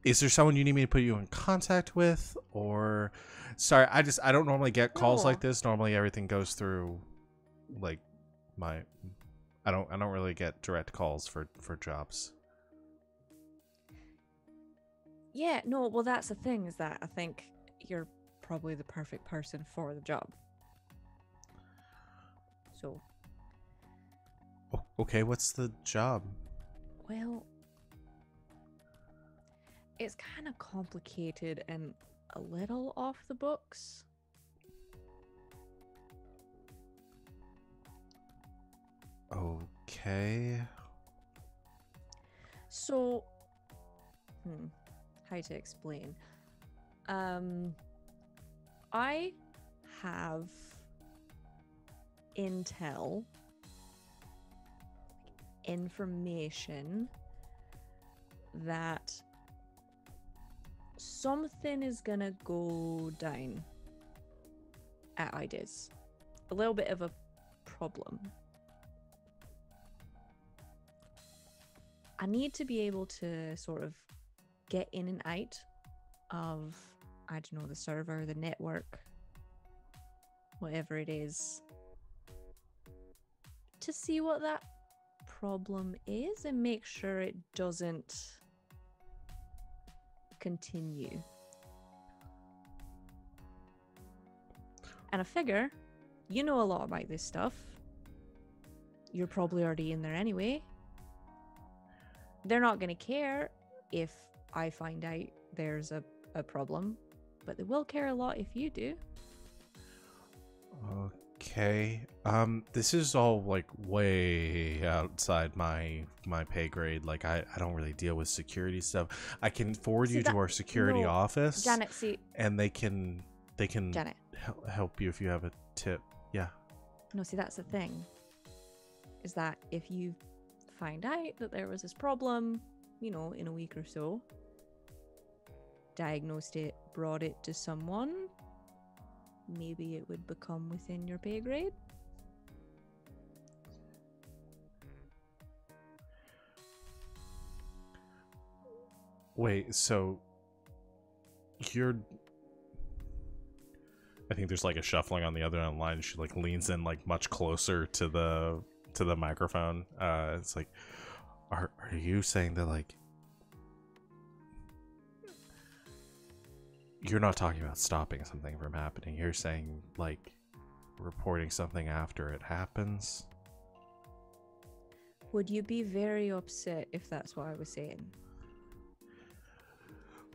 A: Is there someone you need me to put you in contact with, or sorry, I don't normally get calls like this. Normally everything goes through like I don't really get direct calls for jobs.
D: Yeah, no, well that's the thing, is that I think you're probably the perfect person for the job. So.
A: Okay, what's the job?
D: Well, it's kind of complicated and a little off the books.
A: Okay.
D: So, how to explain? I have intel, information that something is gonna go down at IDIS. A little bit of a problem. I need to be able to sort of get in and out of, I don't know, the server, the network, whatever it is, to see what that problem is and make sure it doesn't continue. And I figure you know a lot about this stuff. You're probably already in there anyway. They're not going to care if I find out there's a problem, but they will care a lot if you do.
A: Okay. This is all like way outside my pay grade. Like I don't really deal with security stuff. I can forward you to our security office,
D: Janet, see,
A: and they can
D: Janet,
A: help you if you have a tip. Yeah.
D: no, see, that's the thing, is that if you find out that there was this problem, you know, in a week or so, diagnosed it, brought it to someone, maybe it would become within your pay grade.
A: Wait, so you're... I think there's like a shuffling on the other end of the line. She like leans in like much closer to the microphone. It's like, are you saying that like you're not talking about stopping something from happening? You're saying like reporting something after it happens?
D: Would you be very upset if that's what I was saying?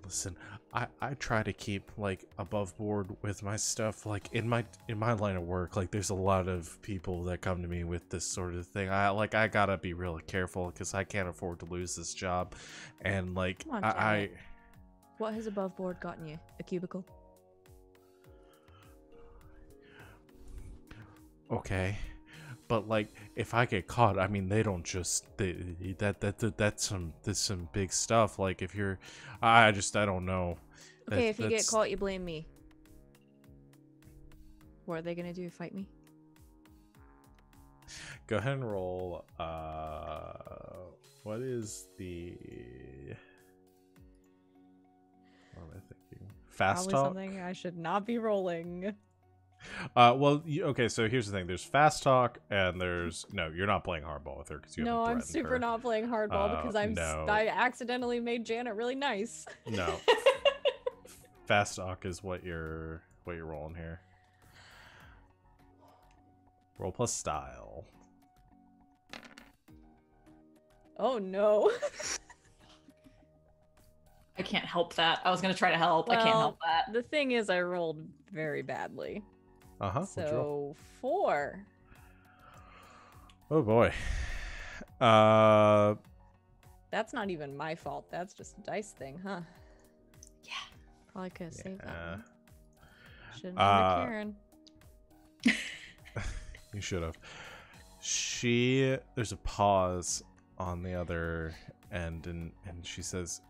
A: Listen, I try to keep like above board with my stuff. Like in my line of work, like there's a lot of people that come to me with this sort of thing. I gotta be really careful because I can't afford to lose this job. And like
D: Come on, Janet. What has above board gotten you? A cubicle?
A: Okay, but like if I get caught, I mean they don't just that's some big stuff. Like if you're, I don't know.
D: Okay, if you get caught, you blame me. What are they gonna do? Fight me?
A: Go ahead and roll. What is the? What am I thinking? Fast
D: Probably
A: talk.
D: something I should not be rolling.
A: Well, okay. So here's the thing: there's fast talk, and there's no. You're not playing hardball with her because you.
D: No,
A: haven't
D: I'm
A: threatened
D: super
A: her.
D: not playing hardball because
A: No.
D: I accidentally made Janet really nice.
A: No. Fast talk is what you're rolling here. Roll plus style.
D: Oh no.
E: I can't help that. I was gonna try to help. I can't help that.
D: The thing is, I rolled very badly. So 4.
A: Oh boy.
D: That's not even my fault. That's just a dice thing, huh?
E: Yeah.
D: Probably could have saved that one. Shouldn't
A: Uh,
D: Karen.
A: You should have. There's a pause on the other end, and she says,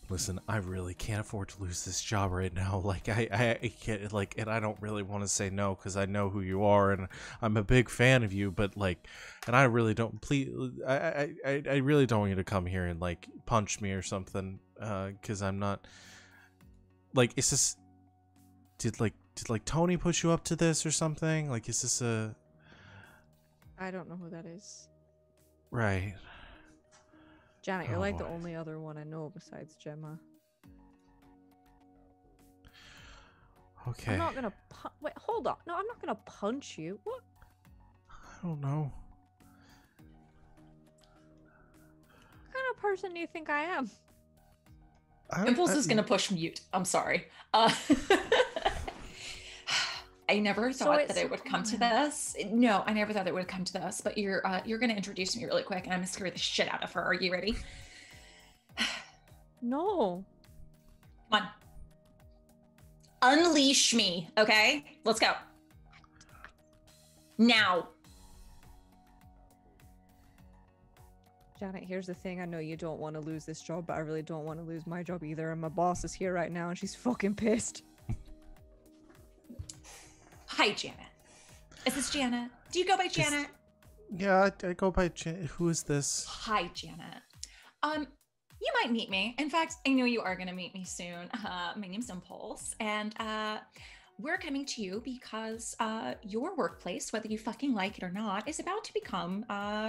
A: listen, I really can't afford to lose this job right now. Like I can't, like, and I don't really want to say no because I know who you are and I'm a big fan of you, but like, and I really don't, please, I really don't want you to come here and like punch me or something, because I'm not, like, is this, did Tony push you up to this or something? Like, is this a...
D: I don't know who that is.
A: Right.
D: Janet, you're
A: Oh,
D: like
A: boy.
D: the only other one I know besides Gemma.
A: Okay.
D: I'm not gonna wait, hold on. No, I'm not gonna punch you. What?
A: I don't know.
D: What person do you think I am?
E: Impulse is gonna push mute. I'm sorry. I never thought that it would come to this. No, I never thought it would come to this. But you're gonna introduce me really quick, and I'm gonna scare the shit out of her. Are you ready?
D: No.
E: Come on. Unleash me, okay? Let's go. Now.
D: Janet, here's the thing. I know you don't want to lose this job, but I really don't want to lose my job either. And my boss is here right now, and she's fucking pissed.
E: Hi, Janet. Is this Janet? Do you go by Janet?
A: Yeah, I go by Janet. Who is this?
E: Hi, Janet. You might meet me. In fact, I know you are going to meet me soon. My name's Impulse, and we're coming to you because your workplace, whether you fucking like it or not, is about to become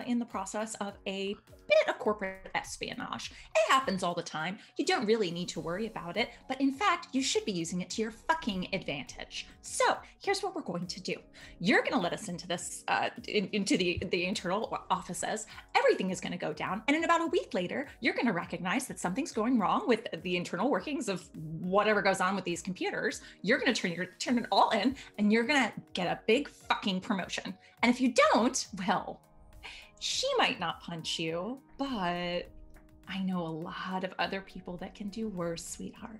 E: in the process of a bit of corporate espionage. It happens all the time. You don't really need to worry about it, but in fact, you should be using it to your fucking advantage. So here's what we're going to do. You're going to let us into this, into the internal offices. Everything is going to go down. And in about a week later, you're going to recognize that something's going wrong with the internal workings of whatever goes on with these computers. You're going to turn it all in, and you're going to get a big fucking promotion. And if you don't, well, she might not punch you, but I know a lot of other people that can do worse, sweetheart.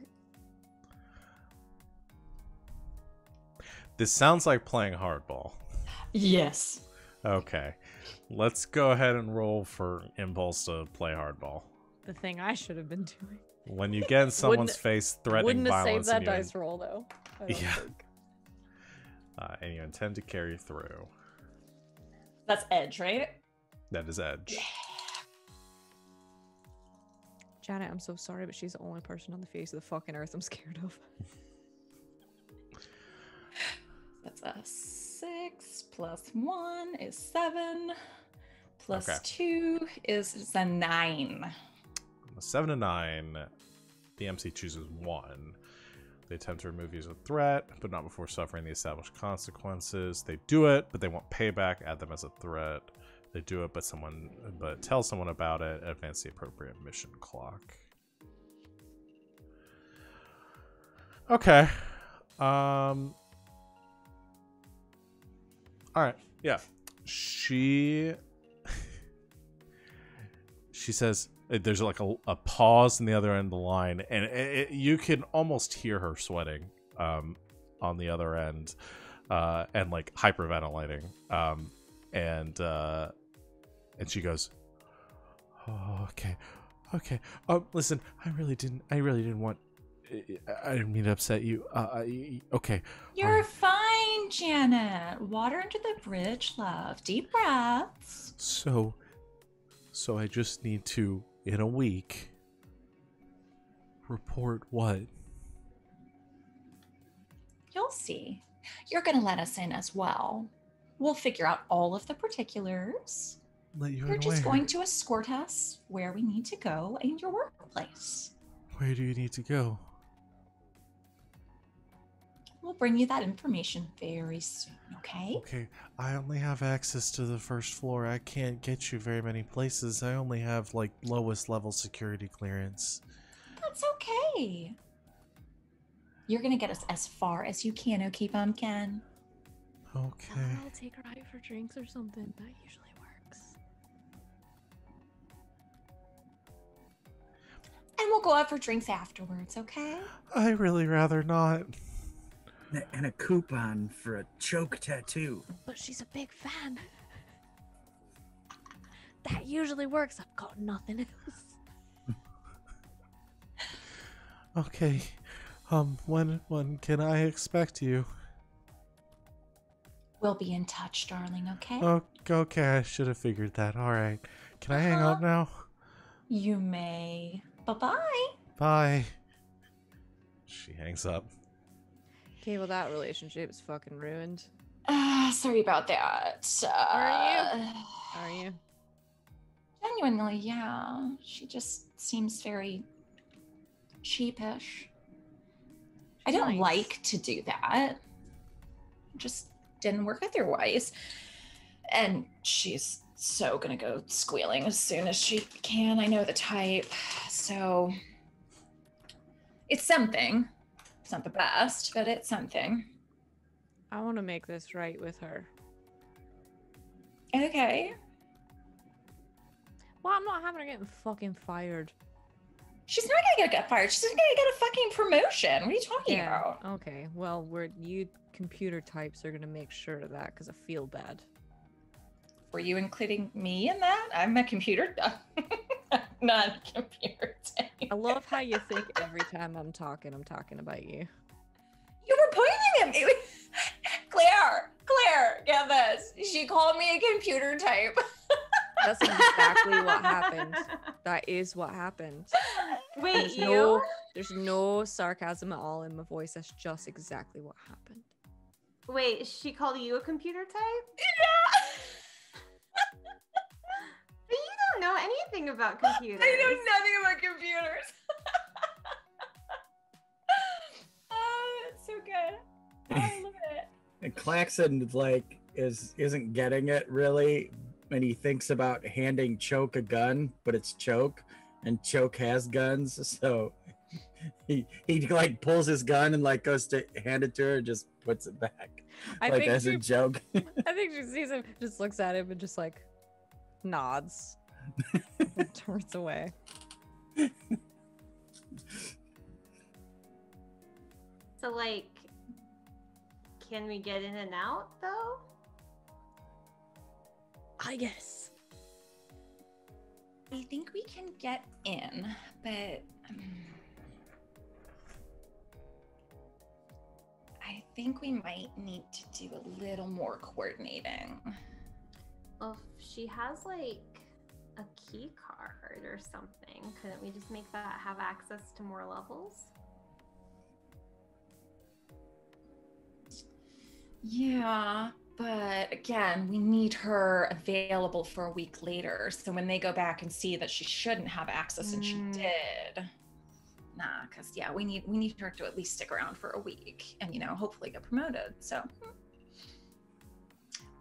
A: This sounds like playing hardball.
E: Yes.
A: Okay. Let's go ahead and roll for Impulse to play hardball.
D: The thing I should have been doing.
A: When you get in someone's face threatening
D: Wouldn't have
A: violence,
D: saved that dice roll, though. I don't
A: Yeah.
D: think.
A: And you intend to carry through.
E: That's edge, right?
A: That is edge.
D: Janet, I'm so sorry, but she's the only person on the face of the fucking earth I'm scared of.
E: That's a 6 plus 1 is 7 plus
A: Okay.
E: 2 is a 9.
A: 7 to 9. The MC chooses 1. They attempt to remove you as a threat, but not before suffering the established consequences. They do it, but they want payback. Add them as a threat. They do it, but tell someone about it. Advance the appropriate mission clock. Okay. All right. Yeah. She says there's like a pause in the other end of the line, and you can almost hear her sweating on the other end, and like hyperventilating. And she goes, "Oh, okay. Listen, I really didn't want. I didn't mean to upset you. Okay.
E: You're fine, Janet. Water under the bridge, love. Deep breaths.
A: So I just need to, in a week, report what?
E: You'll see. You're going to let us in as well. We'll figure out all of the particulars.
A: Let you
E: You're
A: in
E: just
A: where?
E: going to escort us where we need to go in your workplace.
A: Where do you need to go?
E: We'll bring you that information very soon, okay?
A: Okay, I only have access to the first floor. I can't get you very many places. I only have like lowest level security clearance.
E: That's okay. You're going to get us as far as you can, okay, Pumpkin?
A: Okay.
D: I'll take her out for drinks or something. That usually works.
E: And we'll go out for drinks afterwards, okay?
A: I really rather not.
B: And a coupon for a choke tattoo.
D: But she's a big fan. That usually works. I've got nothing else.
A: Okay. When can I expect you?
E: We'll be in touch, darling, okay?
A: Okay, I should have figured that. All right. Can I hang up now?
E: You may. Bye-bye.
A: Bye. She hangs up.
D: Okay, well that relationship is fucking ruined.
E: Sorry about that.
D: Are you?
E: Genuinely, yeah. She just seems very cheapish. I don't
D: Nice.
E: like to do that. Just didn't work otherwise. And she's so gonna go squealing as soon as she can. I know the type, so it's something. It's not the best, but it's something.
D: I want to make this right with her.
E: Okay.
D: Well, I'm not having her getting fucking fired.
E: She's not gonna get fired. She's gonna get a fucking promotion. What are you talking about?
D: Okay. Well, you computer types are gonna make sure of that because I feel bad.
E: Were you including me in that? I'm a computer, not a computer type.
D: I love how you think every time I'm talking about you.
E: You were pointing at me. Claire, get this. She called me a computer type.
D: That's exactly what happened. That is what happened.
C: Wait,
D: There's no sarcasm at all in my voice. That's just exactly what happened.
C: Wait, she called you a computer type?
E: Yeah.
C: But you don't know anything about computers.
E: I know nothing about computers. Oh, it's so good. I love it.
B: And Klaxon isn't getting it really, and he thinks about handing Choke a gun, but it's Choke, and Choke has guns, so he like pulls his gun and like goes to hand it to her and just puts it back.
D: I
B: like
D: think
B: as a joke.
D: I think she sees him, just looks at him and just like nods and turns away.
C: So like, can we get in and out though?
D: I guess.
E: I think we can get in, but I think we might need to do a little more coordinating.
C: Well, if she has like a key card or something, couldn't we just make that have access to more levels?
E: Yeah, but again, we need her available for a week later. So when they go back and see that she shouldn't have access and she did. Nah, because yeah, we need her to at least stick around for a week and, you know, hopefully get promoted. So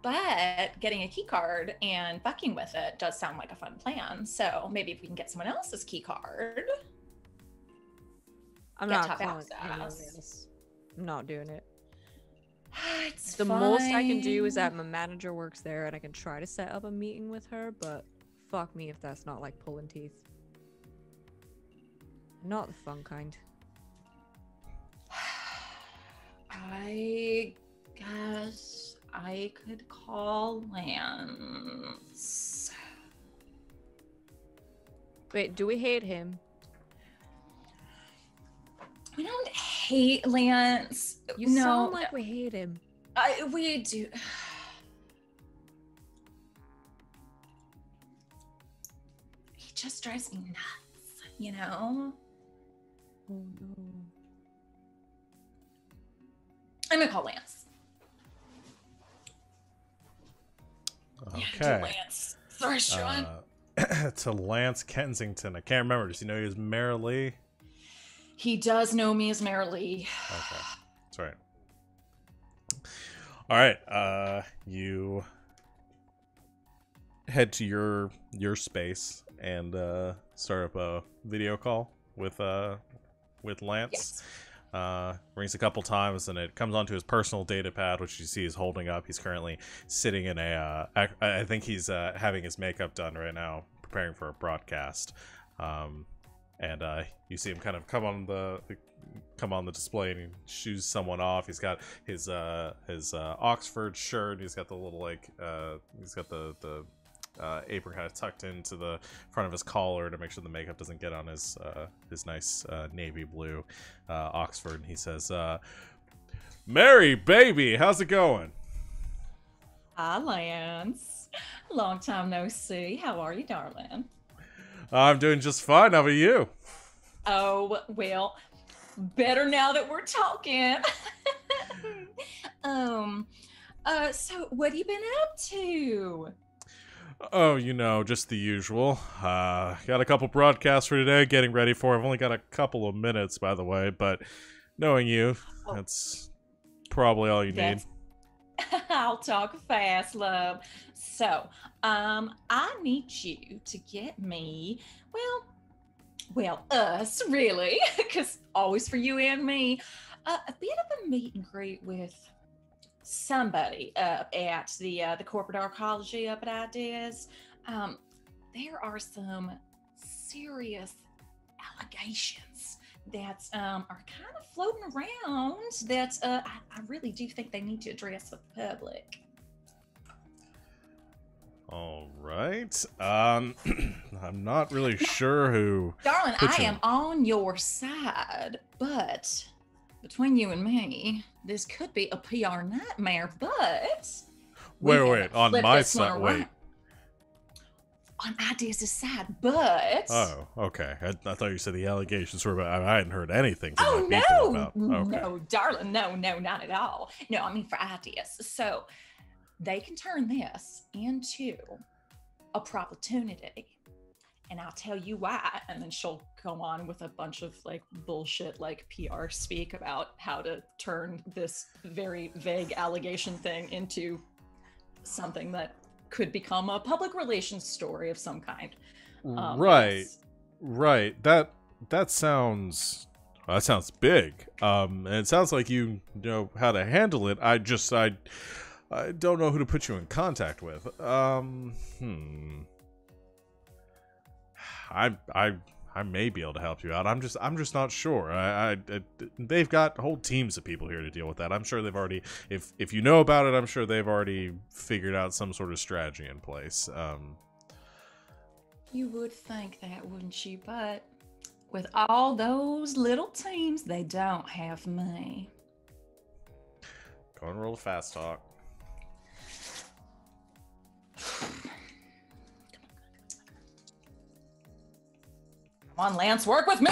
E: but getting a key card and fucking with it does sound like a fun plan. So maybe if we can get someone else's key card.
D: I'm
E: Get
D: not
E: top
D: calling
E: access.
D: any of this. I'm not doing it.
E: It's
D: The most I can do is
E: fine.
D: that my manager works there and I can try to set up a meeting with her, but fuck me if that's not like pulling teeth. Not the fun kind.
E: I guess I could call Lance.
D: Wait, do we hate him?
E: We don't hate Lance.
D: You
E: no,
D: sound like we hate him.
E: we do. He just drives me nuts, you know?
D: Oh no.
E: I'm gonna call Lance.
A: Okay.
E: Yeah, do Lance. Sorry, Sean.
A: To Lance Kensington. I can't remember. Does he know he was Mara Lee?
E: He does know me as Mara Lee.
A: Okay. That's right. All right. You head to your space and start up a video call with Lance.
E: Yes.
A: Rings a couple times and it comes onto his personal data pad, which you see is holding up. He's currently sitting in a I think he's having his makeup done right now, preparing for a broadcast. And you see him kind of come on the display and he shoos someone off. He's got his Oxford shirt. He's got the little he's got the apron kind of tucked into the front of his collar to make sure the makeup doesn't get on his nice navy blue Oxford. And he says, "Mary, baby, how's it going?"
E: Hi, Lance. Long time no see. How are you, darling?
A: I'm doing just fine. How about you?
E: Oh, well, better now that we're talking. So what have you been up to?
A: Oh, just the usual. Got a couple broadcasts for today, getting ready for. I've only got a couple of minutes, by the way, but knowing you, that's probably all you need.
E: I'll talk fast, love. So, I need you to get me, us, really, because always for you and me, a bit of a meet and greet with somebody up at the corporate arcology up at Ideas. There are some serious allegations that are kind of floating around that I really do think they need to address with the public.
A: All right. I'm not really sure who.
E: Darling, I am on your side, but between you and me, this could be a PR nightmare, but...
A: Wait, on my side, wait.
E: On Ideas' side, but...
A: Oh, okay. I thought you said the allegations were about... I hadn't heard anything from
E: Oh,
A: my people
E: no!
A: about... Okay.
E: No, darling, no, not at all. No, I mean for Ideas. So, they can turn this into a opportunity. And I'll tell you why. And then she'll go on with a bunch of like bullshit, like PR speak about how to turn this very vague allegation thing into something that could become a public relations story of some kind.
A: Right. That sounds big. And it sounds like you know how to handle it. I don't know who to put you in contact with. I may be able to help you out. I'm just not sure. They've got whole teams of people here to deal with that. I'm sure they've already, if you know about it, I'm sure they've already figured out some sort of strategy in place.
E: You would think that, wouldn't you? But with all those little teams, they don't have me.
A: Go and roll a fast talk.
E: Come on, Lance, work with me!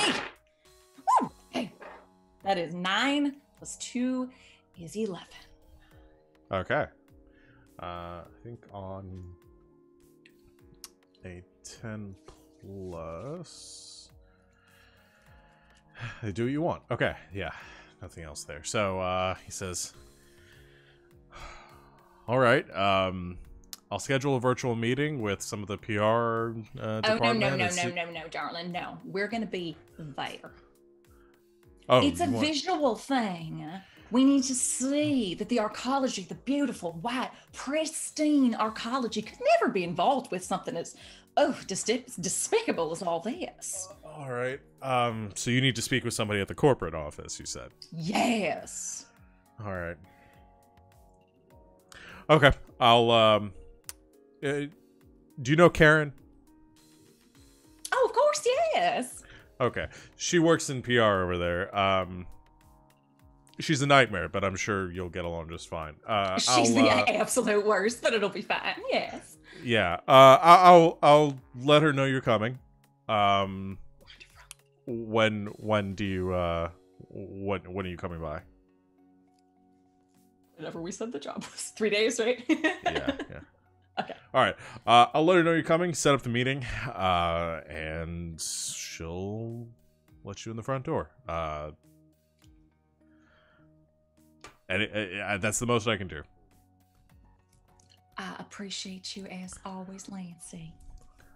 E: Woo! Hey, that is 9 plus 2 is 11.
A: Okay. I think on a 10 plus... Do what you want. Okay, yeah. Nothing else there. So, he says... Alright, I'll schedule a virtual meeting with some of the PR department.
E: No, darling, no. We're going to be there.
A: Oh,
E: it's a visual thing. We need to see that the arcology, the beautiful, white, pristine arcology could never be involved with something as, despicable as all this.
A: All right. So you need to speak with somebody at the corporate office, you said?
E: Yes.
A: All right. Okay. I'll, do you know Karen?
E: Oh, of course, yes.
A: Okay. She works in PR over there. She's a nightmare, but I'm sure you'll get along just fine.
E: She's the absolute worst, but it'll be fine. Yes.
A: Yeah. I'll let her know you're coming. When do you when are you coming by?
E: Whenever we said the job was 3 days, right?
A: Yeah.
E: Okay.
A: All right. I'll let her know you're coming. Set up the meeting, and she'll let you in the front door. And that's the most I can do.
E: I appreciate you as always, Lancy.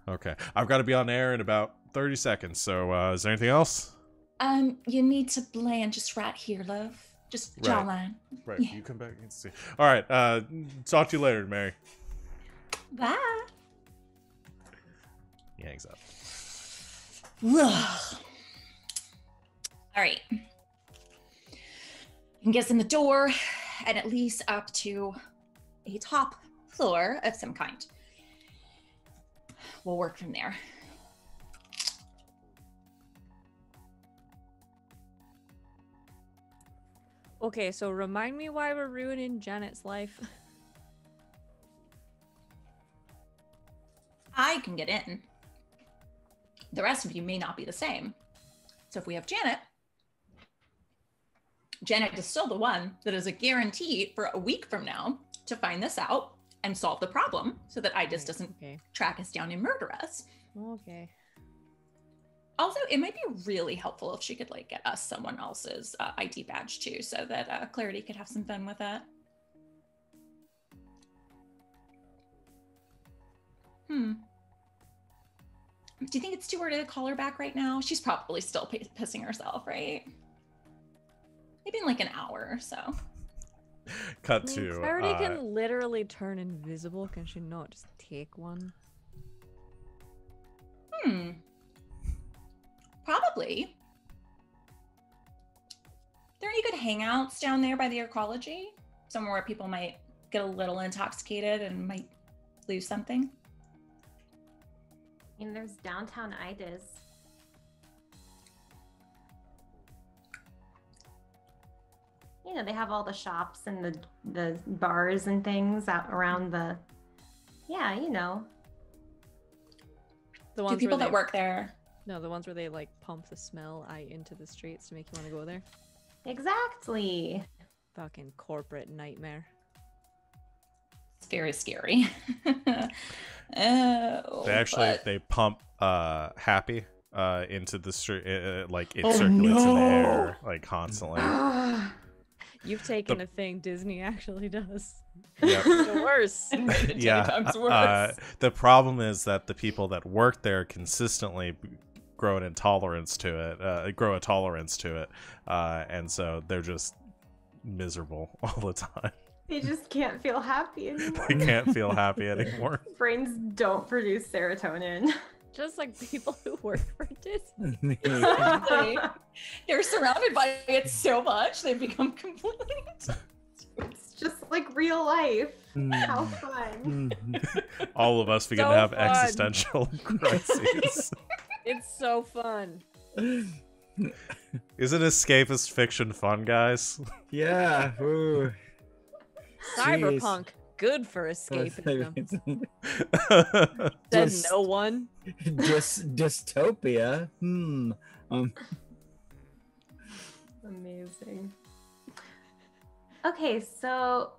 A: Okay. I've got to be on air in about 30 seconds. So, is there anything else?
E: You need to land just right here, love. Just jawline.
A: Right.
E: Yeah.
A: You come back and see. All right. Talk to you later, Mary.
E: Bye.
A: He hangs up.
E: All right. You can get in the door and at least up to a top floor of some kind. We'll work from there.
D: Okay, so remind me why we're ruining Janet's life.
E: I can get in. The rest of you may not be the same. So if we have Janet is still the one that is a guarantee for a week from now to find this out and solve the problem so that Idis doesn't track us down and murder us.
D: Okay.
E: Also, it might be really helpful if she could like get us someone else's ID badge too, so that Clarity could have some fun with that. Do you think it's too early to call her back right now? She's probably still pissing herself, right? Maybe in like an hour or so.
A: Cut to
D: Clarity can literally turn invisible. Can she not just take one?
E: Probably. Are there any good hangouts down there by the ecology? Somewhere where people might get a little intoxicated and might lose something?
C: I mean, there's downtown Idas. You know, they have all the shops and the bars and things out around the. Yeah, you know.
D: The ones
E: Do people
D: where
E: that work there?
D: No, the ones where they like pump the smell into the streets to make you want to go there.
C: Exactly.
D: Fucking corporate nightmare.
E: It's very scary.
A: They pump Happy into the street, like it circulates in the air like constantly.
D: You've taken a thing Disney actually does.
A: Yep.
D: The worst.
E: Times worse.
A: The problem is that the people that work there consistently grow a tolerance to it, and so they're just miserable all the time.
C: They just can't feel happy anymore.
A: They can't feel happy anymore.
C: Brains don't produce serotonin.
D: Just like people who work for Disney.
E: They're surrounded by it so much they've become complete.
C: It's just like real life. How fun.
A: All of us begin
D: So
A: to have
D: fun.
A: existential crises.
D: It's so fun.
A: Isn't escapist fiction fun, guys?
B: Yeah. Ooh.
D: Cyberpunk, good for escapism. Said
B: Just-
D: no one.
B: Dystopia.
C: Amazing. Okay, so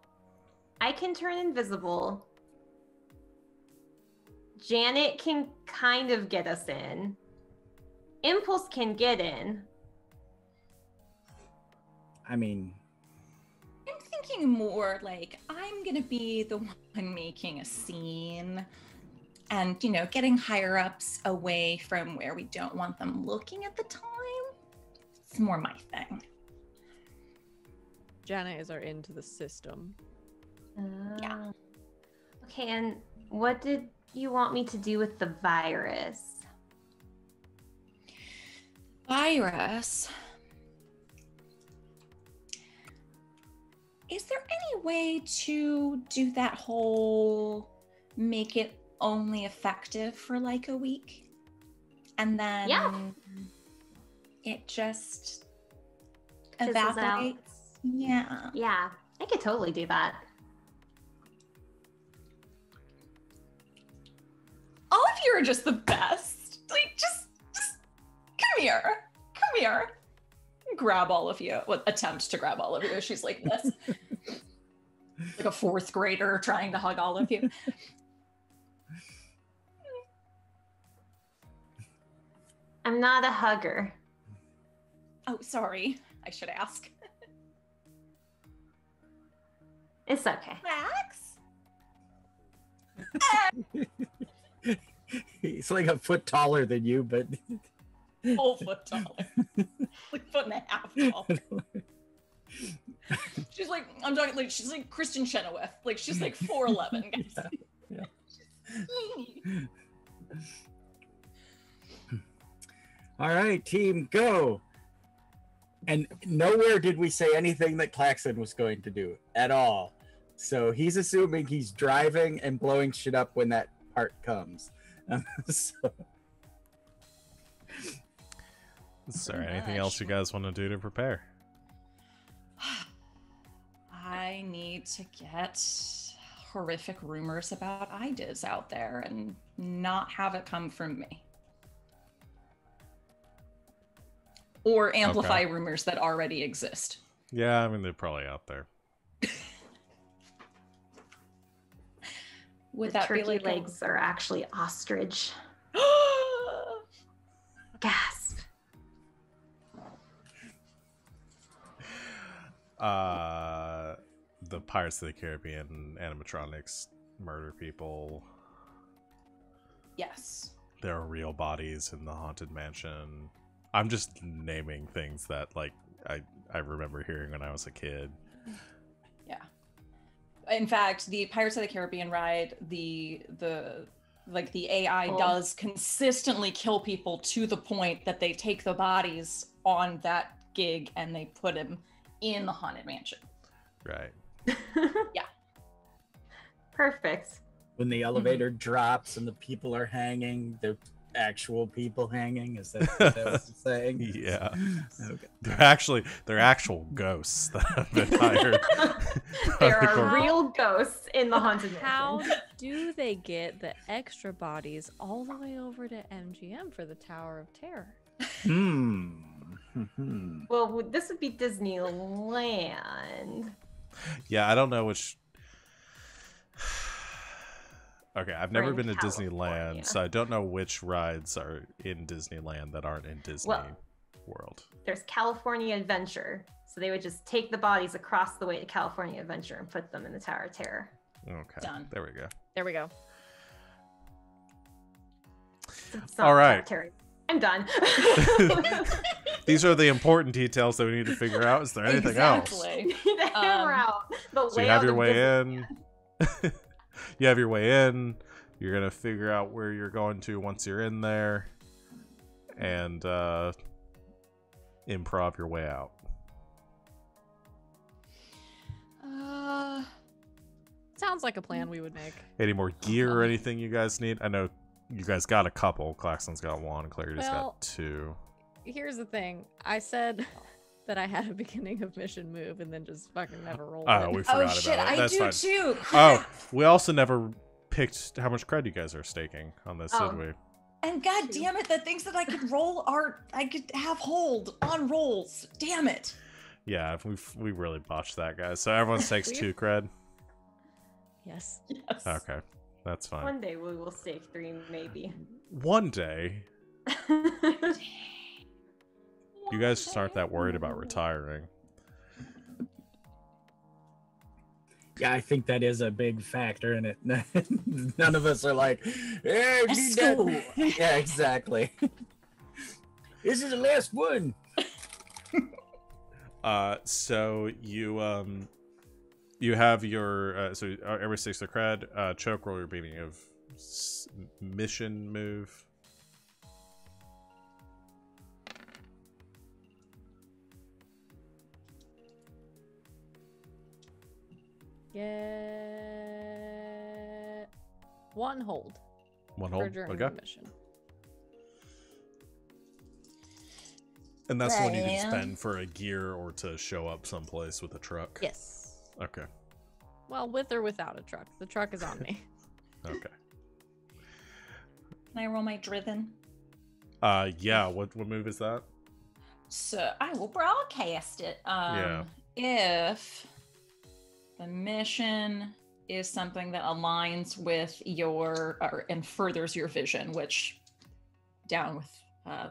C: I can turn invisible. Janet can kind of get us in. Impulse can get in.
B: I mean,
E: I'm thinking more like I'm gonna be the one making a scene and, you know, getting higher ups away from where we don't want them looking at the time. It's more my thing.
D: Janet is our into the system.
E: Yeah.
C: Okay, and what did you want me to do with the virus?
E: Virus. Is there any way to do that whole make it only effective for like a week? And then it just
C: Fizzles out.
E: evaporates? Yeah.
C: Yeah, I could totally do that.
E: All of you are just the best. Like, just come here. Come here. Grab all of you. Well, attempt to grab all of you. She's like this. Like a fourth grader trying to hug all of you.
C: I'm not a hugger.
E: Oh, sorry. I should ask.
C: It's okay.
E: Max?
B: he's like a foot taller than you, but
E: Full foot taller. Like foot and a half tall. She's like, I'm talking like, she's like Kristen Chenoweth. Like, she's like 4'11", guys.
B: Yeah. All right, team, go. And nowhere did we say anything that Klaxon was going to do at all. So he's assuming he's driving and blowing shit up when that part comes. So-
A: Is there anything else you guys want to do to prepare?
E: I need to get horrific rumors about IDIS out there and not have it come from me. Or amplify rumors that already exist.
A: Yeah, I mean, they're probably out there.
E: Would
C: The
E: that
C: turkey
E: be like
C: legs are actually ostrich.
E: a...
C: Gasp.
A: The Pirates of the Caribbean animatronics murder people.
E: Yes.
A: There are real bodies in the haunted mansion. I'm just naming things that like I remember hearing when I was a kid.
E: Yeah. In fact, the Pirates of the Caribbean ride, the AI does consistently kill people to the point that they take the bodies on that gig and they put them in the haunted mansion.
A: Right.
E: Yeah.
C: Perfect.
B: When the elevator drops and the people are hanging, the actual people hanging. Is that what you're saying?
A: Yeah.
B: Okay.
A: They're actual ghosts that have been hired.
C: There are real ghosts in the haunted mansion.
D: How do they get the extra bodies all the way over to MGM for the Tower of Terror?
C: Well, this would be Disneyland.
A: Yeah, I don't know which. Okay, I've never
C: in
A: been to
C: California.
A: Disneyland, so I don't know which rides are in Disneyland that aren't in Disney World.
C: There's California Adventure. So they would just take the bodies across the way to California Adventure and put them in the Tower of Terror.
A: Okay,
E: Done.
A: there we go.
D: There we go.
C: It's not
A: All
C: Tower
A: right.
C: of Terror. I'm done.
A: These are the important details that we need to figure out. Is there anything else?
E: Exactly.
C: The hammer out. The
A: So you have your
C: layout
A: way
C: of
A: in. You have your way in. You're gonna figure out where you're going to once you're in there, and improv your way out.
D: Sounds like a plan we would make.
A: Any more gear or anything you guys need? I know you guys got a couple. Klaxon's got one. Clarity's got two.
D: Here's the thing. I said that I had a beginning of mission move and then just fucking never rolled
A: Oh,
D: it.
A: we forgot about
E: shit,
A: it.
E: I
A: That's
E: do
A: fine.
E: too.
A: Oh, we also never picked how much cred you guys are staking on this,
C: Oh.
A: did we?
E: And god damn it, the things that I could roll I could have hold on rolls. Damn it.
A: Yeah, we really botched that, guys. So everyone takes 2 cred.
D: Yes.
E: Yes.
A: Okay, that's fine.
C: One day we will stake 3, maybe.
A: One day, you guys just aren't that worried about retiring.
B: Yeah, I think that is a big factor in it. None of us are like, hey,
E: At
B: need that."
E: school.
B: Yeah, exactly. This is the last one.
A: So you have your so everybody takes their cred. Choke, roll your beginning of mission move.
D: Get one hold.
A: One
D: For
A: hold.
D: during
A: Okay.
D: the mission.
A: And that's the one you can
E: Right.
A: spend for a gear or to show up someplace with a truck.
D: Yes.
A: Okay.
D: Well, with or without a truck. The truck is on me.
A: Okay.
E: Can I roll my driven?
A: Yeah. What move is that?
E: So I will broadcast it. If the mission is something that aligns with your and furthers your vision, which down with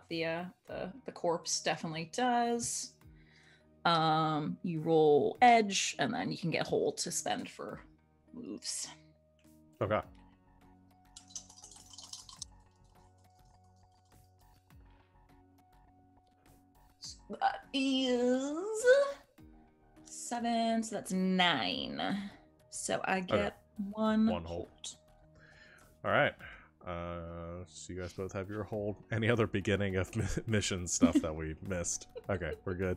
E: the corpse definitely does. You roll edge, and then you can get hold to spend for moves.
A: Okay.
E: That is 7, so that's 9. So I get one
A: One hold. All right. So you guys both have your hold. Any other beginning of mission stuff that we missed? Okay, we're good.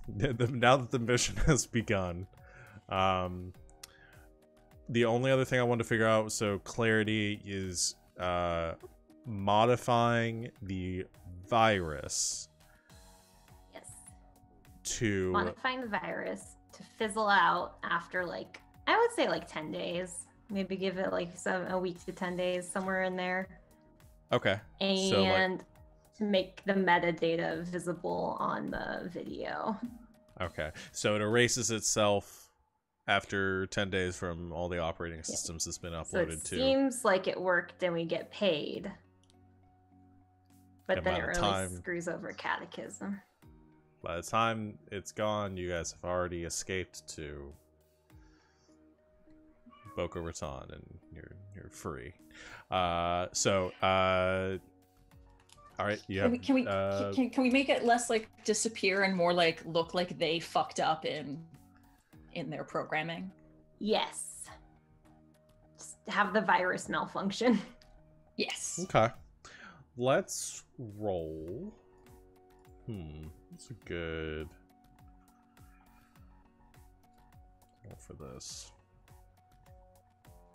A: Now that the mission has begun, the only other thing I wanted to figure out, so Clarity is modifying the virus
C: Yes.
A: to
C: Modifying the virus to fizzle out after, like, I would say like 10 days. Maybe give it like a week to 10 days, somewhere in there.
A: okay.
C: And
A: So, like-
C: make the metadata visible on the video.
A: Okay, so it erases itself after 10 days from all the operating systems it's been
C: So it
A: uploaded to.
C: seems like it worked and we get paid. But
A: And
C: then
A: by
C: it
A: the
C: really
A: time-
C: screws over catechism.
A: By the time it's gone, you guys have already escaped to Boca Raton, and you're free. All right, yeah.
E: Can we make it less like disappear and more like look like they fucked up in their programming?
C: Yes. Just have the virus malfunction.
E: Yes.
A: Okay. Let's roll. That's a good roll for this.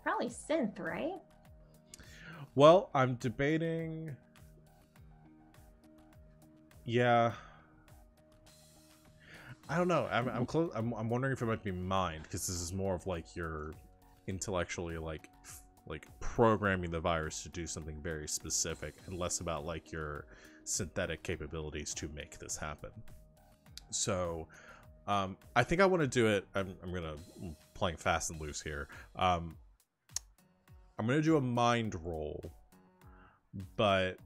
C: Probably synth, right?
A: Well, I'm debating. Yeah. I don't know. I'm close. I'm wondering if it might be mind, because this is more of like you're intellectually like programming the virus to do something very specific, and less about like your synthetic capabilities to make this happen. So, I think I want to do it. I'm playing fast and loose here. I'm gonna do a mind roll, but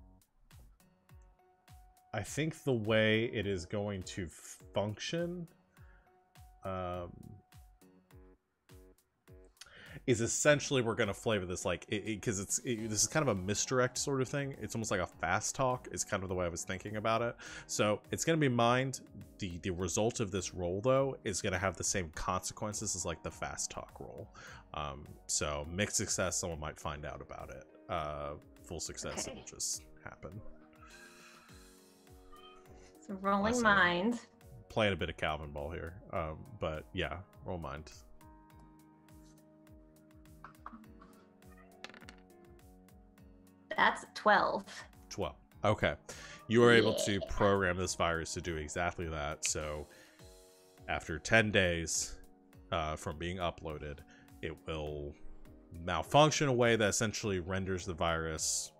A: I think the way it is going to function is essentially we're going to flavor this like because this is kind of a misdirect sort of thing. It's almost like a fast talk is kind of the way I was thinking about it. So it's going to be mind. The result of this roll though is going to have the same consequences as like the fast talk roll. So mixed success, someone might find out about it. Full success,
C: Okay.
A: It'll just happen.
C: So rolling
A: Awesome.
C: mind.
A: Playing a bit of Calvin Ball here, but yeah, roll mind.
C: That's 12.
A: 12. Okay, you are able to
C: Yeah.
A: program this virus to do exactly that. So after 10 days from being uploaded, it will malfunction in a way that essentially renders the virus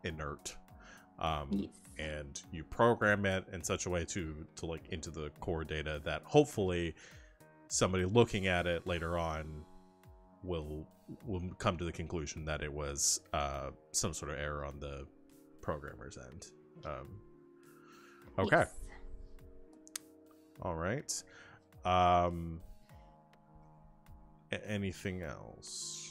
A: inert.
C: Yes.
A: And you program it in such a way to like into the core data that hopefully somebody looking at it later on will come to the conclusion that it was some sort of error on the programmer's end. Okay.
C: Yes.
A: All right. Anything else?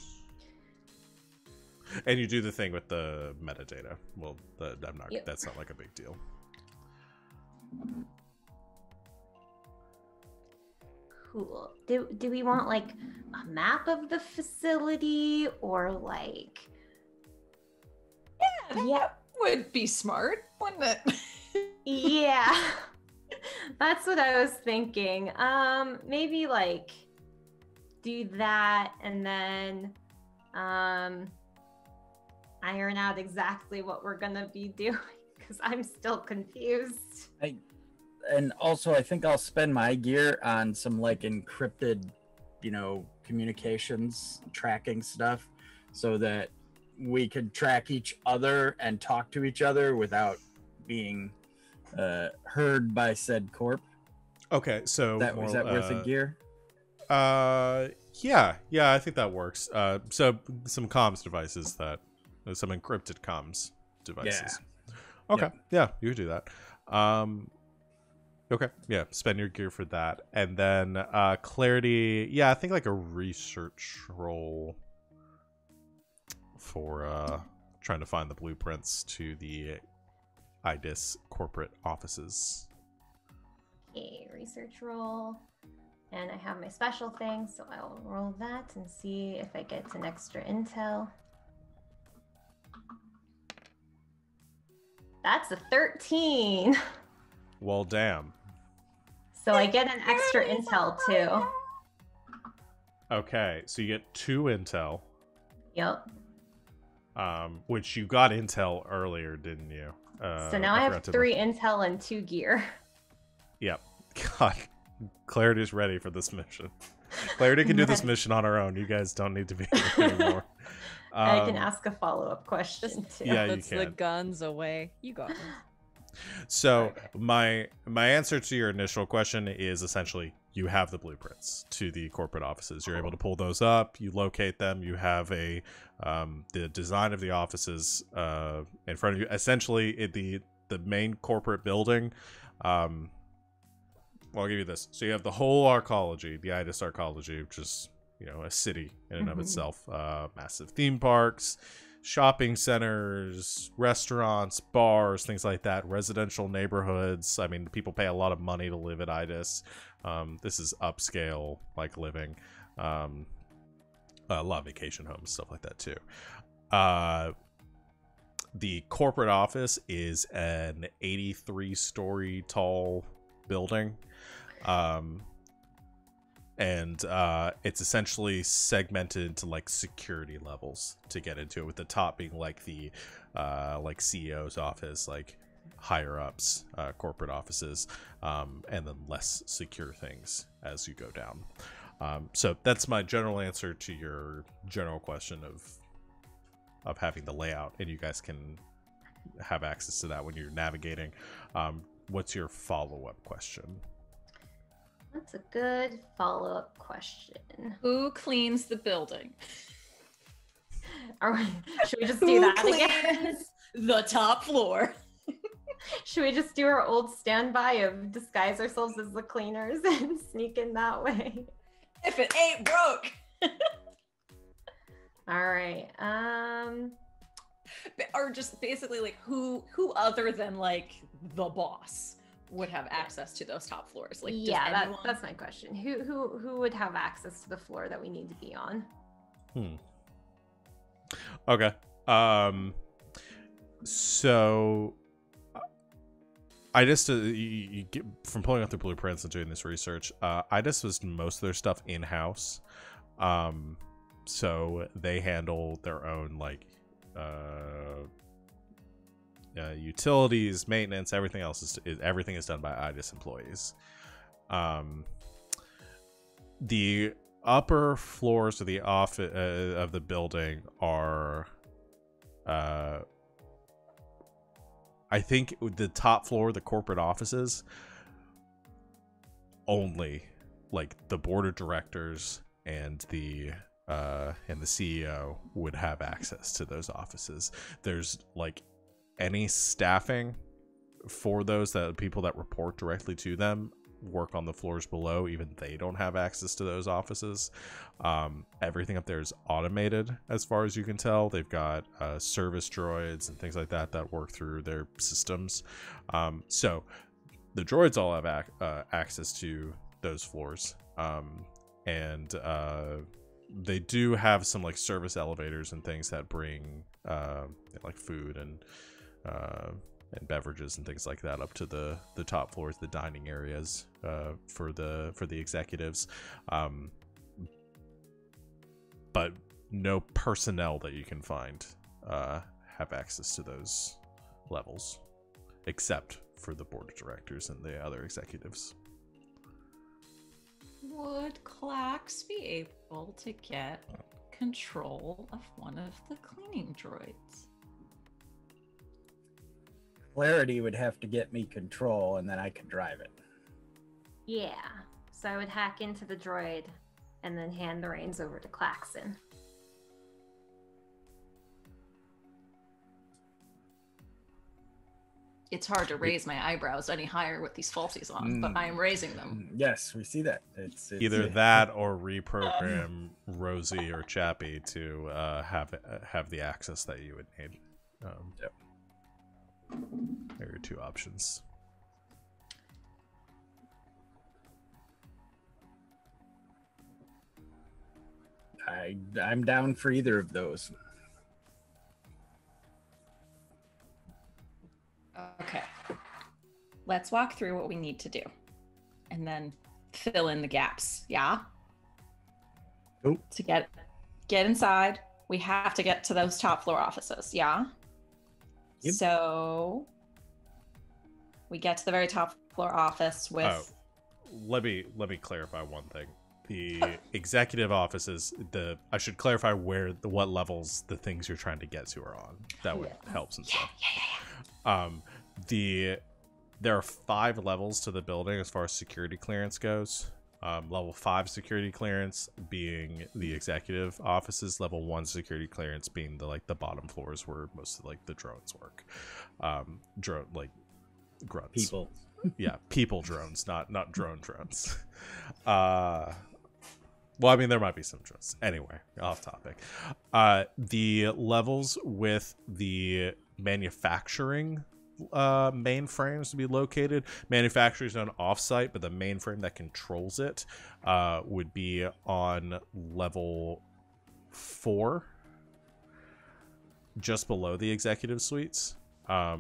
A: And you do the thing with the metadata. Well,
C: Yep.
A: that's not like a big deal.
C: Cool. Do we want like a map of the facility or like
E: That would be smart, wouldn't it?
C: yeah. That's what I was thinking. Maybe like do that and then iron out exactly what we're gonna be doing because I'm still confused.
B: And also, I think I'll spend my gear on some like encrypted, communications tracking stuff, so that we could track each other and talk to each other without being heard by said corp.
A: Okay, so
B: Was that worth a gear?
A: Yeah, I think that works. So some comms devices some encrypted comms devices. Okay, yeah, you could do that. Okay, yeah, spend your gear for that. And then clarity, yeah, I think like a research roll for trying to find the blueprints to the IDIS corporate offices.
C: A research roll. And I have my special thing, so I'll roll that and see if I get an extra intel. That's a 13.
A: Well, damn.
C: So I get an extra intel too.
A: Okay, so you get 2 intel,
C: Yep.
A: which you got intel earlier, didn't you?
C: So now I have
A: forgot to-
C: 3 intel and 2 gear.
A: Yep. God, Clarity's ready for this mission. Clarity can do this mission on her own. You guys don't need to be here anymore.
C: I can ask a follow-up question too.
A: Yeah, you
D: Puts the
A: can.
D: guns away. You got it.
A: So my answer to your initial question is essentially you have the blueprints to the corporate offices. You're able to pull those up. You locate them. You have the design of the offices in front of you. Essentially, the main corporate building. Well, I'll give you this. So you have the whole arcology, the IDIS arcology, which is a city in and of itself. Massive theme parks, shopping centers, restaurants, bars, things like that, residential neighborhoods. I mean, people pay a lot of money to live at Idis. This is upscale, like, living. A lot of vacation homes, stuff like that, too. The corporate office is an 83-story tall building. And it's essentially segmented into like security levels to get into it, with the top being like the like CEO's office, like higher ups, corporate offices, and then less secure things as you go down. So that's my general answer to your general question of having the layout, and you guys can have access to that when you're navigating. What's your follow-up question?
C: That's a good follow-up question.
E: Who cleans the building?
C: Should we just do that again?
E: Cleans the top floor?
C: Should we just do our old standby of disguise ourselves as the cleaners and sneak in that way?
E: If it ain't broke.
C: All right.
E: Or just basically like who other than like the boss would have access to those top floors? Like,
C: yeah, that's my question. Who would have access to the floor that we need to be on?
A: Okay. So I just you get, from pulling out the blueprints and doing this research, I just was most of their stuff in-house. So they handle their own like utilities, maintenance, everything else everything is done by IDIS employees. The upper floors of the office of the building are I think the top floor, the corporate offices, only like the board of directors and the CEO would have access to those offices. There's like any staffing for those people that report directly to them work on the floors below. Even they don't have access to those offices. Everything up there is automated as far as you can tell. They've got service droids and things like that work through their systems. So the droids all have access to those floors. And they do have some like service elevators and things that bring like food and beverages and things like that up to the top floors, the dining areas for the executives, but no personnel that you can find have access to those levels, except for the board of directors and the other executives.
E: Would Klax be able to get control of one of the cleaning droids?
B: Clarity would have to get me control, and then I can drive it.
C: Yeah. So I would hack into the droid and then hand the reins over to Klaxon.
E: It's hard to raise my eyebrows any higher with these falsies on, but I am raising them.
B: Yes, we see that. It's
A: either that or reprogram Rosie or Chappie to have the access that you would need.
B: Yep.
A: There are two options.
B: I'm down for either of those.
E: Okay. Let's walk through what we need to do and then fill in the gaps. Yeah?
B: Oh.
E: To get inside, we have to get to those top floor offices. Yeah?
B: Yep.
E: So we get to the very top floor office with...
A: let me clarify one thing. The executive offices, I should clarify what levels the things you're trying to get to are on. That would help some stuff. There are 5 levels to the building as far as security clearance goes. Level 5 security clearance being the executive offices. Level 1 security clearance being the bottom floors where most of the drones work. Drone grunts.
B: People.
A: Yeah, people drones, not drone drones. Well, I mean, there might be some choice. Anyway, off topic. The levels with the manufacturing mainframes to be located. Manufacturing is done off-site, but the mainframe that controls it would be on level 4, just below the executive suites. As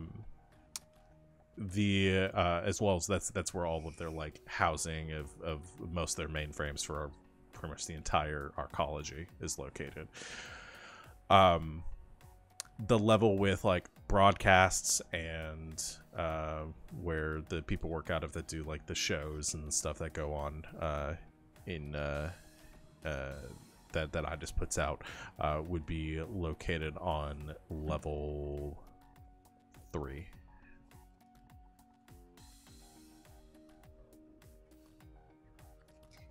A: well as that's where all of their like housing of most of their mainframes for pretty much the entire arcology is located. The level with like broadcasts and where the people work out of that do like the shows and stuff that go on that I just puts out would be located on level 3.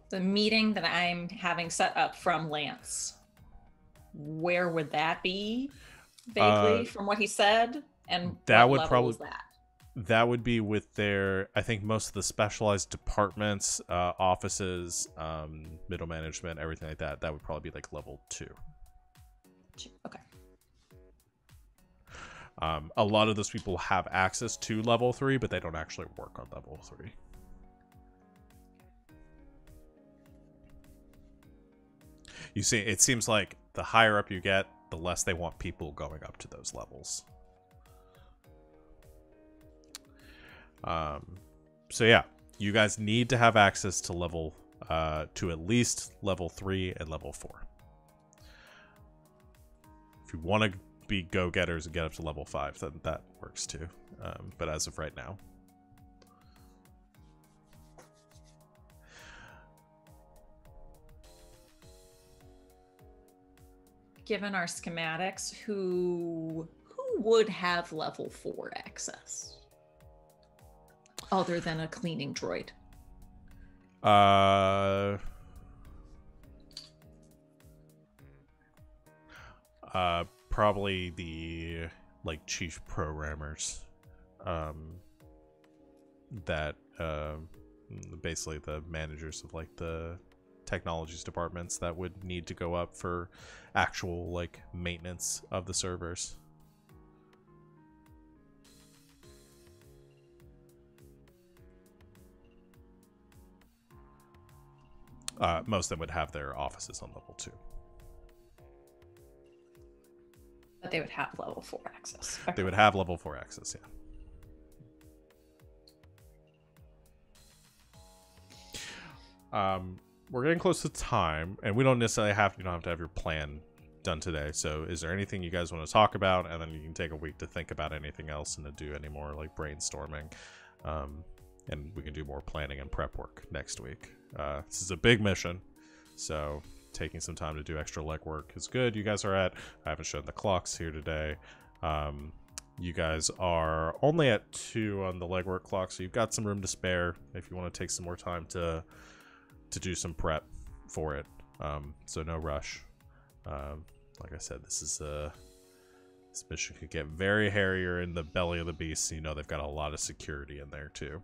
E: The meeting that I'm having set up from Lance, where would that be? Vaguely, from what he said, and
A: that
E: what
A: would
E: level
A: probably
E: is that?
A: That would be with their, I think most of the specialized departments, offices, middle management, everything like that. That would probably be like level 2.
E: Okay.
A: A lot of those people have access to level 3, but they don't actually work on level 3. You see, it seems like the higher up you get, the less they want people going up to those levels. So yeah, you guys need to have access to level, to at least level 3 and level 4. If you want to be go-getters and get up to level 5, then that works too. But as of right now.
E: Given our schematics, who would have level 4 access? Other than a cleaning droid.
A: Probably the like chief programmers. That basically the managers of like the technologies departments that would need to go up for actual like maintenance of the servers. Most of them would have their offices on level 2.
E: But they would have level 4 access. Okay.
A: They would have level 4 access, yeah. We're getting close to time, and we don't necessarily you don't have to have your plan done today. So is there anything you guys want to talk about? And then you can take a week to think about anything else and to do any more like brainstorming. And we can do more planning and prep work next week. This is a big mission, so taking some time to do extra legwork is good. You guys are I haven't shown the clocks here today. You guys are only at 2 on the legwork clock, so you've got some room to spare if you want to take some more time to do some prep for it. So no rush. Like I said, this mission could get very hairier in the belly of the beast. So you know they've got a lot of security in there too.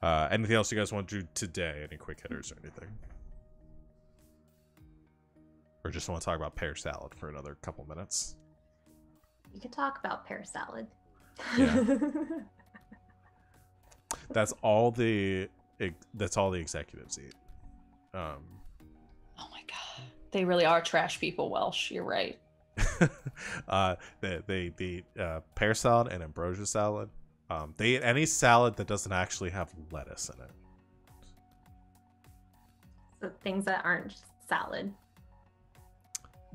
A: Anything else you guys want to do today? Any quick hitters or anything? Or just want to talk about pear salad for another couple minutes?
C: You could talk about pear salad.
A: Yeah. That's all the executives eat.
E: Oh my god, they really are trash people, Welsh. You're right.
A: They eat pear salad and ambrosia salad. They eat any salad that doesn't actually have lettuce in it.
C: So things that aren't just salad.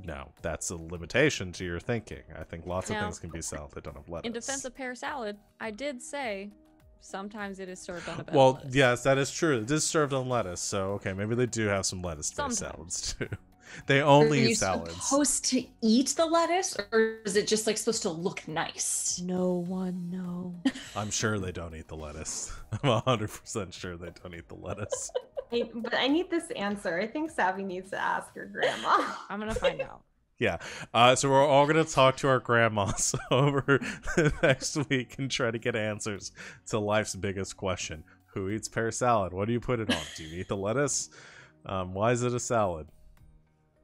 A: No, that's a limitation to your thinking. I think lots of
D: Now,
A: things can be salad that don't have lettuce.
D: In defense of pear salad, I did say sometimes it is served on a bed
A: well,
D: of lettuce.
A: yes, that is true. It is served on lettuce, so okay, maybe they do have some lettuce-based salads too. They only eat salads.
E: Are you supposed to eat the lettuce, or is it just like supposed to look nice?
D: No one knows.
A: I'm sure they don't eat the lettuce. I'm 100% sure they don't eat the lettuce.
C: But I need this answer. I think Savvy needs to ask her grandma.
D: I'm gonna find out.
A: Yeah. So we're all going to talk to our grandmas over the next week and try to get answers to life's biggest question. Who eats pear salad? What do you put it on? Do you eat the lettuce? Why is it a salad?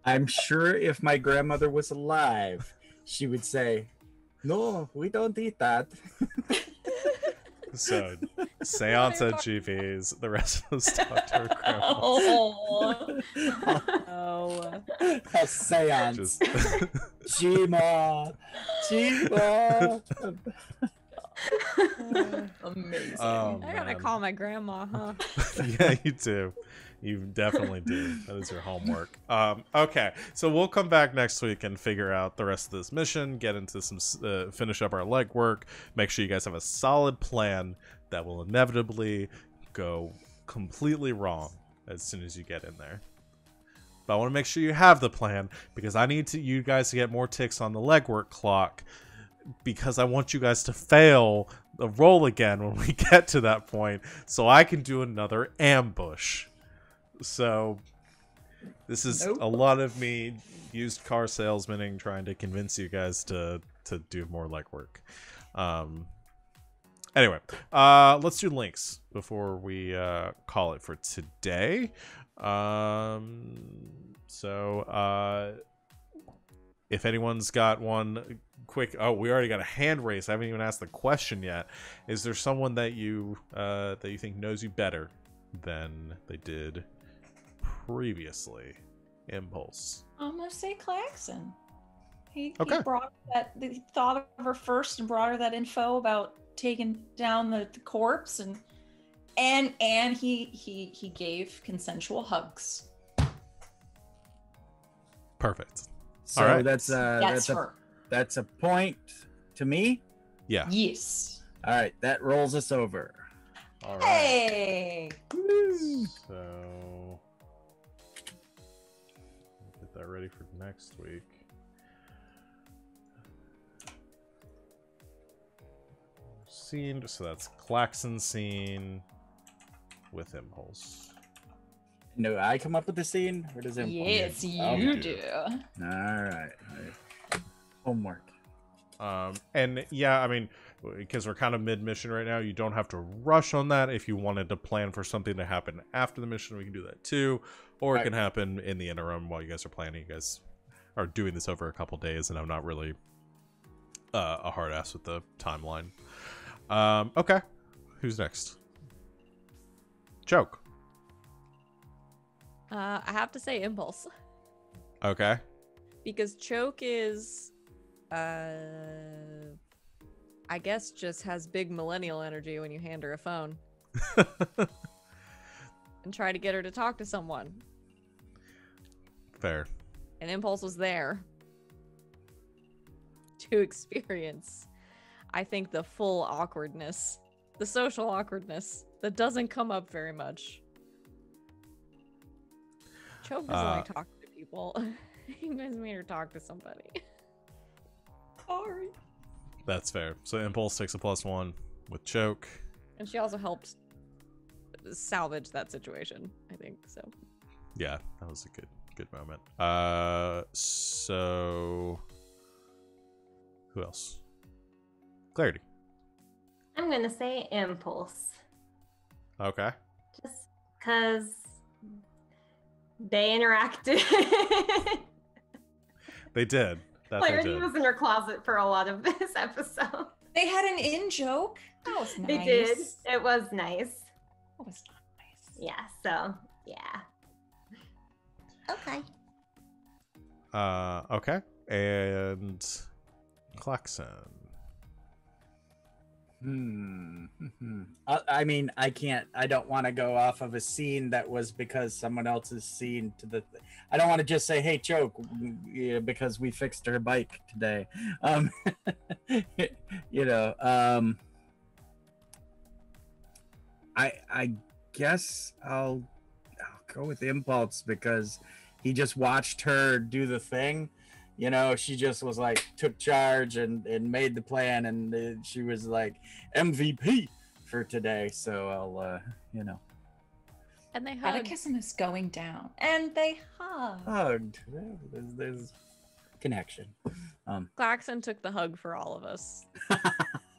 B: I'm sure if my grandmother was alive, she would say, "No, we don't eat that."
A: So, seance at GP's. The rest of us talk to her grandma.
E: Oh. Oh.
B: A seance.
A: Just
B: Shima.
E: Amazing.
A: Oh,
D: I gotta
A: man.
D: call my grandma, huh?
A: Yeah, you do. You definitely do. That is your homework. Okay, so we'll come back next week and figure out the rest of this mission, get into some, finish up our legwork, make sure you guys have a solid plan that will inevitably go completely wrong as soon as you get in there. But I want to make sure you have the plan because I need you guys to get more ticks on the legwork clock because I want you guys to fail the roll again when we get to that point so I can do another ambush. So this is a lot of me used car salesmaning trying to convince you guys to do more legwork. Anyway, let's do links before we call it for today. If anyone's got one quick, we already got a hand raise. I haven't even asked the question yet. Is there someone that you think knows you better than they did previously? Impulse.
E: I'm gonna say Klaxon. He
A: Okay.
E: he thought of her first and brought her that info about taking down the corpse and he gave consensual hugs.
A: Perfect.
B: So
A: All right.
B: that's
E: her.
B: a point to me.
A: Yeah.
E: Yes.
B: All right, that rolls us over.
A: All right.
E: Hey.
A: So get that ready for next week. Scene, so that's Klaxon scene with Impulse.
B: No, I come up with the scene, or does it?
E: Yes,
B: I'll
E: you
B: do
E: do.
B: All right. Homework.
A: And yeah, I mean, because we're kind of mid-mission right now, you don't have to rush on that. If you wanted to plan for something to happen after the mission, we can do that too. Or it can happen in the interim while you guys are planning. You guys are doing this over a couple days, and I'm not really a hard ass with the timeline. Okay. Who's next? Choke.
D: I have to say Impulse.
A: Okay.
D: Because Choke is, I guess, just has big millennial energy when you hand her a phone. And try to get her to talk to someone.
A: Fair.
D: And Impulse was there to experience, I think, the full awkwardness, the social awkwardness that doesn't come up very much. Choke doesn't like talking to people. You guys made her talk to somebody. Sorry.
A: That's fair. So Impulse takes a +1 with Choke.
D: And she also helped salvage that situation, I think. So
A: Yeah, that was a good moment. So who else? Clarity.
C: I'm gonna say Impulse.
A: Okay.
C: Just because they interacted.
A: They did. That they
C: Clarity
A: did.
C: was in her closet for a lot of this episode.
E: They had an in-joke. That was nice.
C: They did. It was nice.
E: That was nice.
C: Yeah, so, yeah.
E: Okay.
A: Okay. And Klaxon.
B: I mean, I don't want to go off of a scene that was because someone else's scene to the. I don't want to just say, "Hey, Choke," because we fixed her bike today. I guess I'll go with Impulse because he just watched her do the thing. You know, she just was like, took charge and made the plan, and she was like MVP for today. So I'll,
D: and they hugged.
E: Catechism is going down, and they
B: hugged. There's connection.
D: Klaxon took the hug for all of us.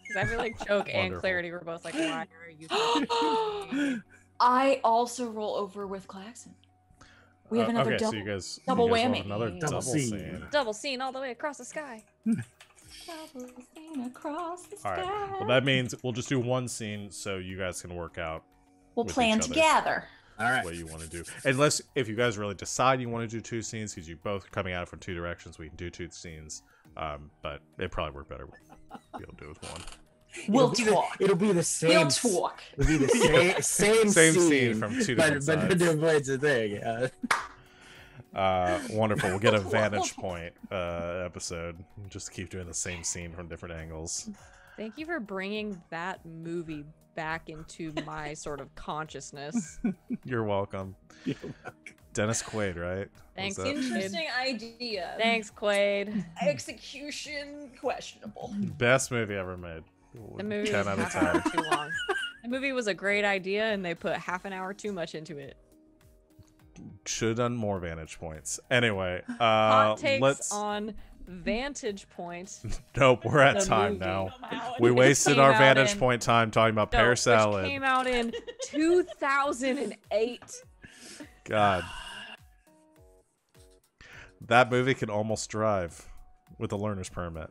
D: Because I feel like Choke and
A: Wonderful.
D: Clarity were both like, why are you talking to me?
E: I also roll over with Klaxon. We have another
A: okay,
E: double.
A: so you guys
E: double
A: roll
E: whammy.
A: another
B: Double
A: double
B: scene.
A: scene.
D: Double scene all the way across the sky.
E: Double scene across the
A: All
E: sky.
A: right. Well, that means we'll just do one scene so you guys can work out
E: We'll
A: with
E: plan
A: each other.
E: together.
B: All right.
A: what you want to do. Unless if you guys really decide you want to do 2 scenes because you both are coming at it from 2 directions, we can do 2 scenes. But it probably work better. Be able to do with one.
E: We'll talk.
B: It'll be the same.
E: We'll talk.
B: It'll be the same
A: Same
B: scene,
A: scene from 2 different
B: but
A: sides.
B: it's a thing.
A: Wonderful. We'll get a vantage point episode. Just keep doing the same scene from different angles.
D: Thank you for bringing that movie back into my sort of consciousness.
A: You're welcome. Dennis Quaid, right?
D: Thanks.
A: Was that-
E: Interesting idea.
D: Thanks, Quaid.
E: Execution questionable.
A: Best movie ever made.
D: The movie
A: 10
D: was
A: out of
D: half an hour
A: 10.
D: too long. The movie was a great idea, and they put half an hour too much into it.
A: Should have done more vantage points. Anyway,
D: Hot takes
A: let's.
D: on Vantage Point.
A: Nope, we're at
D: the
A: time
D: movie.
A: now.
E: Somehow
A: We
E: it
A: wasted
E: came
A: our
E: out
A: vantage
E: in-
A: point time talking about
D: No,
A: pear
D: which
A: salad.
D: came out in 2008.
A: God, that movie can almost drive with a learner's permit.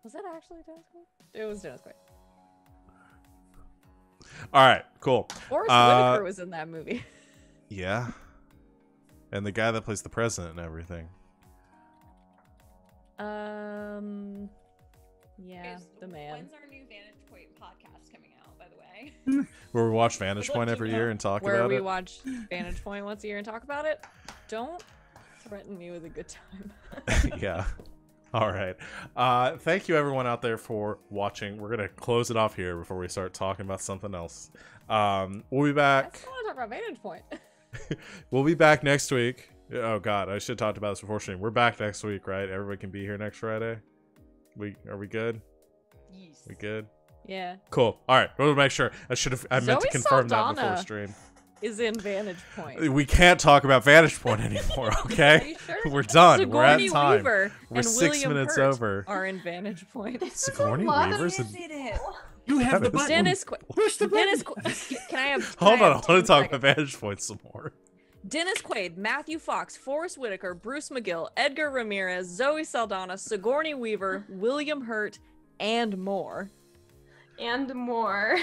D: Was that actually Dennis Quaid? It was Dennis Quaid.
A: All right, cool.
D: Forrest Whitaker was in that movie.
A: Yeah, and the guy that plays the president and everything.
D: Yeah, the man.
E: When's our new Vantage Point podcast coming out, by the way?
A: Where we watch Vantage
E: I'd
A: Point
E: love to
A: every
E: know.
A: year and talk
D: Where
A: about
D: we
A: it.
D: watch Vantage Point once a year and talk about it. Don't threaten me with a good time.
A: Yeah. All right. Thank you everyone out there for watching. We're gonna close it off here before we start talking about something else. We'll be
D: I
A: back.
D: still want to talk about Vantage Point.
A: We'll be back next week. Oh God, I should have talked about this before stream. We're back next week, right? Everybody can be here next Friday. Are we good?
E: Yes.
A: We good?
D: Yeah.
A: Cool. All right. We'll make sure. I meant to
D: Zoe
A: confirm that before
D: Saldana.
A: stream.
D: Is in Vantage Point.
A: We can't talk about Vantage Point anymore.
D: Are
A: Okay.
D: you sure?
A: We're done. We're at
D: Sigourney
A: time.
D: Weaver
A: We're
D: and
A: 6
D: William
A: minutes
D: Hurt
A: over.
D: are in Vantage Point.
A: Sigourney
C: lot of
A: Weaver's.
E: Is it?
B: You have the
A: That is-
B: button.
D: Dennis
B: Push the button.
D: Dennis Can I have
A: Hold on. I
D: have
A: want to
D: 10
A: talk
D: seconds?
A: about Vantage Point some more.
D: Dennis Quaid, Matthew Fox, Forrest Whitaker, Bruce McGill, Edgar Ramirez, Zoe Saldana, Sigourney Weaver, William Hurt, and more.
C: And more.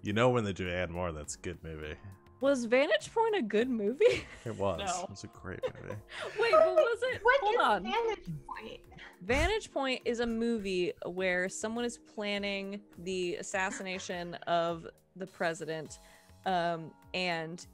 A: You know when they do add more, that's a good movie.
D: Was Vantage Point a good movie?
A: It was.
E: No.
A: It was a great movie.
D: Wait, what was it?
C: What
D: Hold
C: is
D: on.
C: Vantage Point?
D: Vantage Point is a movie where someone is planning the assassination of the president, and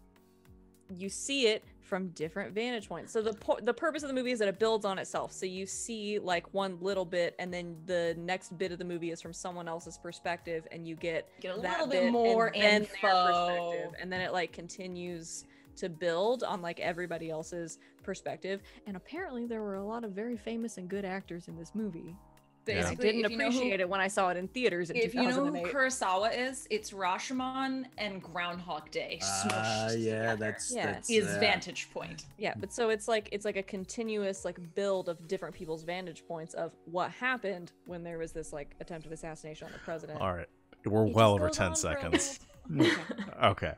D: you see it from different vantage points. So the purpose of the movie is that it builds on itself. So you see like one little bit, and then the next bit of the movie is from someone else's perspective, and you get
E: Get a
D: that
E: little
D: bit
E: bit more
D: and then their
E: info.
D: perspective, and then it like continues to build on like everybody else's perspective. And apparently there were a lot of very famous and good actors in this movie. And I
E: Basically,
D: didn't
E: if you know
D: appreciate it when I saw it in theaters in
E: If you know who
D: 2008.
E: Kurosawa is, it's Rashomon and Groundhog Day smushed
B: Yeah,
E: together.
B: that's
D: Yeah.
B: that's
E: Is Vantage Point.
D: Yeah, but so it's like a continuous like build of different people's vantage points of what happened when there was this like attempted assassination on the president.
A: All right. We're
D: It
A: well
D: just
A: over
D: goes
A: 10
D: on for a
A: seconds.
D: little-
A: Okay.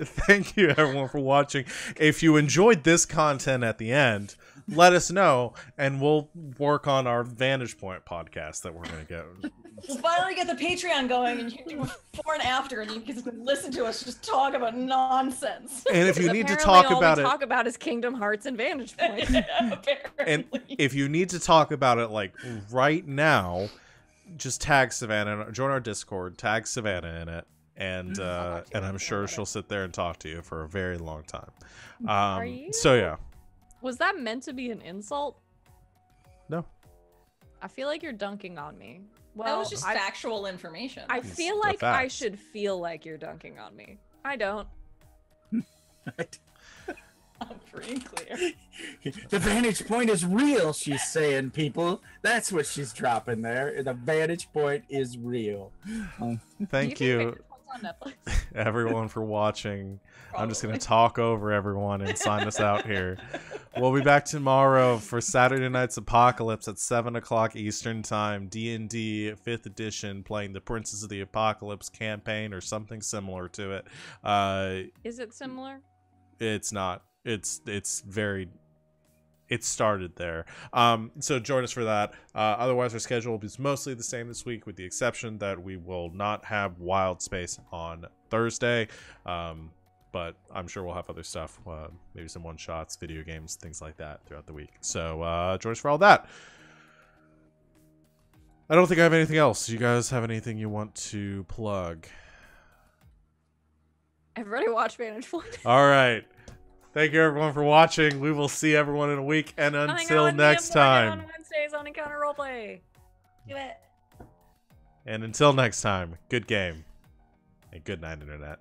A: Thank you everyone for watching. If you enjoyed this content at the end, let us know and we'll work on our Vantage Point podcast that we're going to get.
E: We'll finally get the Patreon going, and you can do a before and after, and you can listen to us just talk about nonsense.
A: And if you need to
D: Apparently
A: talk
D: all
A: about
D: we
A: it,
D: talk about is Kingdom Hearts and Vantage Point.
A: and
E: Apparently.
A: if you need to talk about it like right now, just tag Savannah, join our Discord, tag Savannah in it, and I'm sure she'll sit there and talk to you for a very long time.
D: Are you?
A: So yeah,
D: Was that meant to be an insult?
A: no,
D: I feel like you're dunking on me.
E: That
D: Well,
E: was just factual information.
D: I
A: It's
D: feel
A: the
D: like I
A: facts.
D: should feel like you're dunking on me. I don't.
E: I'm pretty clear.
B: The Vantage Point is real, she's saying, people. That's what she's dropping there. The Vantage Point is real.
A: thank
D: Do you
A: you.
D: think Vantage Point's on Netflix.
A: everyone for watching. I'm just going to talk over everyone and sign us out here. We'll be back tomorrow for Saturday Night's Apocalypse at 7 o'clock Eastern Time. D&D 5th edition, playing the Princes of the Apocalypse campaign or something similar to it.
D: Is it similar?
A: It's not. It's very... It started there. So join us for that. Otherwise, our schedule will be mostly the same this week, with the exception that we will not have Wild Space on Thursday. But I'm sure we'll have other stuff, maybe some one-shots, video games, things like that throughout the week. So join us for all that. I don't think I have anything else. You guys have anything you want to plug?
D: Everybody watch Vantage Point.
A: All right. Thank you, everyone, for watching. We will see everyone in a week. And until next time.
D: On Wednesdays on Encounter Roleplay.
E: Do it.
A: And until next time, good game. And good night, Internet.